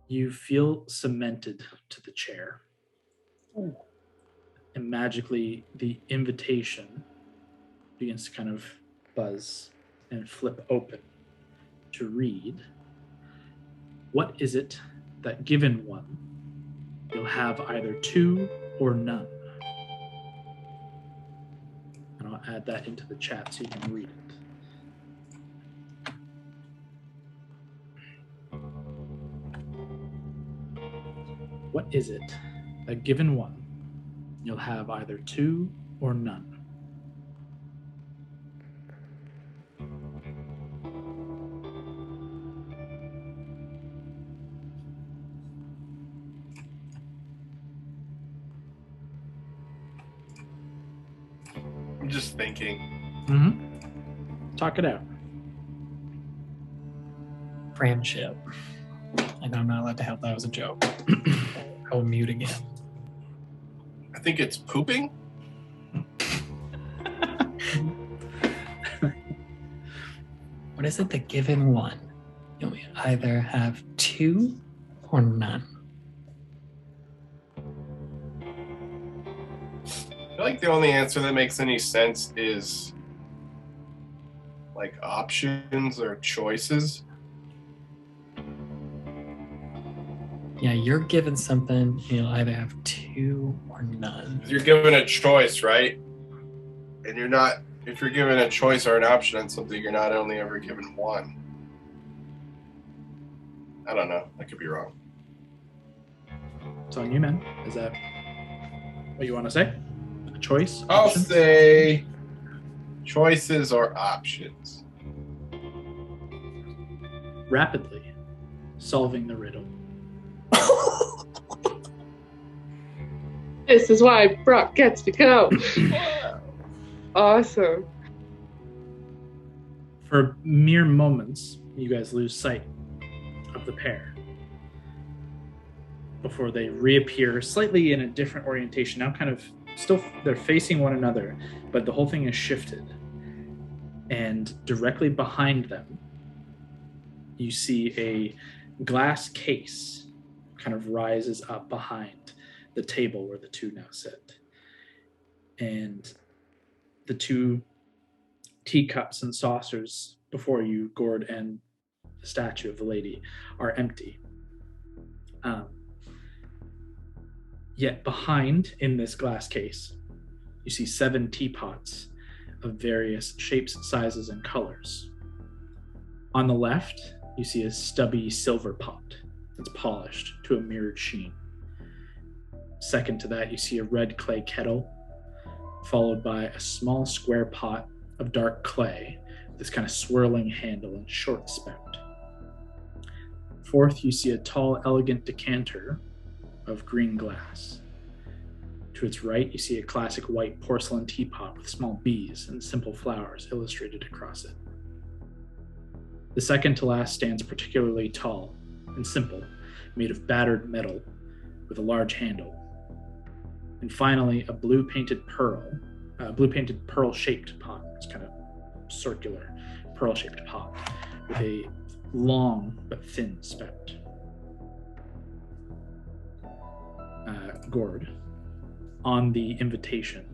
You feel cemented to the chair. And magically, the invitation begins to kind of buzz and flip open to read. What is it that, given one, you'll have either two or none? And I'll add that into the chat so you can read it. What is it that, given one, you'll have either two or none? I'm just thinking. Mm-hmm. Talk it out. Friendship. I know I'm not allowed to help. That was a joke. I will mute again. I think it's pooping. What is it that, given one, you'll either have two or none? I feel like the only answer that makes any sense is like options or choices. Yeah, you're given something, you'll either have two or none. You're given a choice, right? And you're not, if you're given a choice or an option on something, you're not only ever given one. I don't know. I could be wrong. It's on you, man. Is that what you want to say? A choice? I'll Options? say choices or options. Rapidly solving the riddle. This is why Brock gets to go. Awesome. For mere moments, you guys lose sight of the pair before they reappear slightly in a different orientation. Now kind of still, they're facing one another, but the whole thing is shifted. And directly behind them, you see a glass case kind of rises up behind the table where the two now sit. And the two teacups and saucers before you, Gord, and the statue of the lady are empty. Yet behind, in this glass case, you see 7 teapots of various shapes, sizes, and colors. On the left, you see a stubby silver pot that's polished to a mirrored sheen. Second to that, you see a red clay kettle, followed by a small square pot of dark clay with this kind of swirling handle and short spout. Fourth, you see a tall, elegant decanter of green glass. To To its right, you see a classic white porcelain teapot with small bees and simple flowers illustrated across it. The second to last stands particularly tall and simple, made of battered metal with a large handle. And finally, a blue-painted pearl-shaped pot. It's kind of circular, pearl-shaped pot with a long but thin spout. Gord, on the invitation,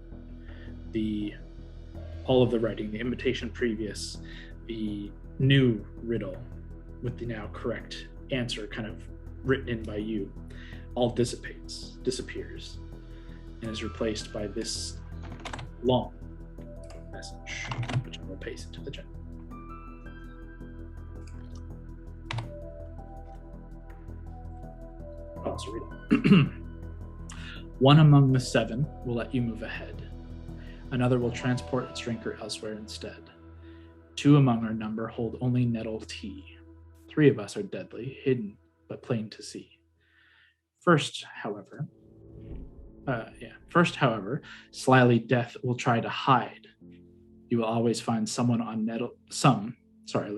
all of the writing, the invitation previous, the new riddle with the now correct answer kind of written in by you, all disappears, and is replaced by this long message, which I will paste into the chat. I'll also read it. One among the 7 will let you move ahead. Another will transport its drinker elsewhere instead. 2 among our number hold only nettle tea. 3 of us are deadly, hidden, but plain to see. First, however, slyly death will try to hide. You will always find someone on nettle. Let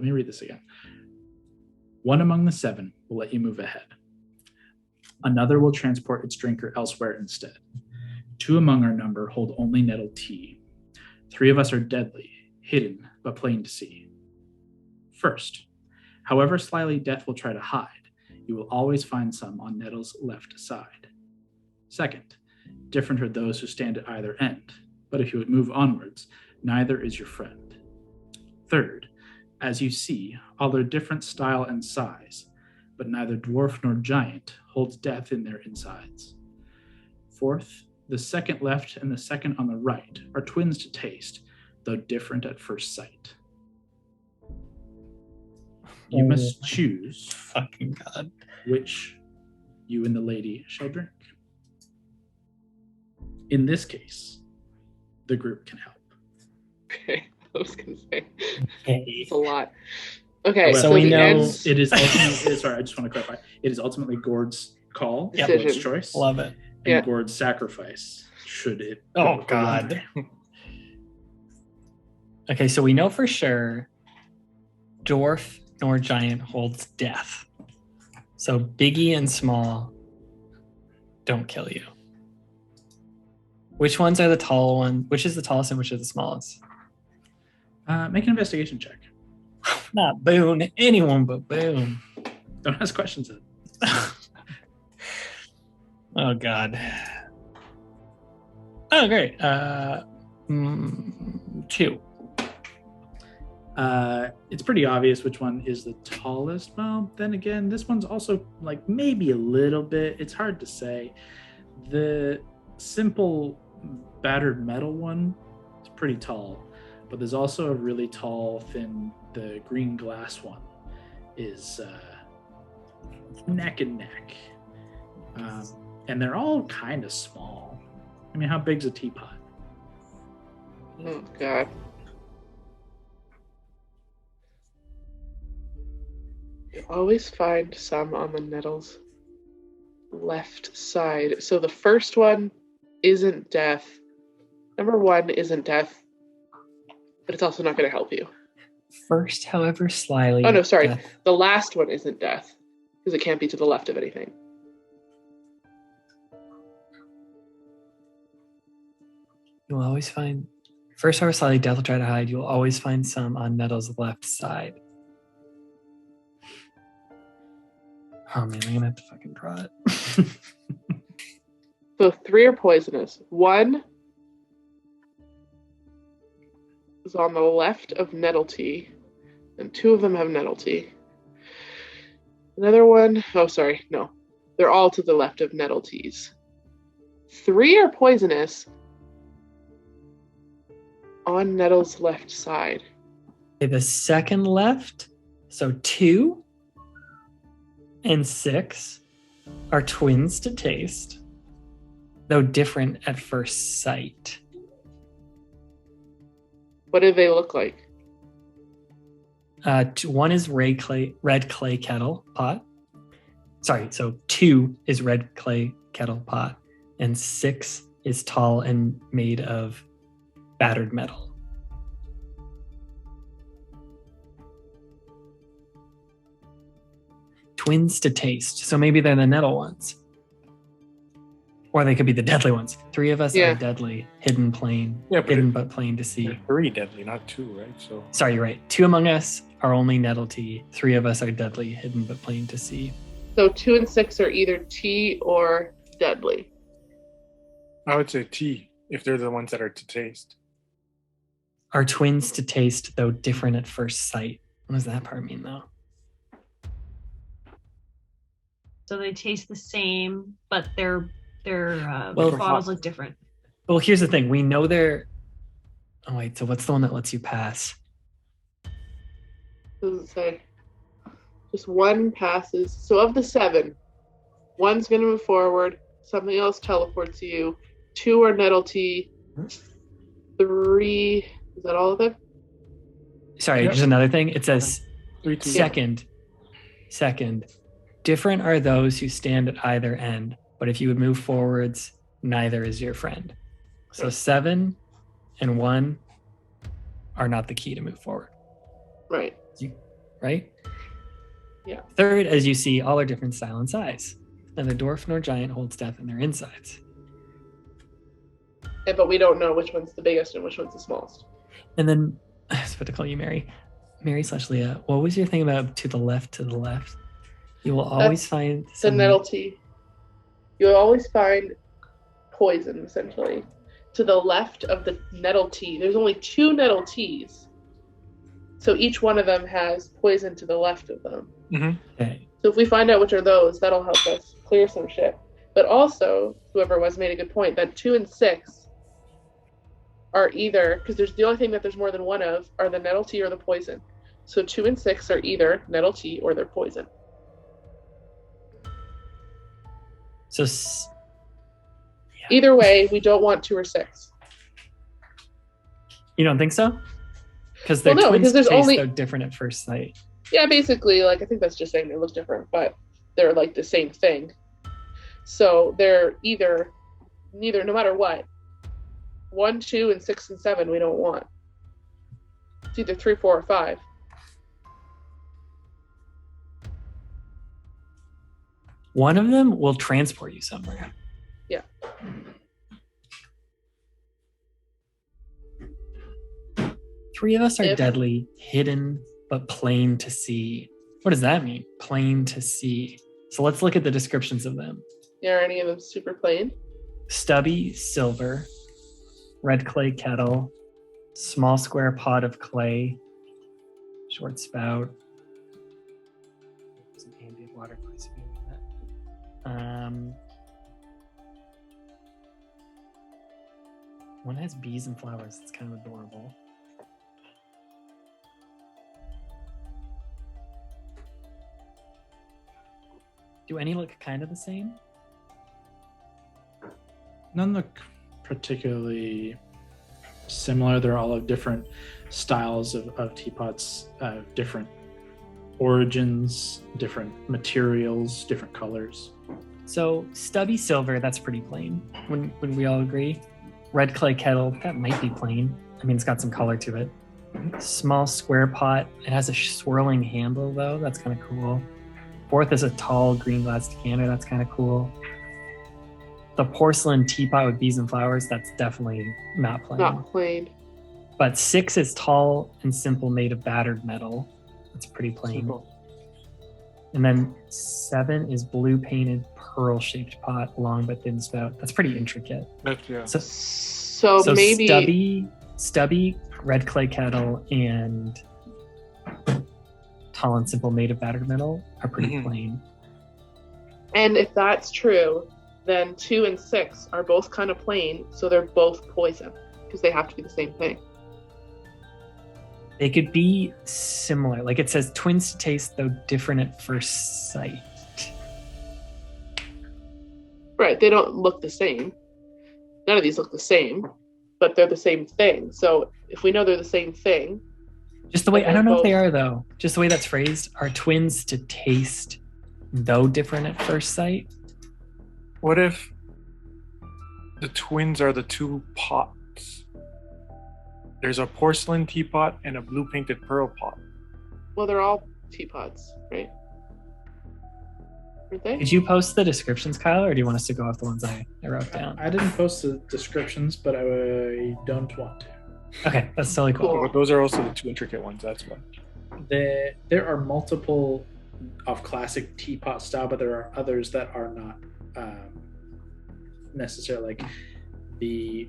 me read this again. 1 among the 7 will let you move ahead. Another will transport its drinker elsewhere instead. 2 among our number hold only nettle tea. 3 of us are deadly, hidden, but plain to see. First, however slyly death will try to hide, you will always find some on nettle's left side. Second, different are those who stand at either end, but if you would move onwards, neither is your friend. Third, as you see, all are different style and size, but neither dwarf nor giant holds death in their insides. Fourth, the second left and the second on the right are twins to taste, though different at first sight. You must choose Fucking God. which you and the lady shall drink. In this case, the group can help. Okay, I was gonna say Okay. it's a lot. Okay, However, so we the know- ends- It is ultimately, sorry, I just want to clarify. It is ultimately Gord's call, Yep. Gord's Decision. choice, Love it. and Yeah. Gord's sacrifice, should it Oh, go God. awry. Okay, so we know for sure dwarf nor giant holds death. So biggie and small don't kill you. Which ones are the tall ones? Which is the tallest and which is the smallest? Make an investigation check. Not Boone. Anyone but Boone. Don't ask questions. Oh, God. Oh, great. 2. It's pretty obvious which one is the tallest. Well, then again, this one's also like maybe a little bit. It's hard to say. The simple battered metal one is pretty tall, but there's also a really tall, thin. The green glass one is neck and neck, and they're all kind of small. I mean, how big's a teapot? Oh God. You always find some on the nettle's left side. So the first one isn't death. Number 1 isn't death, but it's also not going to help you. First, however, slyly. Oh no, sorry. death- The last one isn't death because it can't be to the left of anything. You will always find. First, however, slyly death will try to hide. You will always find some on Nettle's left side. Oh man, I'm gonna have to fucking draw it. So 3 are poisonous. 1 is on the left of nettle tea, and 2 of them have nettle tea. Another one, oh sorry, no. They're all to the left of nettle teas. 3 are poisonous on nettle's left side. Okay, the second left, so 2 and 6 are twins to taste, though different at first sight. What do they look like? 1 is red clay kettle pot. Sorry, so 2 is red clay kettle pot, and 6 is tall and made of battered metal. Twins to taste. So maybe they're the nettle ones. Or they could be the deadly ones. 3 of us are deadly, hidden plain, hidden but plain to see. 3 deadly, not 2, right? So sorry, you're right. 2 among us are only nettle tea. 3 of us are deadly, hidden but plain to see. So 2 and 6 are either tea or deadly. I would say tea, if they're the ones that are to taste. Are twins to taste, though different at first sight? What does that part mean, though? So they taste the same, but their Well, bottles look different. Well, here's the thing. We know they're... Oh, wait. So what's the one that lets you pass? Doesn't say. Just 1 passes. So of the 7, 1's going to move forward. Something else teleports you. 2 are nettle tea. 3... Is that all of them? Sorry, Just another thing. It says 3 tea. Second. Different are those who stand at either end, but if you would move forwards, neither is your friend. So 7 and 1 are not the key to move forward. Right. Right? Yeah. 3rd, as you see, all are different style and size. Neither dwarf nor giant holds death in their insides. But we don't know which one's the biggest and which one's the smallest. And then, I was about to call you Mary. Mary/Leah, what was your thing about to the left? You will always find the nettle tea. You'll always find poison, essentially. To the left of the nettle tea. There's only 2 nettle teas. So each one of them has poison to the left of them. Mm-hmm. Okay. So if we find out which are those, that'll help us clear some shit. But also, whoever was made a good point, that 2 and 6 are either, because there's the only thing that there's more than one of, are the nettle tea or the poison. So 2 and 6 are either nettle tea or they're poison. So, either way, we don't want 2 or 6. You don't think so? Because they're twins to taste, they're different at first sight. Yeah, basically, I think that's just saying they look different, but they're like the same thing. So they're neither, no matter what. 1, 2, and 6 and 7 we don't want. It's either 3, 4, or 5. One of them will transport you somewhere. Yeah. Three of us are deadly, hidden, but plain to see. What does that mean? Plain to see. So let's look at the descriptions of them. Yeah, are any of them super plain? Stubby, silver, red clay kettle, small square pot of clay, short spout. Some ambient water, please. One has bees and flowers. It's kind of adorable. Do any look kind of the same? None look particularly similar. They're all of different styles of teapots, different origins, different materials, different colors. So stubby silver, that's pretty plain. Would we all agree? Red clay kettle, that might be plain. I mean, it's got some color to it. Small square pot. It has a swirling handle though. That's kind of cool. 4th is a tall green glass decanter. That's kind of cool. The porcelain teapot with bees and flowers, that's definitely not plain. Not plain. But 6 is tall and simple, made of battered metal. That's pretty plain. Simple. And then 7 is blue painted pearl shaped pot, long but thin spout. That's pretty intricate. Yeah. So maybe stubby, red clay kettle, and tall and simple, made of battered metal are pretty plain. And if that's true, then 2 and 6 are both kind of plain, so they're both poison because they have to be the same thing. They could be similar. Like it says, twins to taste, though different at first sight. Right, they don't look the same. None of these look the same, but they're the same thing. So if we know they're the same thing... Just the way, I don't know if they are, though. Just the way that's phrased, are twins to taste, though different at first sight? What if The twins are the two pots. There's a porcelain teapot and a blue painted pearl pot. Well, they're all teapots, right? Aren't they? Did you post the descriptions, Kyle, or do you want us to go off the ones I wrote down? I didn't post the descriptions, but I don't want to. Okay, that's totally cool. Cool. But those are also the two intricate ones, that's why. There are multiple of classic teapot style, but there are others that are not necessarily. Like the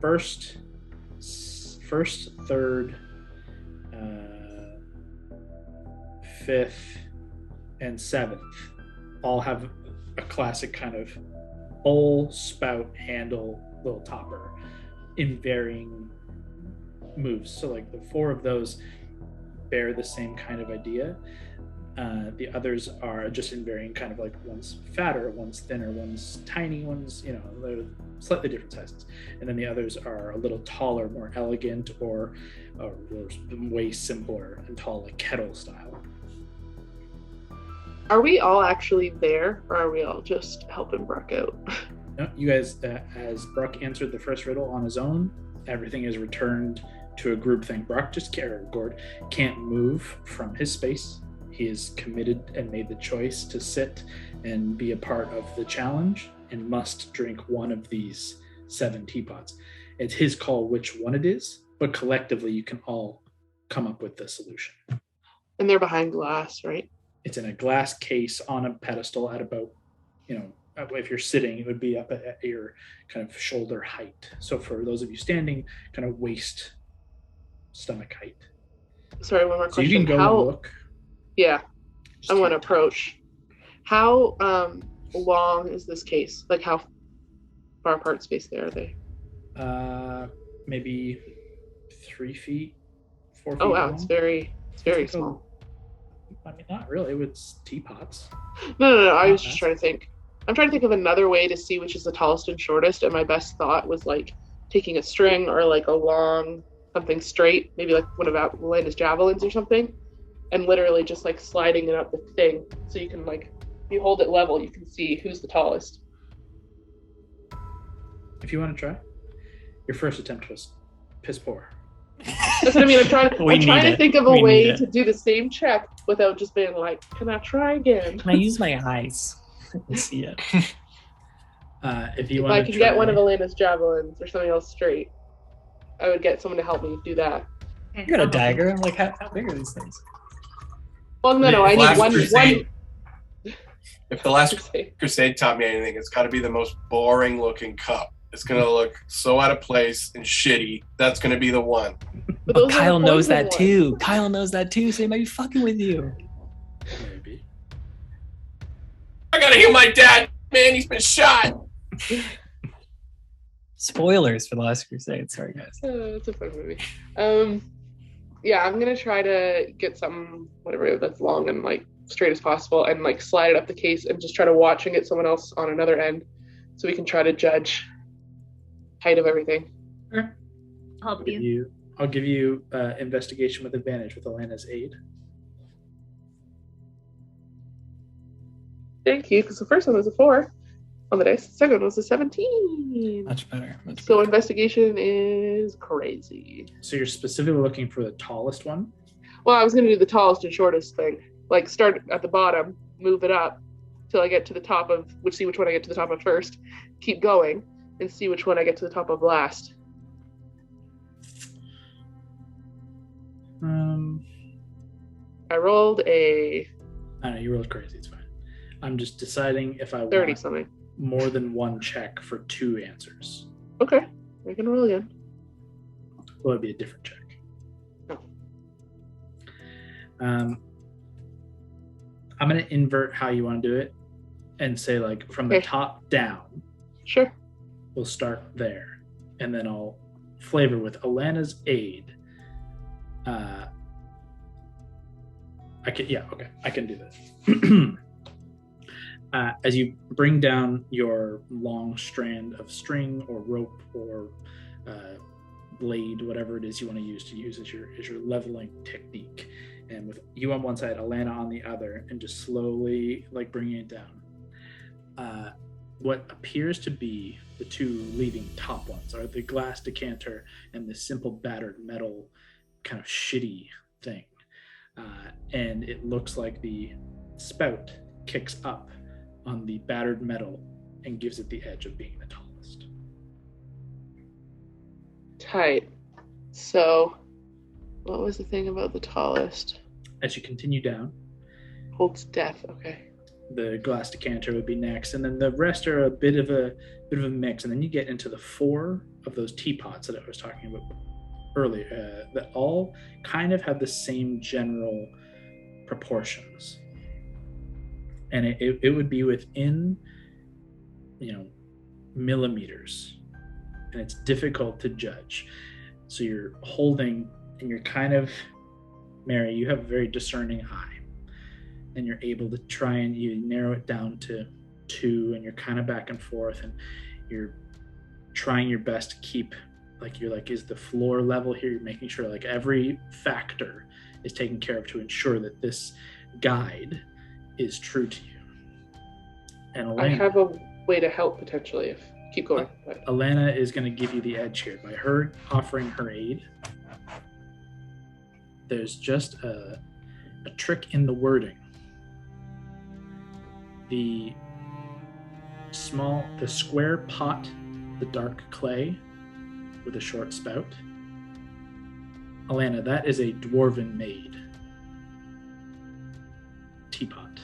first, third, fifth, and seventh all have a classic kind of bowl, spout, handle, little topper in varying moves. So like the four of those bear the same kind of idea. The others are just in varying kind of, like, one's fatter, one's thinner, one's tiny, one's, they're slightly different sizes. And then the others are a little taller, more elegant, or way simpler and tall, like kettle style. Are we all actually there, or are we all just helping Brock out? No, you guys, as Brock answered the first riddle on his own, everything is returned to a group thing. Brock Gord can't move from his space. He is committed and made the choice to sit and be a part of the challenge and must drink one of these 7 teapots. It's his call which one it is, but collectively you can all come up with the solution. And they're behind glass, right? It's in a glass case on a pedestal at about, if you're sitting, it would be up at your kind of shoulder height. So for those of you standing, kind of waist, stomach height. Sorry, one more So question. you can go and look. Yeah, Just I want to can't approach. How long is this case? Like, how far apart spaced are they? Maybe 3 feet, 4 feet. Oh wow, long. it's very small. I mean, not really. It's teapots. No. I was just trying to think. I'm trying to think of another way to see which is the tallest and shortest. And my best thought was like taking a string or like a long something straight, maybe like one of Alanda's javelins or something, and literally just like sliding it up the thing, so you can, like, if you hold it level, you can see who's the tallest. If you want to try, your first attempt was piss poor. That's what I mean. I'm trying to think of a way to to do the same check without just being like, can I try again? Can I use my eyes and see it? If you If want I to could try, get one of Elena's javelins or something else straight, I would get someone to help me do that. You got a dagger? I'm like, how big are these things? Well, no, I need one. If the last crusade taught me anything, it's got to be the most boring looking cup. It's going to look so out of place and shitty. That's going to be the one. But Kyle knows that too. Kyle knows that too, so he might be fucking with you. Maybe. I got to heal my dad. Man, he's been shot. Spoilers for The Last Crusade. Sorry, guys. It's a fun movie. Yeah, I'm going to try to get something, whatever, that's long and, like, straight as possible, and, like, slide it up the case and just try to watch and get someone else on another end so we can try to judge height of everything. Okay. I'll help you. I'll give you investigation with advantage with Alana's aid. Thank you, because the first one was a 4 on the dice. The second one was a 17. Much better. So investigation is crazy. So you're specifically looking for the tallest one? Well, I was going to do the tallest and shortest thing. Like, start at the bottom, move it up till I get to the top of, see which one I get to the top of first, keep going, and see which one I get to the top of last. I rolled a... I know, you rolled crazy. It's fine. I'm just deciding if I 30 want something. more than one check for 2 answers. Okay, I can roll again. Well, it'd be a different check. Oh. I'm going to invert how you want to do it and say, like, from the top down. Sure. We'll start there. And then I'll flavor with Alana's aid. I can do this. As you bring down your long strand of string or rope or blade, whatever it is you want to use as your leveling technique, and with you on one side, Alana on the other, and just slowly, like, bringing it down. what appears to be the two leading top ones are the glass decanter and the simple battered metal kind of shitty thing. And it looks like the spout kicks up on the battered metal and gives it the edge of being the tallest. Tight. So, what was the thing about the tallest? As you continue down, Holds death. Okay. the glass decanter would be next, and then the rest are a bit of a mix, and then you get into the 4 of those teapots that I was talking about earlier, that all kind of have the same general proportions, and it would be within, millimeters, and it's difficult to judge. So you're holding, and you're kind of, Mary, you have a very discerning eye, and you're able to try and you narrow it down to 2, and you're kind of back and forth, and you're trying your best to keep, is the floor level here? You're making sure every factor is taken care of to ensure that this guide is true to you. And Elena, I have a way to help potentially if keep going. Alana is going to give you the edge here by her offering her aid. There's just a trick in the wording. The square pot, the dark clay with a short spout. Alana, that is a dwarven made teapot.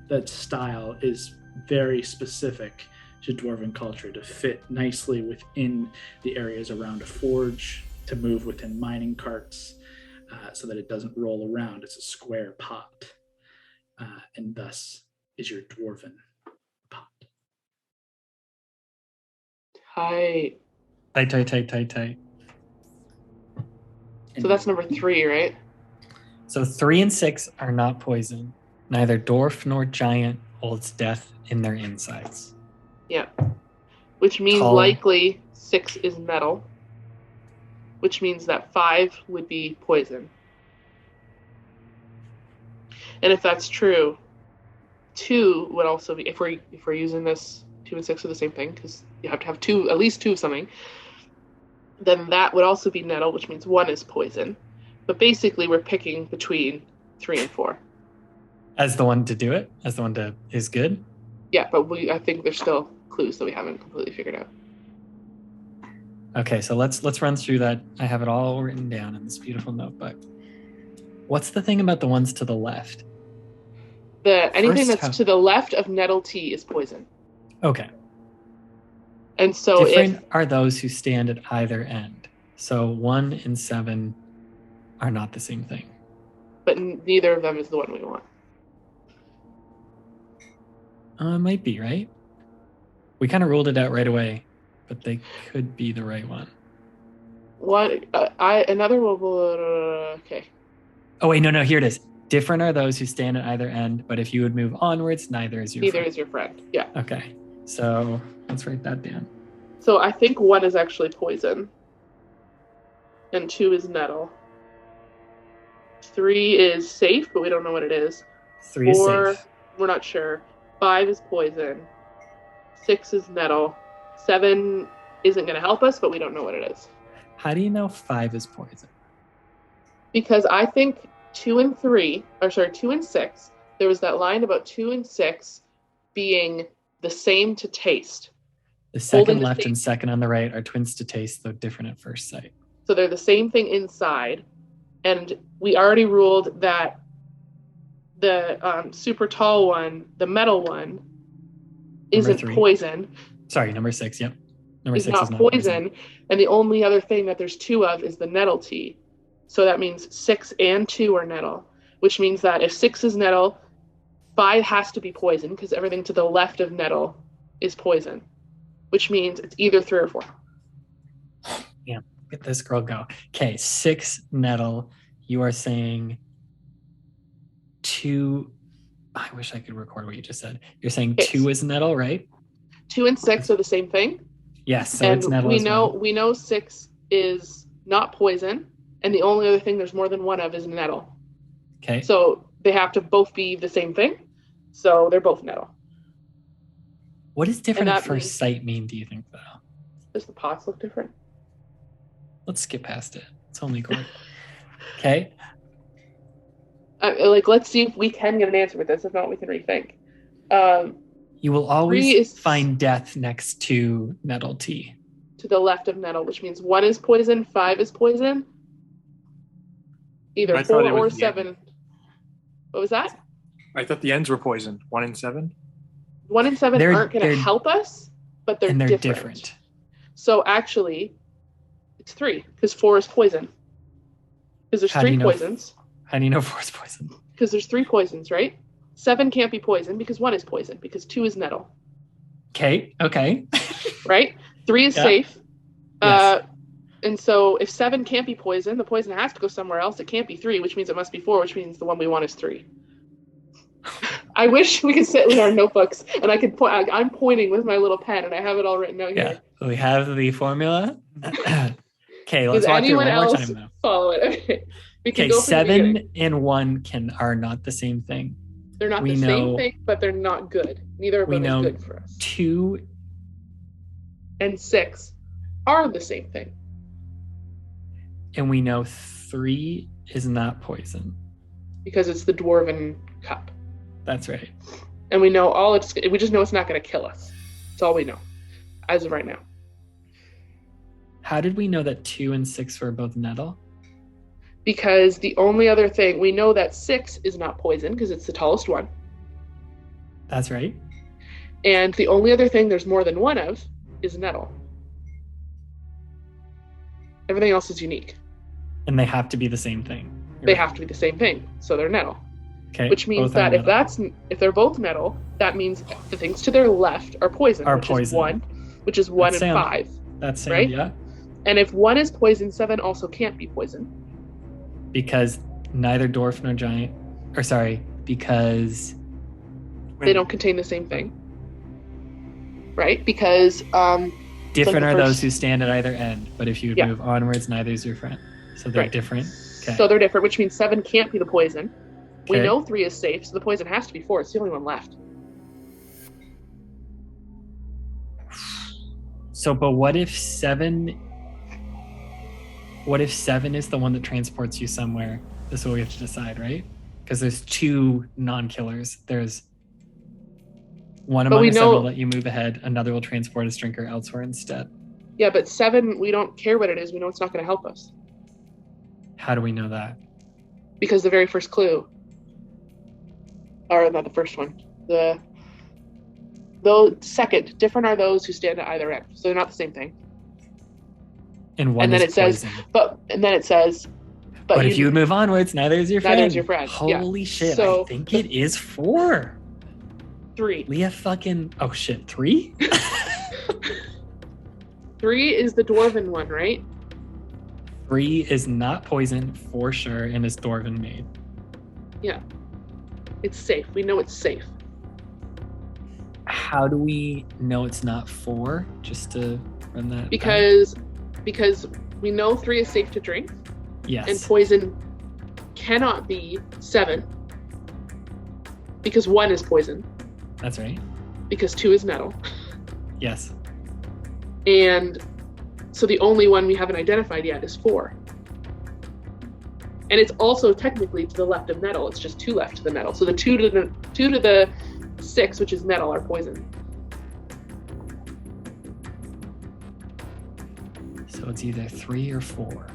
That style is very specific to dwarven culture to fit nicely within the areas around a forge, to move within mining carts, so that it doesn't roll around. It's a square pot, and thus is your dwarven pot. Tight. Tight. So that's number 3, right? So 3 and 6 are not poison. Neither dwarf nor giant holds death in their insides. Yeah. Which means likely 6 is metal. Which means that 5 would be poison. And if that's true, 2 would also be, if we're using this, 2 and 6 are the same thing, because you have to have at least 2 of something, then that would also be nettle, which means 1 is poison. But basically we're picking between 3 and 4. As the one to do it? As the one to is good? Yeah, but I think there's still clues that we haven't completely figured out. Okay, so let's run through that. I have it all written down in this beautiful notebook. What's the thing about the ones to the left? Anything that's to the left of nettle tea is poison. Okay. And so different are those who stand at either end. So 1 and 7 are not the same thing. But neither of them is the one we want. Might be, right? We kind of ruled it out right away, but they could be the right one. Another one. Okay. Oh wait, no, here it is. Different are those who stand at either end, but if you would move onwards, neither is your friend. Yeah. Okay, so let's write that down. So I think 1 is actually poison, and 2 is nettle. 3 is safe, but we don't know what it is. 3 is 4, safe. We're not sure. 5 is poison. 6 is nettle. 7 isn't going to help us, but we don't know what it is. How do you know 5 is poison? Because I think 2 and 6, there was that line about 2 and 6 being the same to taste. The second left and second on the right are twins to taste, though different at first sight. So they're the same thing inside. And we already ruled that the super tall one, the metal one, isn't poison. Sorry, number 6, yep. Number is 6 not is not poison. And the only other thing that there's 2 of is the nettle tea. So that means 6 and 2 are nettle, which means that if 6 is nettle, 5 has to be poison because everything to the left of nettle is poison, which means it's either 3 or 4. Yeah, get this girl go. Okay, 6 nettle. You are saying 2. I wish I could record what you just said. You're saying 2 is nettle, right? 2 and 6 are the same thing. Yes, so it's nettle. We know 6 is not poison, and the only other thing there's more than 1 of is nettle. Okay. So they have to both be the same thing. So they're both nettle. What does different And at that first means- sight mean, do you think, though? Does the pots look different? Let's skip past it. It's only gold. Okay. Let's see if we can get an answer with this. If not, we can rethink. You will 3 always is- find death next to nettle tea. To the left of nettle, which means 1 is poison, 5 is poison. Either I 4 thought it or was the 7. What was that? I thought the ends were poisoned. 1 and 7. 1 and 7 They're- aren't going to they're- help us, but they're, and they're different. different. So actually, it's 3 because 4 is poison. Because there's How do 3 you know- poisons. How do you know 4 is poison? Because there's 3 poisons, right? 7 can't be poison because 1 is poison because 2 is nettle, Okay. right? 3 is Yeah. safe. Yes. And so if 7 can't be poison, the poison has to go somewhere else. It can't be 3, which means it must be 4, which means the one we want is 3. I wish we could sit with our notebooks and I could point. I'm pointing with my little pen and I have it all written out Yeah. here. We have the formula. Okay, Does let's walk through anyone one more else time, though. follow it? Okay. We can Okay, go from the beginning. 7 and 1 are not the same thing. They're not we the know- same thing, but they're not good. Neither of we them know- is good for us. 2 And 6 are the same thing. and we know 3 is not poison. Because it's the dwarven cup. That's right. And we know we just know it's not going to kill us. That's all we know. As of right now. How did we know that 2 and 6 were both nettle? Because the only other thing, we know that 6 is not poison because it's the tallest one. That's right. And the only other thing there's more than one of is nettle. Everything else is unique. And they have to be the same thing. You're They right. have to be the same thing, so they're nettle. Okay. Which means both are that nettle. if they're both nettle, that means the things to their left are poison, Are which poison. is 1, which is 1 That's and sound. 5. That's same, right? yeah. And if 1 is poison, 7 also can't be poison. Because neither dwarf nor giant, because They don't contain the same thing. Right? Because different the are those first- who stand at either end. But if you Yeah. move onwards, neither is your friend. So they're Right. different. Okay. so they're different, which means 7 can't be the poison. We Okay. know 3 is safe, so the poison has to be 4. It's the only one left. So, but what if 7? What if 7 is the one that transports you somewhere? This is what we have to decide, right? Because there's 2 non-killers. There's one But among we us that will know- let you move ahead. Another will transport a drinker elsewhere instead. Yeah, but 7, we don't care what it is. We know it's not going to help us. How do we know that? Because the very first clue, or not the first one, the second, different are those who stand at either end. So they're not the same thing. And one And then is it says, poison. And then it says, But if you would move onwards, neither is your friend. Neither is your friend, yeah. Holy shit! So- I think it is 4. 3. Leah fucking. Oh shit! 3. 3 is the dwarven one, right? 3 is not poison for sure, and is dwarven made. It's safe. We know it's safe. How do we know it's not 4? Just to run that. back. Because we know 3 is safe to drink, yes. and poison cannot be 7. Because 1 is poison. That's right. Because 2 is nettle. Yes. And so the only one we haven't identified yet is 4. And it's also technically to the left of nettle. It's just 2 left to the nettle. So the 2 to the 6, which is nettle, are poison. So it's either 3 or 4.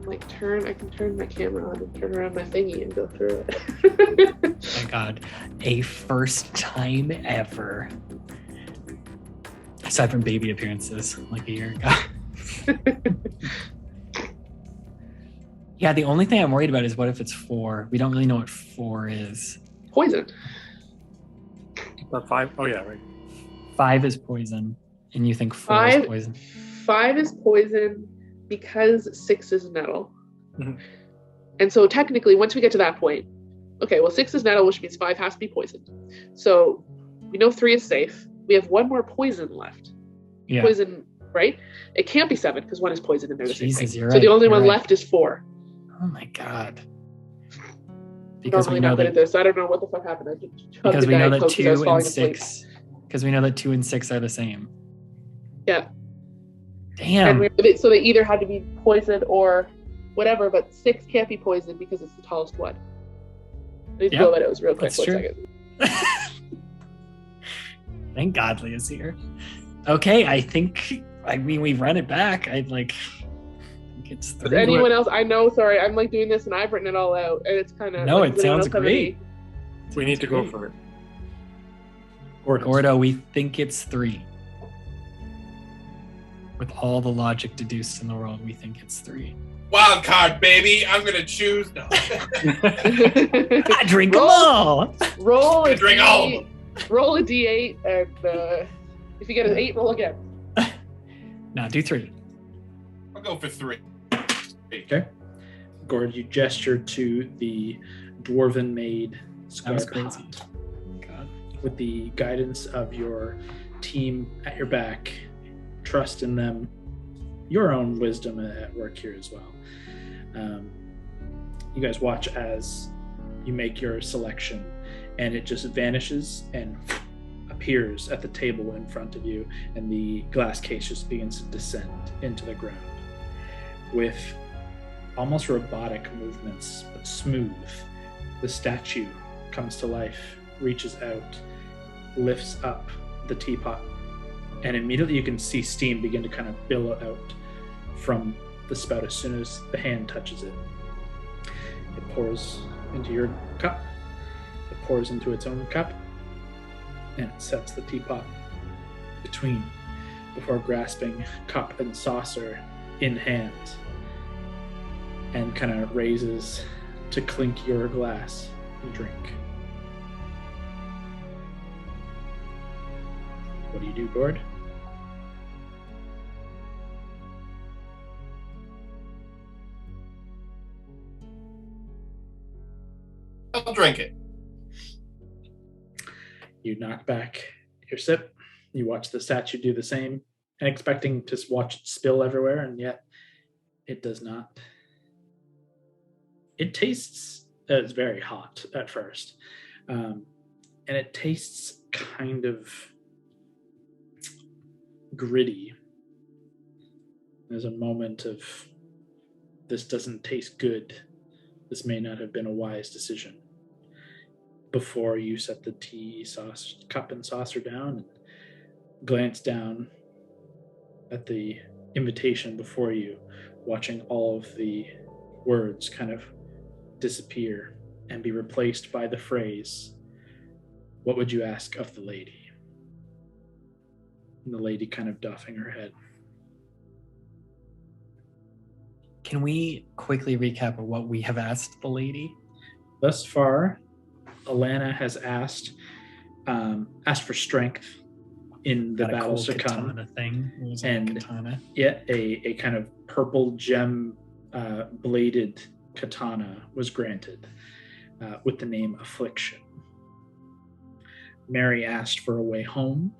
I can turn my camera on and turn around my thingy and go through it. My God, a first time ever. Aside from baby appearances, like a year ago. Yeah, the only thing I'm worried about is what if it's 4? We don't really know what 4 is. Poison. But 5. Oh yeah, right. 5 is poison, and you think 4 5 is poison. 5 is poison because 6 is nettle. Mhm. And so technically, once we get to that point, okay, well, 6 is nettle, which means 5 has to be poisoned. So we know 3 is safe. We have 1 more poison left. Yeah. Poison, right? It can't be 7 because 1 is poison and they're the same Jesus, thing. you're So the right, only you're one right. left is 4. Oh my God. Because we normally know not good at that this. I don't know what the fuck happened. I just chugged because the we know Diet that Coke 'cause I was 2 and falling asleep. 6 because we know that 2 and 6 are the same. Yeah. Damn. And so they either had to be poisoned or whatever, but 6 can't be poisoned because it's the tallest one. I need to Yep, go let it was real quick. that's 1 true. second. Thank God Leah's here. Okay, I mean we've run it back. I think it's Does 3. anyone else? I know. Sorry, I'm like doing this and I've written it all out, and it's kind of. No, it sounds great. We need to go for it. Gordo, we think it's 3. With all the logic deduced in the world, we think it's 3. Wild card, baby. I'm gonna choose. No. I drink them Roll. all. Roll a Drink all of D8. Roll a D8, and if you get an 8, roll again. No, do 3. I'll go for 3. Okay. Gord, you gesture to the dwarven maid That was square crazy. pot. God. With the guidance of your team at your back, trust in them, your own wisdom at work here as well. You guys watch as you make your selection, and it just vanishes and appears at the table in front of you, and the glass case just begins to descend into the ground with almost robotic movements, but smooth. The statue comes to life, reaches out, lifts up the teapot, and immediately you can see steam begin to kind of billow out from the spout as soon as the hand touches it. It pours into your cup, it pours into its own cup, and it sets the teapot between before grasping cup and saucer in hand and kind of raises to clink your glass and drink. What do you do, Gord? I'll drink it. You knock back your sip, you watch the statue do the same, and expecting to watch it spill everywhere, and yet it does not. It tastes, it's very hot at first, and it tastes kind of gritty. There's a moment of, this doesn't taste good. This may not have been a wise decision. Before you set the tea sauce cup and saucer down and glance down at the invitation before you, watching all of the words kind of disappear and be replaced by the phrase, "What would you ask of the lady?" And the lady kind of doffing her head. Can we quickly recap of what we have asked the lady? Thus far, Alana has asked for strength in the Got a battles cool to come. katana thing. It was And- a katana. Yet a kind of purple gem bladed katana was granted with the name Affliction. Mary asked for a way home,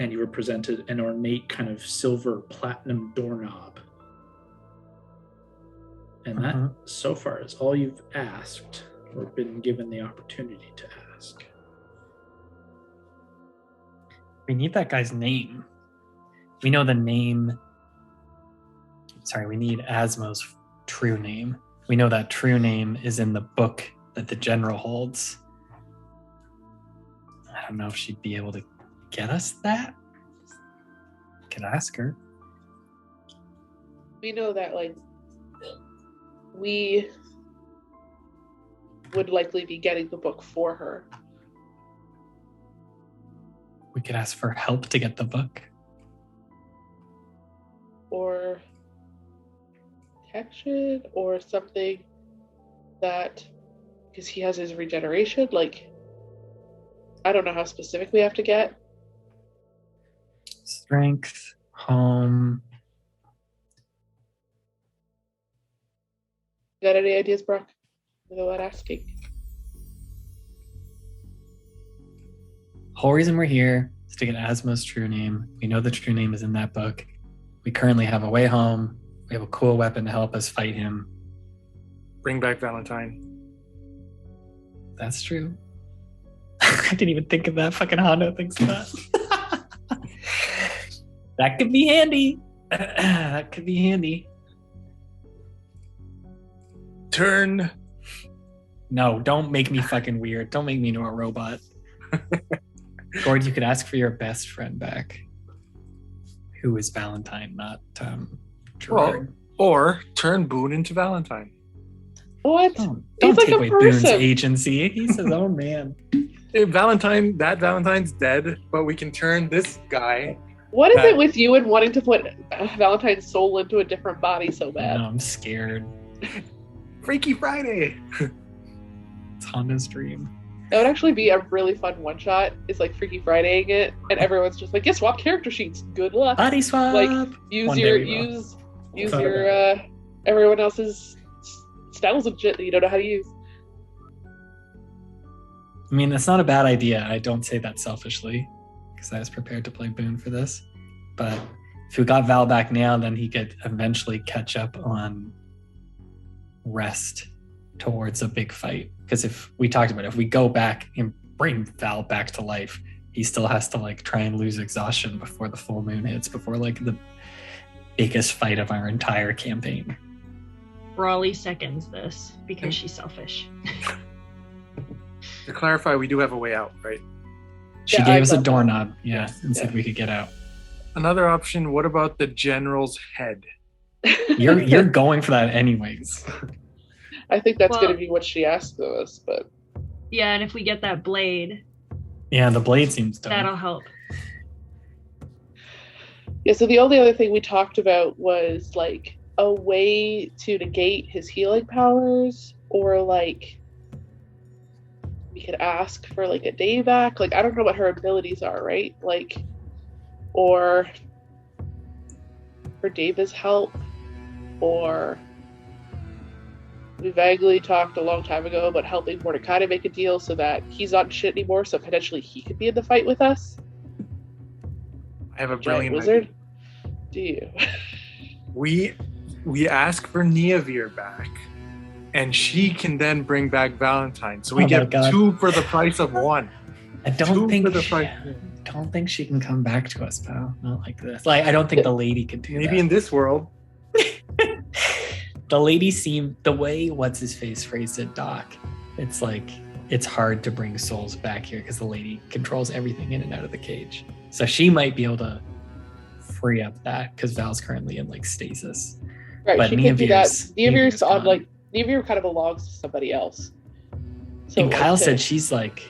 and you were presented an ornate kind of silver platinum doorknob. And that, Mhm. so far, is all you've asked or been given the opportunity to ask. We need that guy's name. We know the name. Sorry, we need Asmo's true name. We know that true name is in the book that the general holds. I don't know if she'd be able to get us that. Could ask her. We know that, like, we would likely be getting the book for her. We could ask for help to get the book. Or protection or something that, because he has his regeneration, like, I don't know how specific we have to get. Strength, home. You got any ideas, Brock? Without asking. Whole reason we're here is to get Asmo's true name. We know the true name is in that book. We currently have a way home. We have a cool weapon to help us fight him. Bring back Valentine. That's true. I didn't even think of that. Fucking Hondo thinks of that. That could be handy. That could be handy. Turn. No, don't make me fucking weird. Don't make me into a robot. Gord, you could ask for your best friend back. Who is Valentine, not Gerard. Or turn Boone into Valentine. What? Don't He's like take a away Boone's person. agency. He's his own man. Valentine's dead, but we can turn this guy. What is it with you and wanting to put Valentine's soul into a different body so bad? No, I'm scared. Freaky Friday. It's Honda's dream. That would actually be a really fun one shot. It's like Freaky Fridaying it, and everyone's just like, "Yeah, swap character sheets. Good luck." Body swap. Like use One your day we will. use Thought your everyone else's styles of shit that you don't know how to use. I mean, that's not a bad idea. I don't say that selfishly, because I was prepared to play Boone for this. But if we got Val back now, then he could eventually catch up on rest towards a big fight. Because if we talked about it, if we go back and bring Val back to life, he still has to like try and lose exhaustion before the full moon hits, before like the biggest fight of our entire campaign. Raleigh seconds this because she's selfish. To clarify, we do have a way out, right? She Yeah, gave I us a thought that. doorknob, yeah, and said Yeah. we could get out. Another option, what about the general's head? You're going for that anyways. I think that's Well- going to be what she asked of us, but Yeah, and if we get that blade, Yeah, the blade seems dope. that'll help. yeah. So the only other thing we talked about was like a way to negate his healing powers, or like we could ask for like a day back. Like I don't know what her abilities are, right? Like, or for David's help, or we vaguely talked a long time ago about helping Mordecai to make a deal so that he's not in shit anymore, so potentially he could be in the fight with us. I have a Giant brilliant wizard. idea. Do you? We ask for Neavir back, and she can then bring back Valentine. So we Oh my get God. 2 for the price of 1. I Two don't think for the price. don't think she can come back to us, pal. Not like this. Like I don't think the lady could do Maybe that. in this world. The lady seemed the way what's his face phrased it, Doc. It's like it's hard to bring souls back here because the lady controls everything in and out of the cage. So she might be able to free up that because Val's currently in like stasis. Right, But she could do that. Neavir's Neavir's on gone. like Neavir kind of belongs to somebody else. So And like, Kyle to- said she's like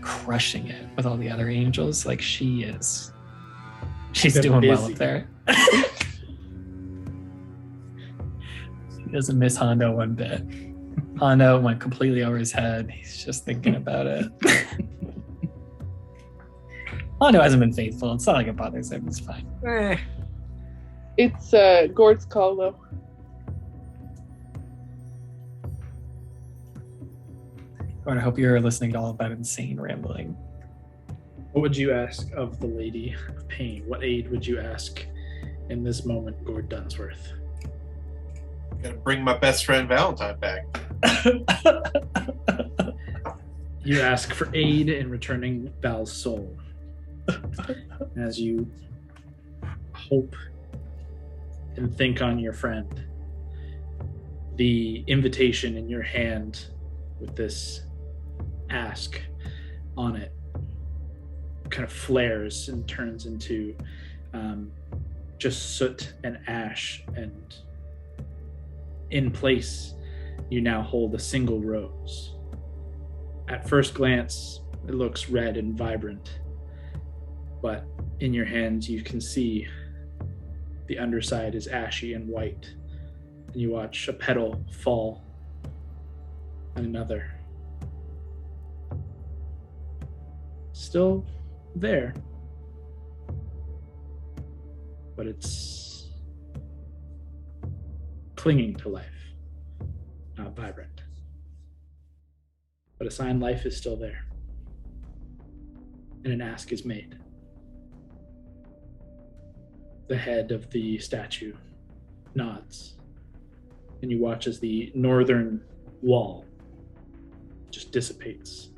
crushing it with all the other angels. Like she is. She's They're doing well busy. up there. He doesn't miss Hondo one bit. Hondo went completely over his head. He's just thinking about it. Hondo hasn't been faithful. It's not like it bothers him. It's fine. It's Gord's call though. Gord, I hope you're listening to all of that insane rambling. What would you ask of the Lady of Pain? What aid would you ask in this moment, Gord Dunsworth? Gotta bring my best friend Valentine back. You ask for aid in returning Val's soul. As you hope and think on your friend, the invitation in your hand with this ask on it kind of flares and turns into just soot and ash, and in place you now hold a single rose. At first glance it looks red and vibrant, but in your hands you can see the underside is ashy and white, and you watch a petal fall and another. Still there, but it's clinging to life, not vibrant. But a sign life is still there, and an ask is made. The head of the statue nods, and you watch as the northern wall just dissipates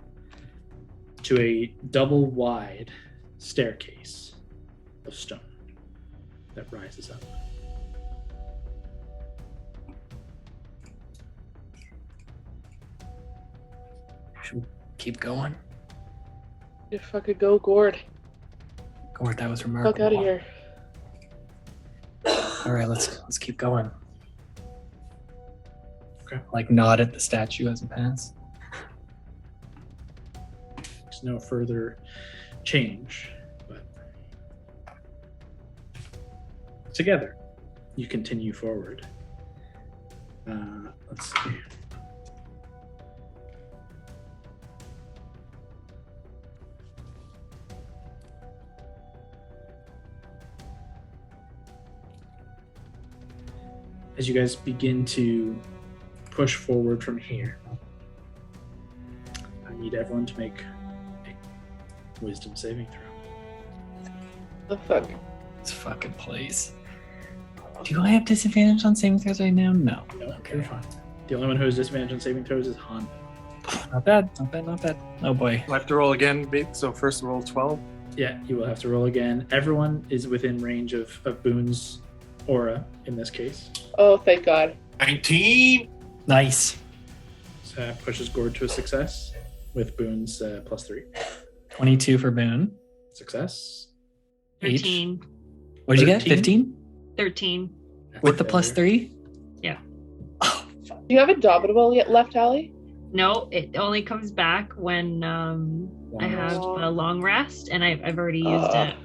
to a double wide staircase of stone that rises up. Should we keep going? You fucking go, Gord. Gord, that was remarkable. Fuck out of here. All right, let's keep going. Okay. Like nod at the statue as it passes. There's no further change, but together you continue forward. Let's see. As you guys begin to push forward from here, I need everyone to make a wisdom saving throw. The fuck? This fucking place. Do I have disadvantage on saving throws right now? No. No, Okay. you're fine. The only one who has disadvantage on saving throws is Han. Not bad. Not bad. Not bad. Oh boy. I have to roll again. So first roll 12. Yeah, you will have to roll again. Everyone is within range of Boone's aura in this case. Oh, thank God. 19. Nice. So that pushes Gord to a success with Boone's +3. 22 for Boone. Success. 13. What'd you get? 13? 15? 13. With the Failure. +3? Yeah. Oh, Do you have Indomitable yet left, Allie? No, it only comes back when I have a long rest, and I've already used it.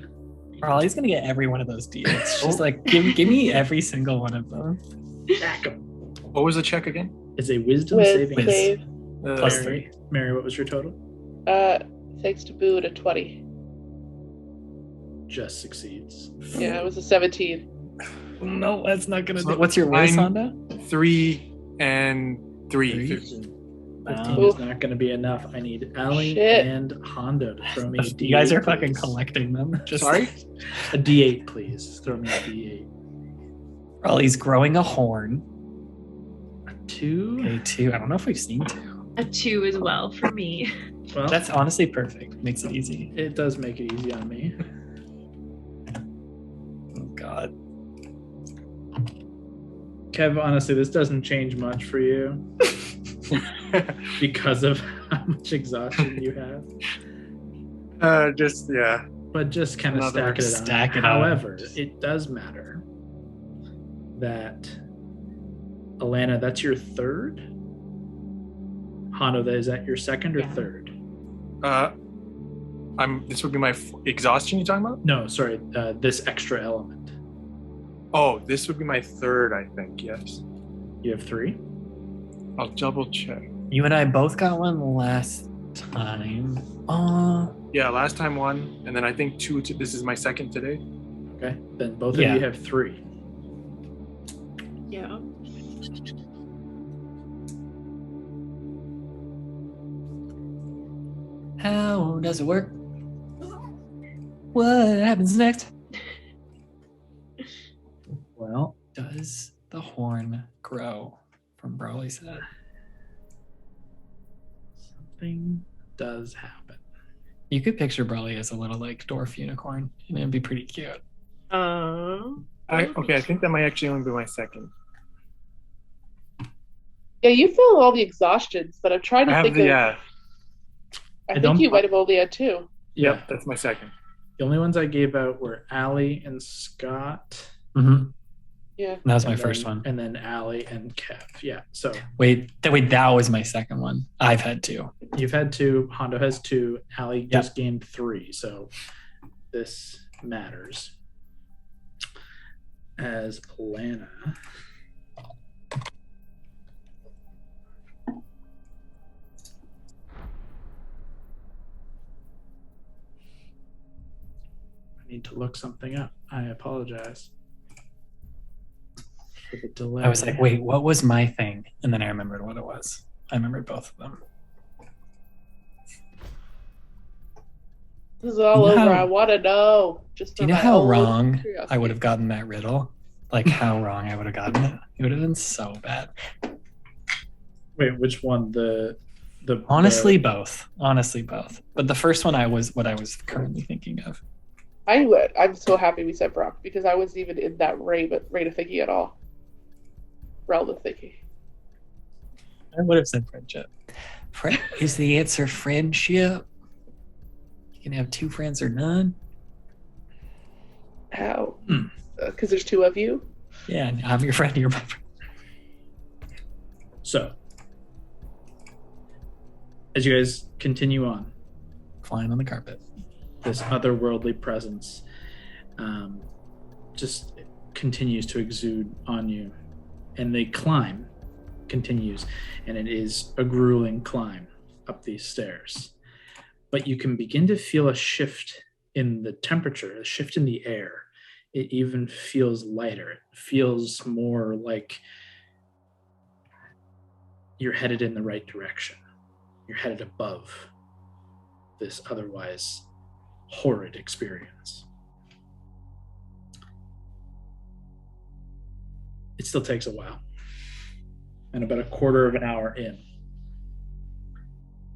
Raleigh's gonna get every one of those deals. Just like give me every single one of them. Stack 'em. What was the check again? It's a wisdom With saving. save. Plus Mary, Mary, what was your total? Thanks to Boo to 20. Just succeeds. Yeah, it was a 17. No, that's not gonna So do. What's your whiz, mine- Honda? 3 and 3. Three? 15. 15 Oof. is not going to be enough. I need Allie Shit. and Hondo to throw me a D8. You guys are fucking please. collecting them. Just Sorry? A D8, please. Throw me a D8. Raleigh's growing a horn. A 2? Okay, 2. I don't know if we've seen 2. A 2 as well for me. Well, That's honestly perfect. Makes it easy. it does make it easy on me. Oh god. Kev, honestly, this doesn't change much for you because of how much exhaustion you have. Just, yeah. But just kind of Another stack it on. stack it on. However, it does matter that Alana, that's your third? Hondo, is that your second or Yeah. third? This would be my exhaustion you're talking about? No, sorry, this extra element. Oh, this would be my third, I think, yes. You have 3? I'll double check. You and I both got one last time. Yeah, last time 1, and then I think 2. This is my second today. Okay, then both of Yeah. you have 3. Yeah. How does it work? What happens next? Well, Does the horn grow from Brawley's head? something does happen. You could picture Brawley as a little like dwarf unicorn, and it'd be pretty cute. I think that might actually only be my second. Yeah, you feel all the exhaustions, but I'm trying to I have think the, of. yeah. I don't- think you might have only had 2. Yep, that's my second. The only ones I gave out were Allie and Scott. Mm-hmm. Yeah. That was my and first then- one. And then Allie and Kev. Yeah, so Wait, that was my second one. I've had 2. you've had 2. Hondo has 2. Allie Yep. just gained 3. So this matters. As Alana. I need to look something up. I apologize for the delay. I was like, wait, what was my thing? And then I remembered what it was. I remembered both of them. This is all You know over. how- I want to know. Just Do you for know my how own wrong curiosity. I would have gotten that riddle? Like how wrong I would have gotten it? It would have been so bad. Wait, which one? The Honestly, both. But the first one what I was currently thinking of. I'm so happy we said Brock because I wasn't even in that rate of thinking at all. Realm of thinking. I would have said friendship. Is the answer friendship? You can have 2 friends or none. How? Because there's 2 of you? Yeah, I'm your friend, you're my friend. So, as you guys continue on, Flying on the carpet. this otherworldly presence just continues to exude on you. And the climb continues, and it is a grueling climb up these stairs. But you can begin to feel a shift in the temperature, a shift in the air. It even feels lighter. It feels more like you're headed in the right direction. You're headed above this otherwise horrid experience. It still takes a while. And about a quarter of an hour in,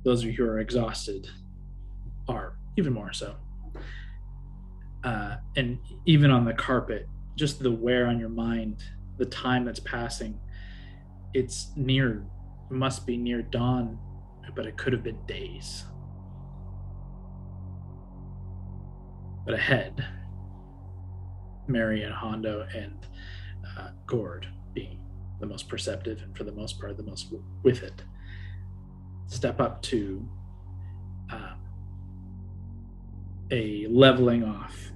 those of you who are exhausted are even more so. And even on the carpet, just the wear on your mind, the time that's passing, it must be near dawn, but it could have been days. But ahead, Mary and Hondo and Gord, being the most perceptive and for the most part the most with it, step up to a leveling off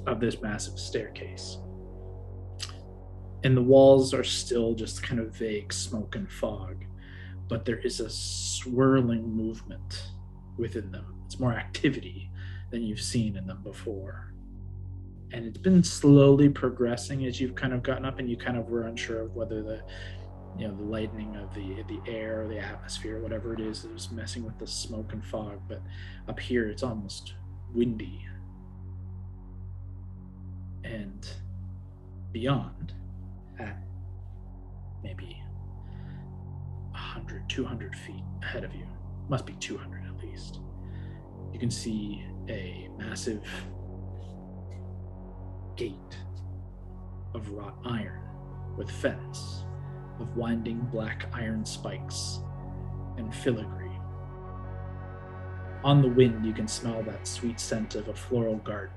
of this massive staircase. And the walls are still just kind of vague smoke and fog, but there is a swirling movement within them. It's more activity than you've seen in them before. And it's been slowly progressing as you've kind of gotten up, and you kind of were unsure of whether the lightning of the air or the atmosphere, whatever it is was messing with the smoke and fog. But up here, it's almost windy. And beyond, at maybe 100, 200 feet ahead of you, must be 200 at least, you can see a massive gate of wrought iron with fence of winding black iron spikes and filigree. On the wind, you can smell that sweet scent of a floral garden,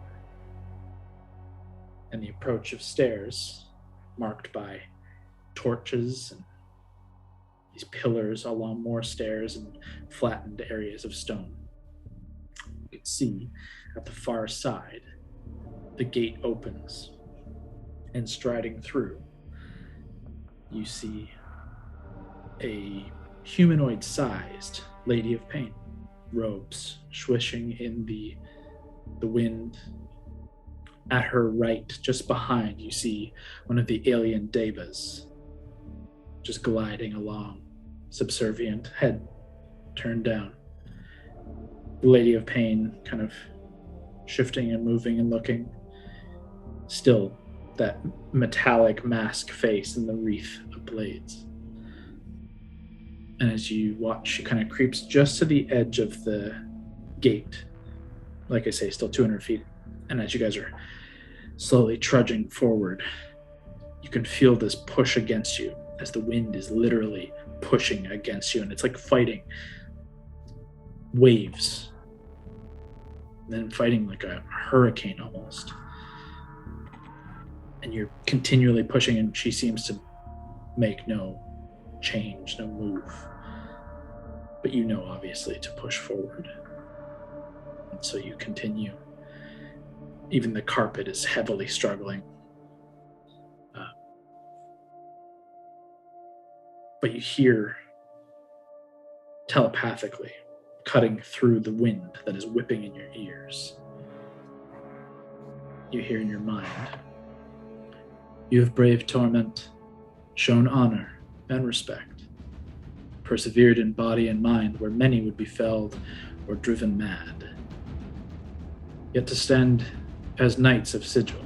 and the approach of stairs marked by torches and these pillars along more stairs and flattened areas of stone. You can see at the far side, the gate opens, and striding through, you see a humanoid-sized Lady of Pain, robes swishing in the wind. At her right, just behind, you see one of the alien devas just gliding along, subservient, head turned down. The Lady of Pain kind of shifting and moving and looking. Still, that metallic mask face and the wreath of blades. And as you watch, she kind of creeps just to the edge of the gate. Like I say, still 200 feet. And as you guys are slowly trudging forward, you can feel this push against you as the wind is literally pushing against you. And it's like fighting waves, and then fighting like a hurricane almost. And you're continually pushing, and she seems to make no change, no move. But you know, obviously, to push forward. And so you continue. Even the carpet is heavily struggling. But you hear telepathically, cutting through the wind that is whipping in your ears. You hear in your mind, "You have braved torment, shown honor and respect, persevered in body and mind where many would be felled or driven mad. Yet to stand as knights of sigil,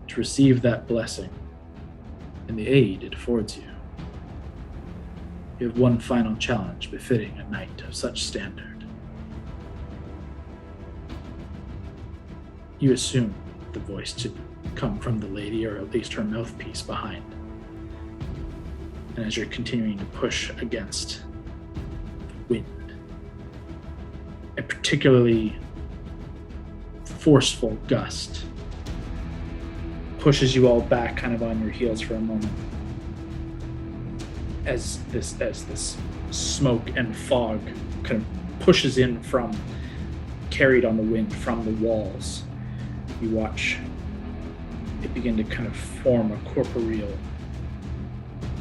to receive that blessing and the aid it affords you. You have one final challenge befitting a knight of such standard. You assume the voice to come from the lady, or at least her mouthpiece behind. And as you're continuing to push against the wind, a particularly forceful gust pushes you all back kind of on your heels for a moment as this smoke and fog kind of pushes in from, carried on the wind from the walls. You watch it begin to kind of form a corporeal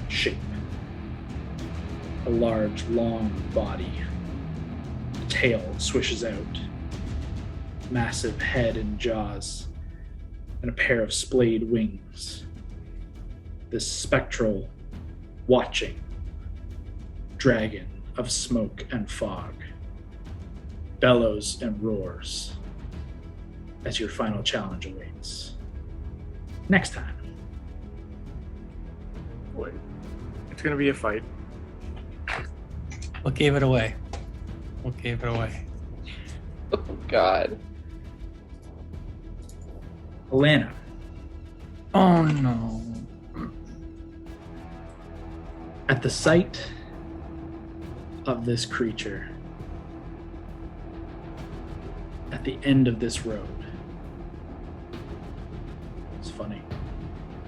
shape. A large, long body. The tail swishes out. Massive head and jaws. And a pair of splayed wings. This spectral, watching dragon of smoke and fog bellows and roars as your final challenge awaits. Next time. Wait. It's gonna be a fight. What gave it away? What gave it away? Oh, God. Alana. Oh no. At the sight of this creature, at the end of this road, it's funny.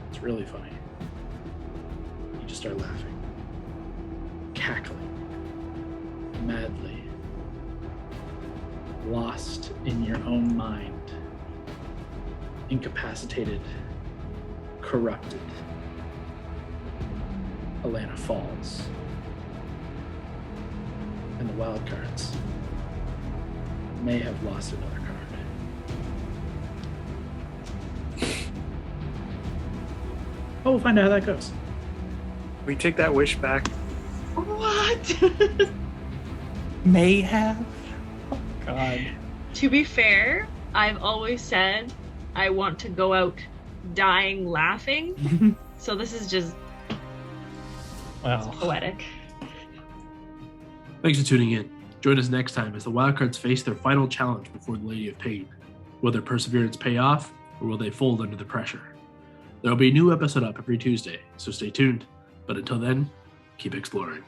It's really funny. You just start laughing, cackling, madly, lost in your own mind, incapacitated, corrupted. Alana falls. And the Wildcards may have lost another card. Oh, we'll find out how that goes. We take that wish back. What? May have? Oh, God. To be fair, I've always said I want to go out dying laughing. So this is just Well, poetic. Thanks for tuning in. Join us next time as the Wildcards face their final challenge before the Lady of Pain. Will their perseverance pay off, or will they fold under the pressure? There will be a new episode up every Tuesday, so stay tuned. But until then, keep exploring.